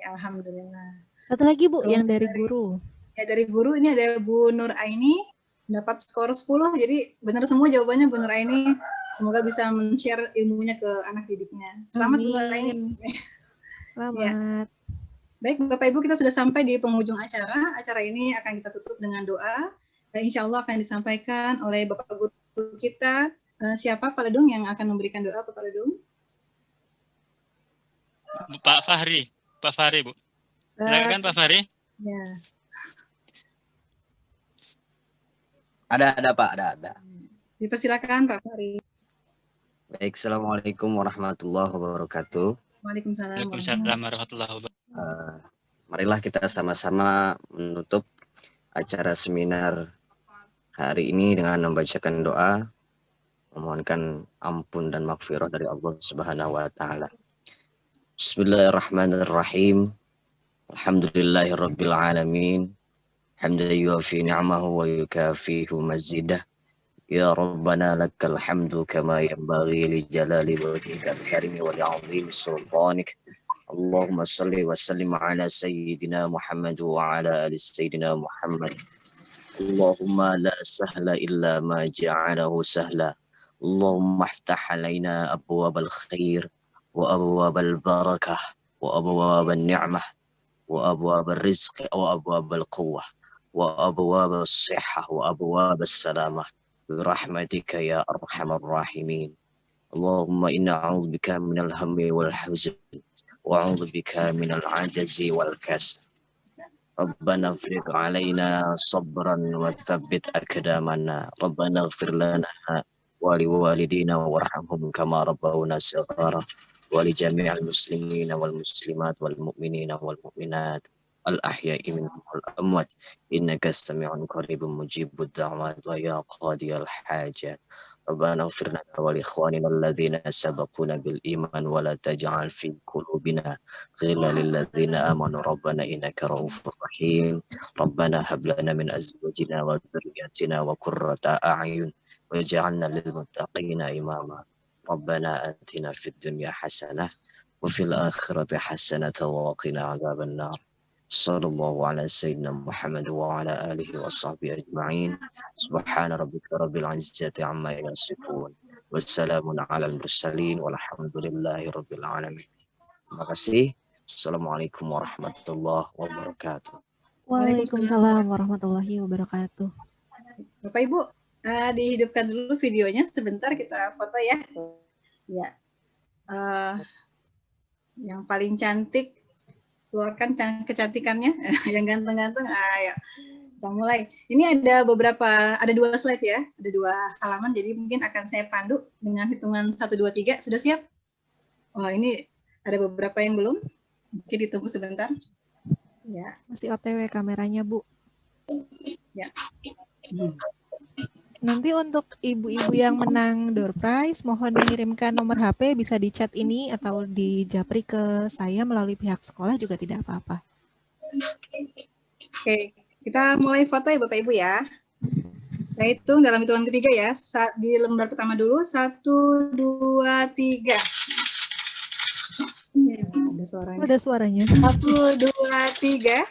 Speaker 1: Alhamdulillah.
Speaker 4: Satu lagi Bu, yang dari guru.
Speaker 1: Ya dari guru ini ada Bu Nur Aini, dapat skor 10, jadi benar semua jawabannya Bu Nur Aini. Semoga bisa men-share ilmunya ke anak didiknya. Selamat Bu Nur Aini.
Speaker 4: Selamat.
Speaker 1: Ya. Baik Bapak Ibu, kita sudah sampai di penghujung acara. Acara ini akan kita tutup dengan doa. Dan insya Allah akan disampaikan oleh Bapak Guru kita. Siapa Pak Ledung yang akan memberikan doa Pak Ledung?
Speaker 2: Pak Fahri. Pak Fahri, Bu. Silakan Pak Fahri.
Speaker 1: Ya.
Speaker 12: Ada Pak, ada.
Speaker 1: Dipersilakan Pak Fahri.
Speaker 12: Baik, Assalamualaikum warahmatullahi wabarakatuh.
Speaker 1: Waalaikumsalam.
Speaker 2: Waalaikumsalam warahmatullahi wabarakatuh.
Speaker 12: Marilah kita sama-sama menutup acara seminar hari ini dengan membacakan doa, memohonkan ampun dan maghfirah dari Allah Subhanahu wa taala. Bismillahirrahmanirrahim. Alhamdulillahirabbil alamin. Hamdan yuwafi ni'amahu wa yukafihu mazidah. Ya Rabbana lakal hamdu kama yanbaghi li jalali wajhikal karimi wa li'azimi sultanik. Allahumma salli wa sallim ala sayyidina Muhammad wa ala ali sayyidina Muhammad. Allahumma la sahla illa ma ja'alahu sahla. Allahumma iftah alaina abwabal khair wa abwabal barakah wa abwabal ni'mah wa abwabal rizq wa abwabal quwwah wa abwabal sihhah wa abwabal salamah. برحمتك يا أرحم الراحمين. اللهم إنا أعوذ بك من الهم والحزن وأعوذ بك من العجز والكسل. ربنا افرغ علينا صبرا وثبت أقدامنا. ربنا اغفر لنا ولوالدينا وارحمهم كما ربونا صغارا ولجميع المسلمين والمسلمات والمؤمنين والمؤمنات الأحياء منهم والأموات إنك سميع قريب مجيب الدعوات ويا قاضي الحاجات. ربنا اغفر لنا ولإخواننا الذين سبقونا بالإيمان ولا تجعل في قلوبنا غلا للذين آمنوا ربنا إنك رؤوف رحيم. ربنا هب لنا من أزواجنا وذرياتنا وقرة أعين واجعلنا للمتقين إماما. ربنا آتنا في الدنيا حسنة وفي الآخرة حسنة وقنا عذاب النار. صلى الله على سيدنا محمد وعلى آله وصحبه أجمعين. سبحان ربك رب العزة عما يصفون والسلام على المرسلين والحمد لله رب العالمين. Terima kasih. Assalamualaikum warahmatullahi wabarakatuh.
Speaker 4: Waalaikumsalam warahmatullahi wabarakatuh.
Speaker 1: Bapak Ibu, dihidupkan dulu videonya sebentar, kita foto ya. Ya. Yang paling cantik keluarkan kecantikannya, yang ganteng-ganteng. Ayo, kita mulai. Ini ada ada 2 slide ya, ada 2 halaman, jadi mungkin akan saya pandu dengan hitungan 1, 2, 3. Sudah siap? Oh, ini ada beberapa yang belum, mungkin ditunggu sebentar. Ya.
Speaker 4: Masih OTW kameranya, Bu.
Speaker 1: Ya.
Speaker 4: Nanti untuk ibu-ibu yang menang door prize, mohon mengirimkan nomor HP, bisa di chat ini atau di japri ke saya melalui pihak sekolah juga tidak apa-apa.
Speaker 1: Oke, kita mulai foto ya Bapak Ibu ya. Saya hitung dalam hitungan ketiga ya. Di lembar pertama dulu, 1, 2, 3. Ya, ada suaranya.
Speaker 4: Ada suaranya.
Speaker 1: 1, 2, 3.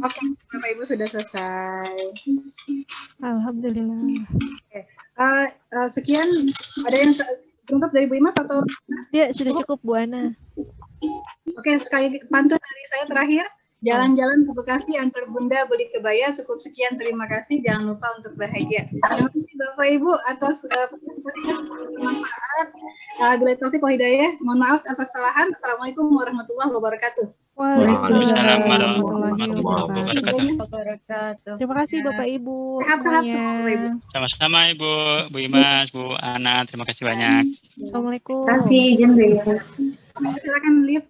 Speaker 1: Oke, Bapak Ibu sudah selesai.
Speaker 4: Alhamdulillah.
Speaker 1: Oke. Sekian, ada yang cukup dari Bu Imas atau?
Speaker 4: Ya, sudah cukup Bu Ana.
Speaker 1: Oke, sekali pantun dari saya terakhir. Jalan-jalan ke Bekasi antar Bunda beli kebaya. Cukup sekian, terima kasih. Jangan lupa untuk bahagia. Terima kasih Bapak Ibu atas partisipasinya, semoga bermanfaat. Bila taufik wa hidayah, mohon maaf atas kesalahan. Assalamualaikum warahmatullahi wabarakatuh.
Speaker 2: Waalaikumsalam warahmatullahi
Speaker 4: wabarakatuh. Terima kasih Bapak Ibu.
Speaker 1: Sehat-sehat semua Bapak Ibu.
Speaker 2: Sama-sama Ibu, Bu Imas, Bu Ana, terima kasih banyak.
Speaker 4: Assalamualaikum.
Speaker 11: Terima kasih, Jen.
Speaker 1: Silakan live.